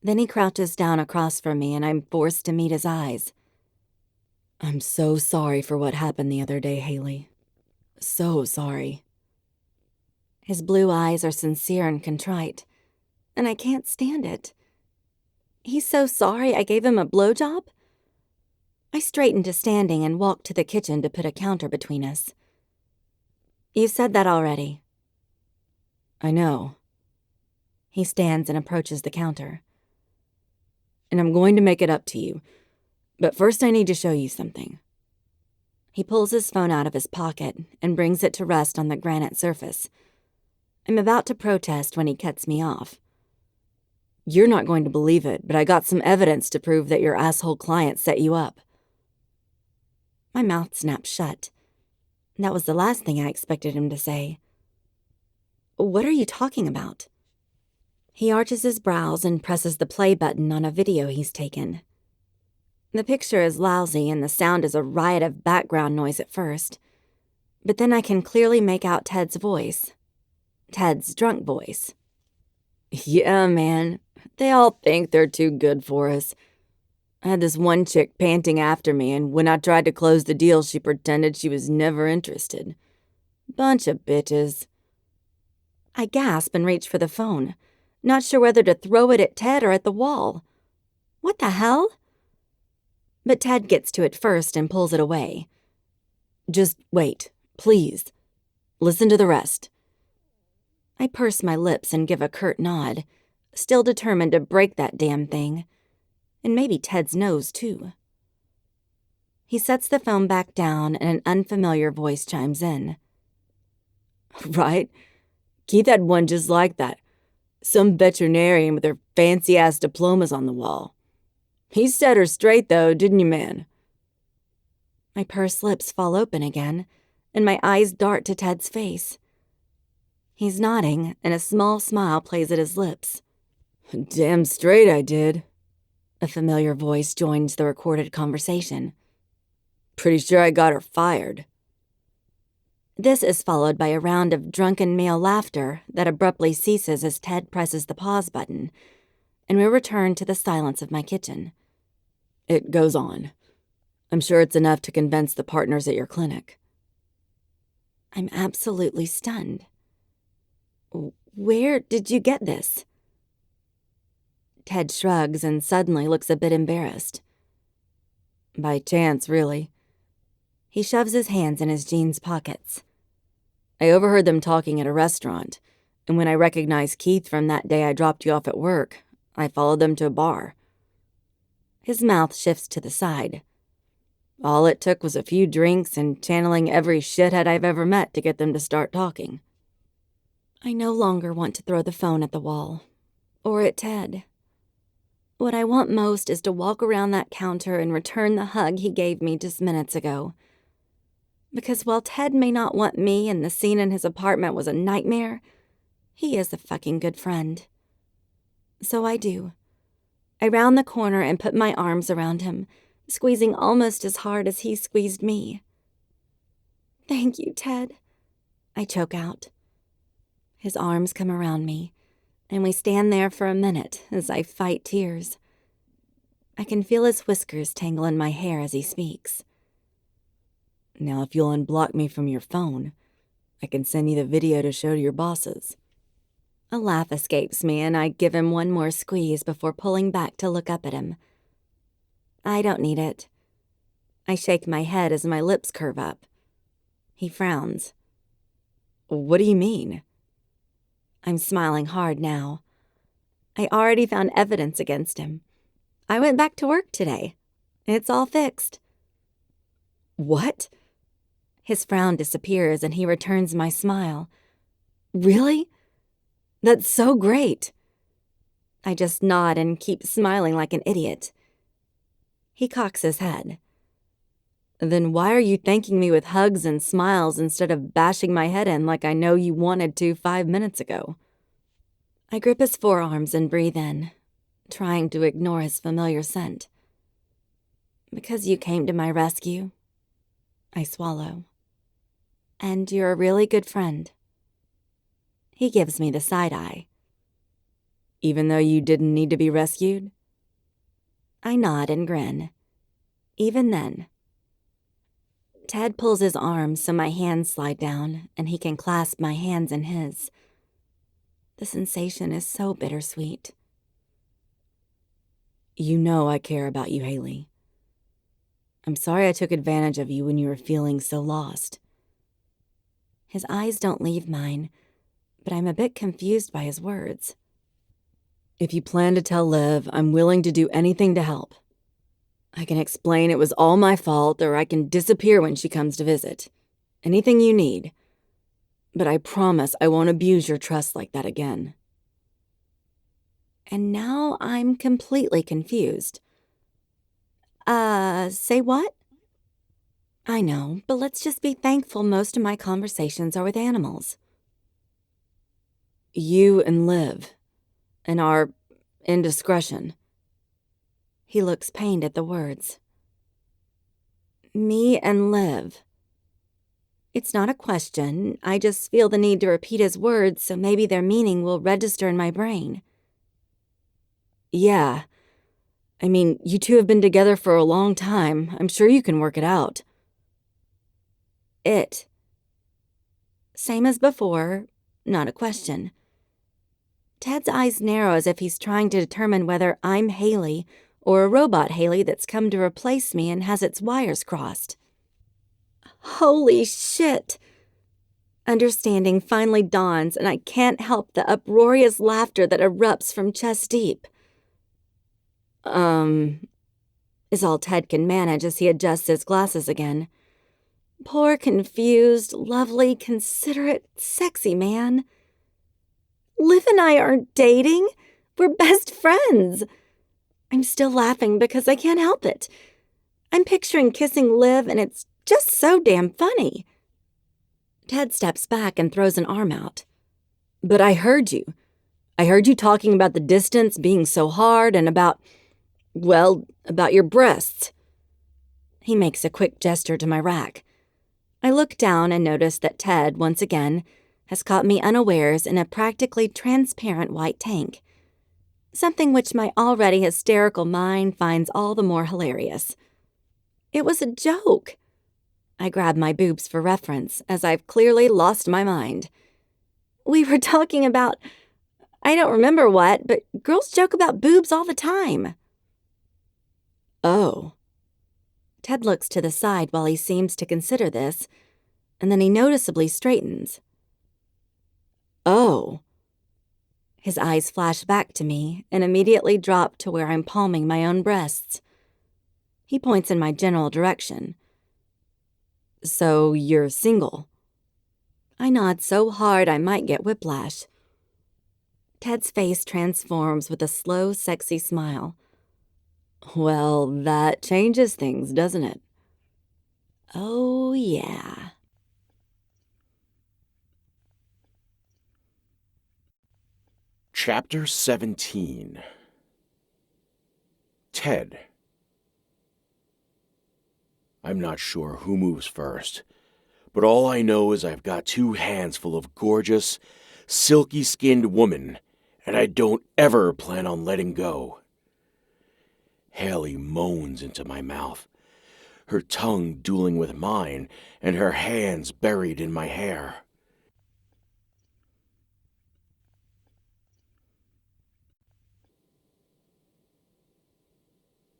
A: Then he crouches down across from me and I'm forced to meet his eyes.
D: I'm so sorry for what happened the other day, Haley. So sorry.
A: His blue eyes are sincere and contrite, and I can't stand it. He's so sorry I gave him a blowjob? I straighten to standing and walk to the kitchen to put a counter between us. You said that already.
D: I know.
A: He stands and approaches the counter.
D: And I'm going to make it up to you, but first I need to show you something.
A: He pulls his phone out of his pocket and brings it to rest on the granite surface. I'm about to protest when he cuts me off.
D: You're not going to believe it, but I got some evidence to prove that your asshole client set you up.
A: My mouth snaps shut. That was the last thing I expected him to say. What are you talking about? He arches his brows and presses the play button on a video he's taken. The picture is lousy and the sound is a riot of background noise at first, but then I can clearly make out Ted's voice. Ted's drunk voice.
D: Yeah, man. They all think they're too good for us. I had this one chick panting after me, and when I tried to close the deal, she pretended she was never interested. Bunch of bitches.
A: I gasp and reach for the phone, not sure whether to throw it at Ted or at the wall. What the hell? But Ted gets to it first and pulls it away.
D: Just wait, please. Listen to the rest.
A: I purse my lips and give a curt nod, still determined to break that damn thing. And maybe Ted's nose, too. He sets the phone back down and an unfamiliar voice chimes in.
D: Right? Keith had one just like that. Some veterinarian with her fancy-ass diplomas on the wall. He set her straight, though, didn't you, man?
A: My pursed lips fall open again, and my eyes dart to Ted's face. He's nodding, and a small smile plays at his lips.
D: Damn straight I did.
A: A familiar voice joins the recorded conversation.
D: Pretty sure I got her fired.
A: This is followed by a round of drunken male laughter that abruptly ceases as Ted presses the pause button, and we return to the silence of my kitchen.
D: It goes on. I'm sure it's enough to convince the partners at your clinic.
A: I'm absolutely stunned. Where did you get this? Ted shrugs and suddenly looks a bit embarrassed.
D: By chance, really.
A: He shoves his hands in his jeans pockets.
D: I overheard them talking at a restaurant, And when I recognized Keith from that day I dropped you off at work, I followed them to a bar.
C: His mouth shifts to the side. All it took was a few drinks and channeling every shithead I've ever met to get them to start talking. I no longer want to throw the phone at the wall. Or at Ted. What I want most is to walk around that counter and return the hug he gave me just minutes ago. Because while Ted may not want me and the scene in his apartment was a nightmare, he is a fucking good friend. So I do. I round the corner and put my arms around him, squeezing almost as hard as he squeezed me. "Thank you, Ted," I choke out. His arms come around me, and we stand there for a minute as I fight tears. I can feel his whiskers tangle in my hair as he speaks.
D: Now, if you'll unblock me from your phone, I can send you the video to show to your bosses.
C: A laugh escapes me, and I give him one more squeeze before pulling back to look up at him. I don't need it. I shake my head as my lips curve up. He frowns.
D: What do you mean?
C: I'm smiling hard now. I already found evidence against him. I went back to work today. It's all fixed.
D: What?
C: His frown disappears and he returns my smile.
D: Really? That's so great.
C: I just nod and keep smiling like an idiot. He cocks his head.
D: Then why are you thanking me with hugs and smiles instead of bashing my head in like I know you wanted to 5 minutes ago?
C: I grip his forearms and breathe in, trying to ignore his familiar scent. Because you came to my rescue, I swallow. And you're a really good friend. He gives me the side eye.
D: Even though you didn't need to be rescued?
C: I nod and grin. Even then. Ted pulls his arm so my hands slide down and he can clasp my hands in his. The sensation is so bittersweet.
D: You know I care about you, Haley. I'm sorry I took advantage of you when you were feeling so lost.
C: His eyes don't leave mine, but I'm a bit confused by his words.
D: If you plan to tell Liv, I'm willing to do anything to help. I can explain it was all my fault, or I can disappear when she comes to visit. Anything you need. But I promise I won't abuse your trust like that again.
C: And now I'm completely confused. Say what? I know, but let's just be thankful most of my conversations are with animals.
D: You and Liv, and our indiscretion.
C: He looks pained at the words. Me and Liv. It's not a question. I just feel the need to repeat his words so maybe their meaning will register in my brain.
D: Yeah. I mean, you two have been together for a long time. I'm sure you can work it out.
C: It. Same as before, not a question. Ted's eyes narrow as if he's trying to determine whether I'm Haley or a robot Haley that's come to replace me and has its wires crossed. Holy shit! Understanding finally dawns, and I can't help the uproarious laughter that erupts from chest deep. Is all Ted can manage as he adjusts his glasses again. Poor, confused, lovely, considerate, sexy man. Liv and I aren't dating. We're best friends. I'm still laughing because I can't help it. I'm picturing kissing Liv, and it's just so damn funny. Ted steps back and throws an arm out.
D: But I heard you. I heard you talking about the distance being so hard and about your breasts.
C: He makes a quick gesture to my rack. I look down and notice that Ted, once again, has caught me unawares in a practically transparent white tank. Something which my already hysterical mind finds all the more hilarious. It was a joke. I grab my boobs for reference, as I've clearly lost my mind. We were talking about, I don't remember what, but girls joke about boobs all the time.
D: Oh.
C: Ted looks to the side while he seems to consider this, and then he noticeably straightens.
D: Oh.
C: His eyes flash back to me and immediately drop to where I'm palming my own breasts. He points in my general direction. So you're single? I nod so hard I might get whiplash. Ted's face transforms with a slow, sexy smile. Well, that changes things, doesn't it? Oh, yeah.
B: Chapter 17. Ted. I'm not sure who moves first, but all I know is I've got 2 hands full of gorgeous, silky-skinned women, and I don't ever plan on letting go. Haley moans into my mouth, her tongue dueling with mine and her hands buried in my hair.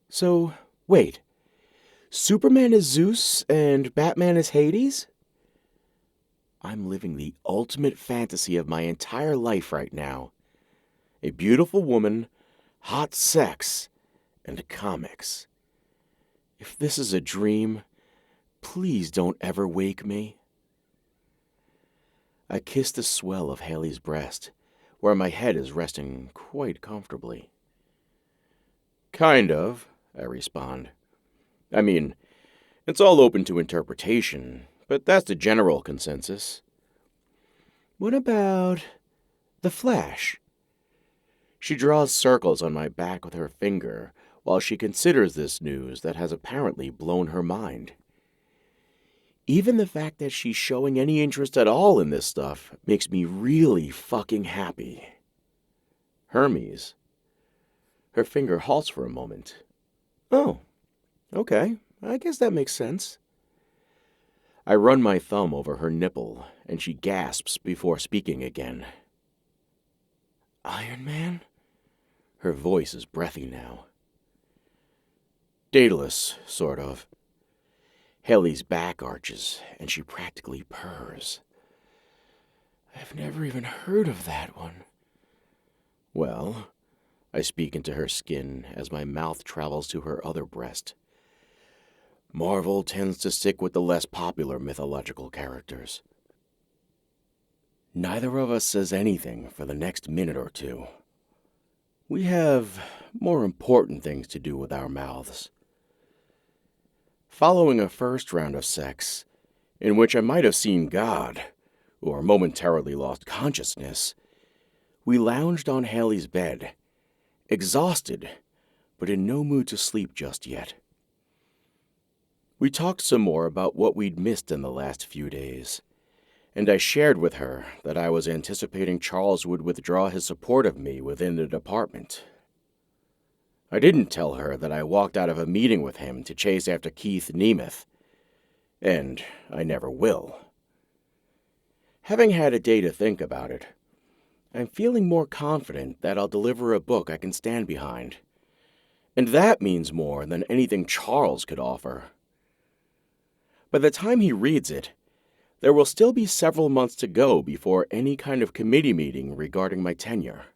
B: So, wait. Superman is Zeus and Batman is Hades? I'm living the ultimate fantasy of my entire life right now. A beautiful woman, hot sex, and comics. If this is a dream, please don't ever wake me. I kiss the swell of Haley's breast, where my head is resting quite comfortably. Kind of, I respond. I mean, it's all open to interpretation, but that's the general consensus. What about the Flash? She draws circles on my back with her finger while she considers this news that has apparently blown her mind. Even the fact that she's showing any interest at all in this stuff makes me really fucking happy. Hermes. Her finger halts for a moment. Oh, okay, I guess that makes sense. I run my thumb over her nipple, and she gasps before speaking again. Iron Man? Her voice is breathy now. Daedalus, sort of. Haley's back arches, and she practically purrs. I've never even heard of that one. Well, I speak into her skin as my mouth travels to her other breast. Marvel tends to stick with the less popular mythological characters. Neither of us says anything for the next minute or two. We have more important things to do with our mouths. Following a first round of sex, in which I might have seen God, or momentarily lost consciousness, we lounged on Haley's bed, exhausted, but in no mood to sleep just yet. We talked some more about what we'd missed in the last few days, and I shared with her that I was anticipating Charles would withdraw his support of me within the department. I didn't tell her that I walked out of a meeting with him to chase after Keith Nemeth, and I never will. Having had a day to think about it, I'm feeling more confident that I'll deliver a book I can stand behind, and that means more than anything Charles could offer. By the time he reads it, there will still be several months to go before any kind of committee meeting regarding my tenure.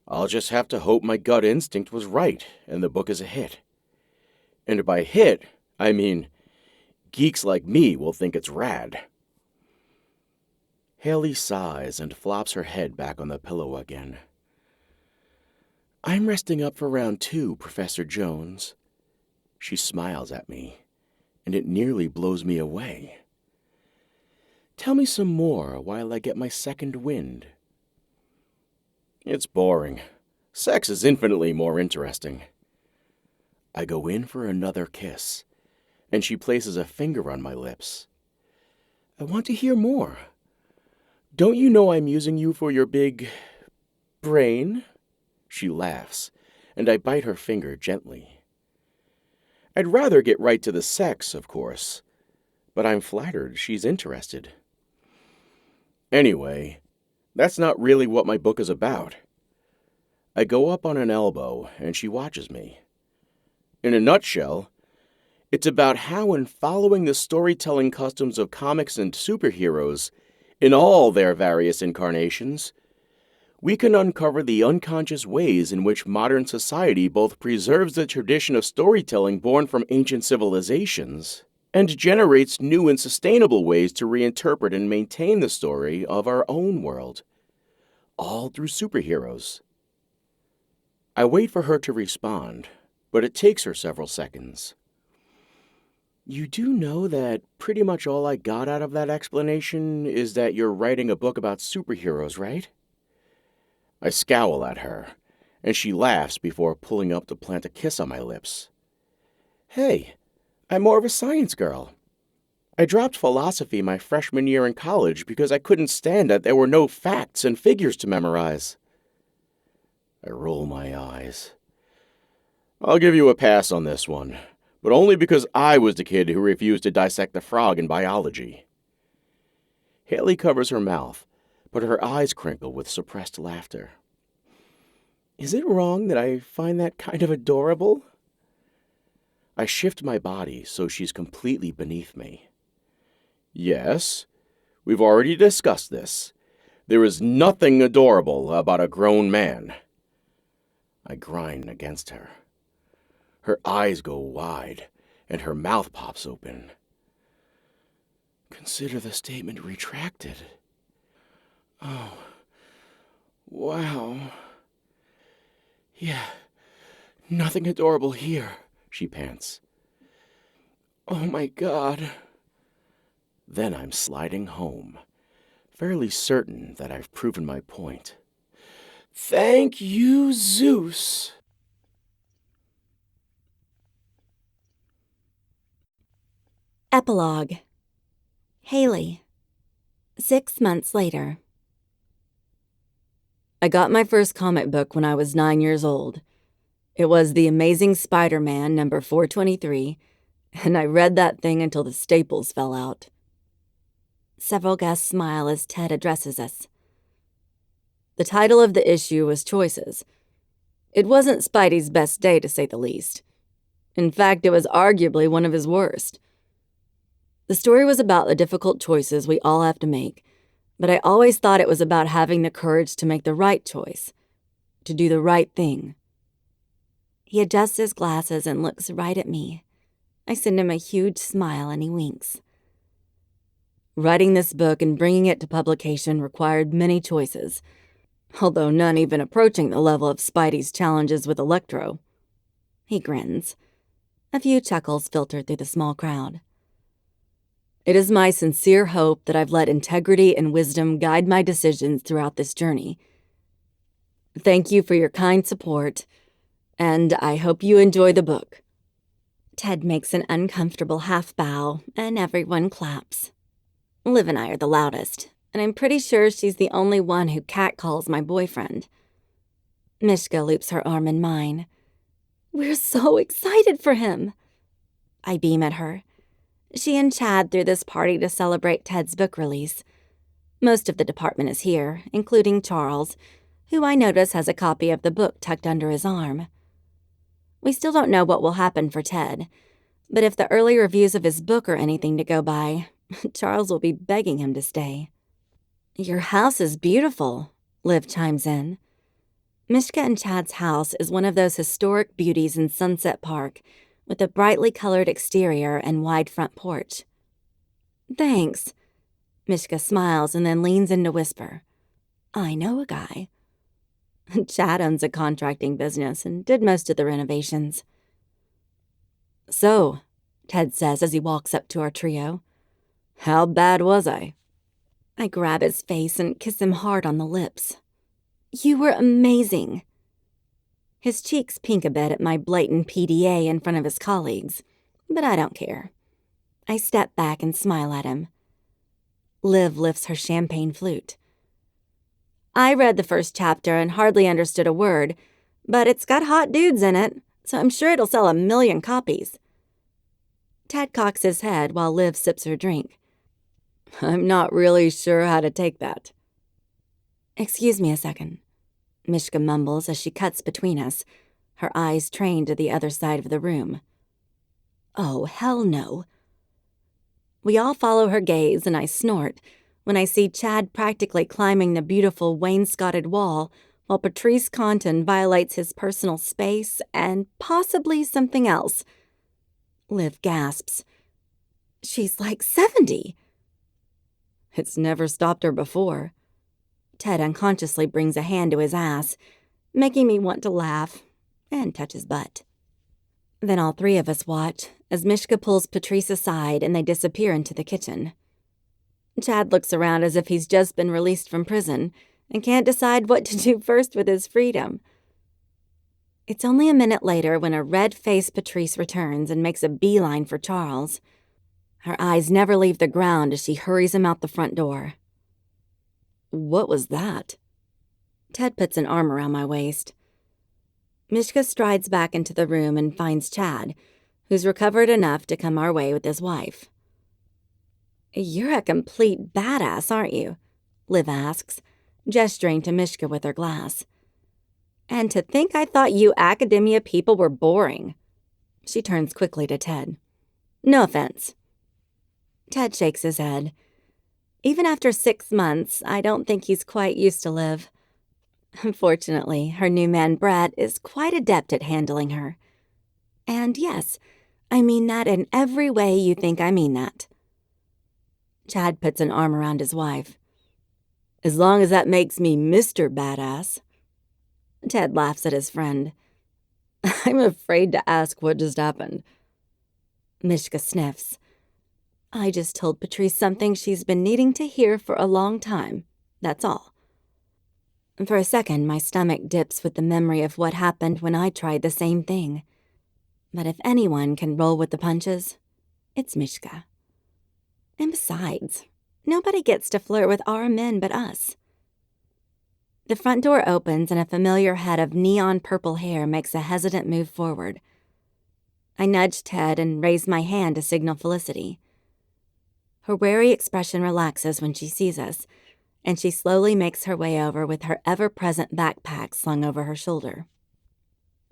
B: I'll just have to hope my gut instinct was right and the book is a hit. And by hit, I mean geeks like me will think it's rad. Haley sighs and flops her head back on the pillow again. I'm resting up for round 2, Professor Jones. She smiles at me, and it nearly blows me away. Tell me some more while I get my second wind. It's boring. Sex is infinitely more interesting. I go in for another kiss, and she places a finger on my lips. I want to hear more. Don't you know I'm using you for your big brain? She laughs, and I bite her finger gently. I'd rather get right to the sex, of course, but I'm flattered she's interested. Anyway, that's not really what my book is about. I go up on an elbow, and she watches me. In a nutshell, it's about how in following the storytelling customs of comics and superheroes, in all their various incarnations, we can uncover the unconscious ways in which modern society both preserves the tradition of storytelling born from ancient civilizations and generates new and sustainable ways to reinterpret and maintain the story of our own world, all through superheroes. I wait for her to respond, but it takes her several seconds. You do know that pretty much all I got out of that explanation is that you're writing a book about superheroes, right? I scowl at her, and she laughs before pulling up to plant a kiss on my lips. Hey, I'm more of a science girl. I dropped philosophy my freshman year in college because I couldn't stand that there were no facts and figures to memorize. I roll my eyes. I'll give you a pass on this one, but only because I was the kid who refused to dissect the frog in biology. Haley covers her mouth, but her eyes crinkle with suppressed laughter. Is it wrong that I find that kind of adorable? I shift my body so she's completely beneath me. Yes, we've already discussed this. There is nothing adorable about a grown man. I grind against her. Her eyes go wide, and her mouth pops open. Consider the statement retracted. Oh, wow. Yeah, nothing adorable here, she pants. Oh my God. Then I'm sliding home, fairly certain that I've proven my point. Thank you, Zeus.
A: Epilogue. Haley. 6 months later.
C: I got my first comic book when I was 9 years old. It was The Amazing Spider-Man number 423, and I read that thing until the staples fell out.
A: Several guests smile as Ted addresses us.
C: The title of the issue was Choices. It wasn't Spidey's best day, to say the least. In fact, it was arguably one of his worst. The story was about the difficult choices we all have to make, but I always thought it was about having the courage to make the right choice, to do the right thing.
A: He adjusts his glasses and looks right at me. I send him a huge smile and he winks.
C: Writing this book and bringing it to publication required many choices, although none even approaching the level of Spidey's challenges with Electro.
A: He grins. A few chuckles filter through the small crowd.
C: It is my sincere hope that I've let integrity and wisdom guide my decisions throughout this journey. Thank you for your kind support, and I hope you enjoy the book.
A: Ted makes an uncomfortable half bow, and everyone claps. Liv and I are the loudest, and I'm pretty sure she's the only one who catcalls my boyfriend. Mishka loops her arm in mine. We're so excited for him. I beam at her. She and Chad threw this party to celebrate Ted's book release. Most of the department is here, including Charles, who I notice has a copy of the book tucked under his arm. We still don't know what will happen for Ted, but if the early reviews of his book are anything to go by, Charles will be begging him to stay. Your house is beautiful, Liv chimes in. Mishka and Chad's house is one of those historic beauties in Sunset Park, with a brightly colored exterior and wide front porch. Thanks. Mishka smiles and then leans in to whisper. I know a guy. Chad owns a contracting business and did most of the renovations.
C: So, Ted says as he walks up to our trio, how bad was I?
A: I grab his face and kiss him hard on the lips. You were amazing. His cheeks pink a bit at my blatant PDA in front of his colleagues, but I don't care. I step back and smile at him. Liv lifts her champagne flute. I read the first chapter and hardly understood a word, but it's got hot dudes in it, so I'm sure it'll sell 1 million copies. Ted cocks his head while Liv sips her drink.
C: I'm not really sure how to take that.
A: Excuse me a second, Mishka mumbles as she cuts between us, her eyes trained to the other side of the room. Oh, hell no. We all follow her gaze and I snort,
C: when I see Chad practically climbing the beautiful wainscoted wall while Patrice Conton violates his personal space and possibly something else. Liv gasps. She's like 70. It's never stopped her before. Ted unconsciously brings a hand to his ass, making me want to laugh and touch his butt. Then all three of us watch as Mishka pulls Patrice aside and they disappear into the kitchen. Chad looks around as if he's just been released from prison and can't decide what to do first with his freedom. It's only a minute later when a red-faced Patrice returns and makes a beeline for Charles. Her eyes never leave the ground as she hurries him out the front door. What was that? Ted puts an arm around my waist. Mishka strides back into the room and finds Chad, who's recovered enough to come our way with his wife. You're a complete badass, aren't you? Liv asks, gesturing to Mishka with her glass. And to think I thought you academia people were boring. She turns quickly to Ted. No offense. Ted shakes his head. Even after 6 months, I don't think he's quite used to Liv. Unfortunately, her new man Brett is quite adept at handling her. And yes, I mean that in every way you think I mean that. Chad puts an arm around his wife. As long as that makes me Mr. Badass. Ted laughs at his friend. I'm afraid to ask what just happened. Mishka sniffs. I just told Patrice something she's been needing to hear for a long time. That's all. For a second, my stomach dips with the memory of what happened when I tried the same thing. But if anyone can roll with the punches, it's Mishka. And besides, nobody gets to flirt with our men but us. The front door opens and a familiar head of neon purple hair makes a hesitant move forward. I nudge Ted and raise my hand to signal Felicity. Her wary expression relaxes when she sees us, and she slowly makes her way over with her ever-present backpack slung over her shoulder.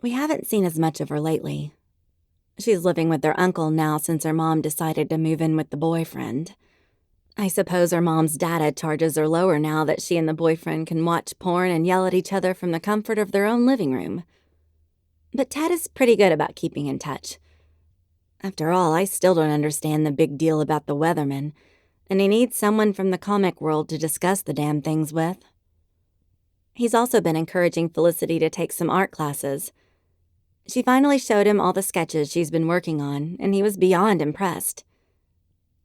C: We haven't seen as much of her lately. She's living with her uncle now since her mom decided to move in with the boyfriend. I suppose her mom's data charges are lower now that she and the boyfriend can watch porn and yell at each other from the comfort of their own living room. But Ted is pretty good about keeping in touch. After all, I still don't understand the big deal about the weatherman, and he needs someone from the comic world to discuss the damn things with. He's also been encouraging Felicity to take some art classes. She finally showed him all the sketches she's been working on, and he was beyond impressed.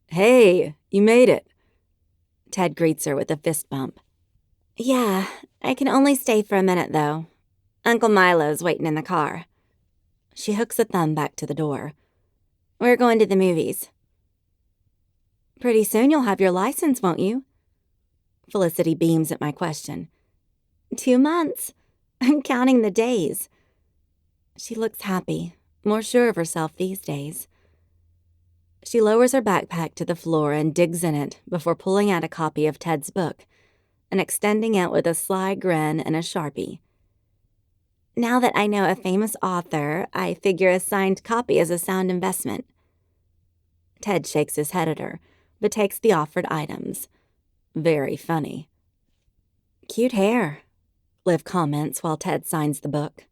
C: Hey, you made it. Ted greets her with a fist bump. Yeah, I can only stay for a minute, though. Uncle Milo's waiting in the car. She hooks a thumb back to the door. We're going to the movies. Pretty soon you'll have your license, won't you? Felicity beams at my question. 2 months. I'm counting the days. She looks happy, more sure of herself these days. She lowers her backpack to the floor and digs in it before pulling out a copy of Ted's book and extending it with a sly grin and a Sharpie. Now that I know a famous author, I figure a signed copy is a sound investment. Ted shakes his head at her, but takes the offered items. Very funny. Cute hair, Liv comments while Ted signs the book.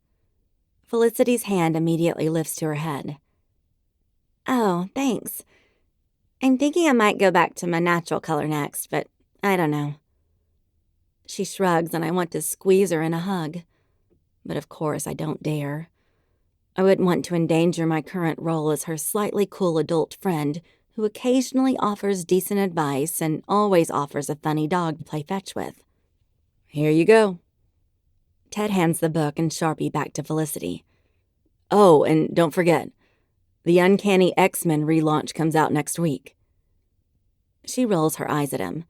C: Felicity's hand immediately lifts to her head. Oh, thanks. I'm thinking I might go back to my natural color next, but I don't know. She shrugs and I want to squeeze her in a hug. But of course I don't dare. I wouldn't want to endanger my current role as her slightly cool adult friend who occasionally offers decent advice and always offers a funny dog to play fetch with. Here you go. Ted hands the book and Sharpie back to Felicity. Oh, and don't forget, the Uncanny X-Men relaunch comes out next week. She rolls her eyes at him.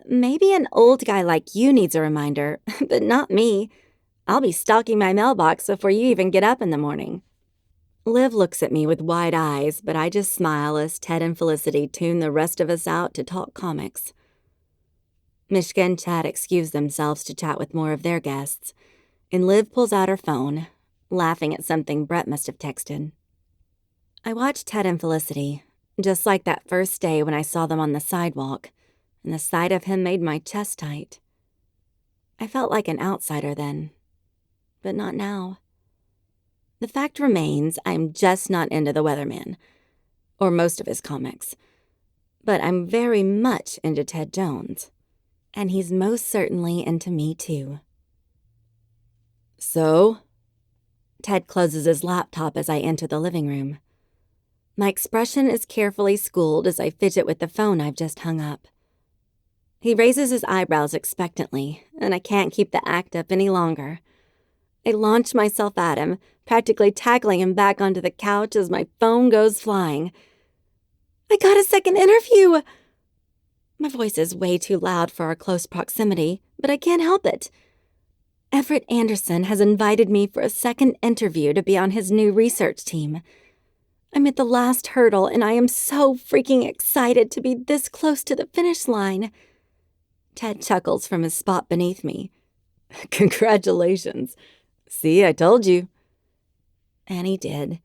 C: Maybe an old guy like you needs a reminder, but not me. I'll be stalking my mailbox before you even get up in the morning. Liv looks at me with wide eyes, but I just smile as Ted and Felicity tune the rest of us out to talk comics. Mishka and Chad excuse themselves to chat with more of their guests, and Liv pulls out her phone, laughing at something Brett must have texted. I watch Ted and Felicity, just like that first day when I saw them on the sidewalk, and the sight of him made my chest tight. I felt like an outsider then, but not now. The fact remains I'm just not into the Weatherman, or most of his comics, but I'm very much into Ted Jones, and he's most certainly into me too.
D: So?
C: Ted closes his laptop as I enter the living room. My expression is carefully schooled as I fidget with the phone I've just hung up. He raises his eyebrows expectantly, and I can't keep the act up any longer. I launch myself at him, practically tackling him back onto the couch as my phone goes flying. I got a second interview! My voice is way too loud for our close proximity, but I can't help it. Everett Anderson has invited me for a second interview to be on his new research team. I'm at the last hurdle, and I am so freaking excited to be this close to the finish line. Ted chuckles from his spot beneath me.
D: Congratulations. See, I told you.
C: And he did.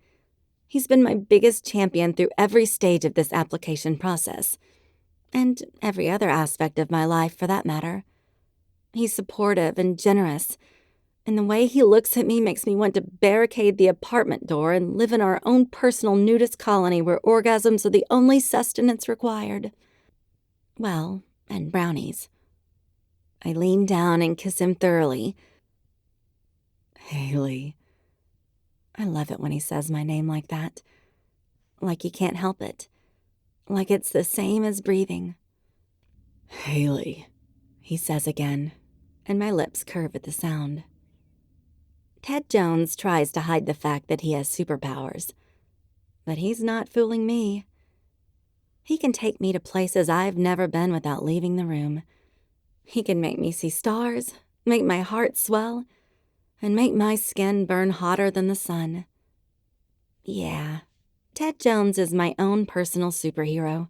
C: He's been my biggest champion through every stage of this application process. And every other aspect of my life, for that matter. He's supportive and generous, and the way he looks at me makes me want to barricade the apartment door and live in our own personal nudist colony where orgasms are the only sustenance required. Well, and brownies. I lean down and kiss him thoroughly.
D: Haley.
C: I love it when he says my name like that. Like he can't help it. Like it's the same as breathing.
D: Haley,
C: he says again, and my lips curve at the sound. Ted Jones tries to hide the fact that he has superpowers, but he's not fooling me. He can take me to places I've never been without leaving the room. He can make me see stars, make my heart swell, and make my skin burn hotter than the sun. Yeah, Ted Jones is my own personal superhero,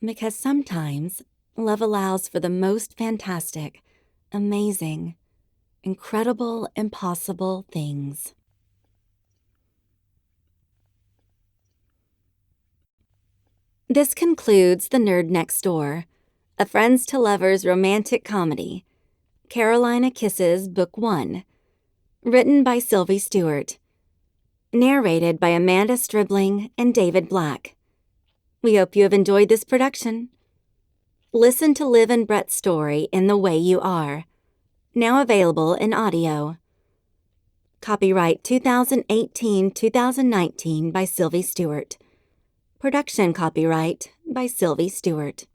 C: because sometimes love allows for the most fantastic, amazing, incredible, impossible things. This concludes The Nerd Next Door, a friends to lovers romantic comedy. Carolina Kisses, Book 1. Written by Sylvie Stewart. Narrated by Amanda Stribling and David Black. We hope you have enjoyed this production. Listen to Liv and Brett's story In the Way You Are. Now available in audio. Copyright 2018-2019 by Sylvie Stewart. Production copyright by Sylvie Stewart.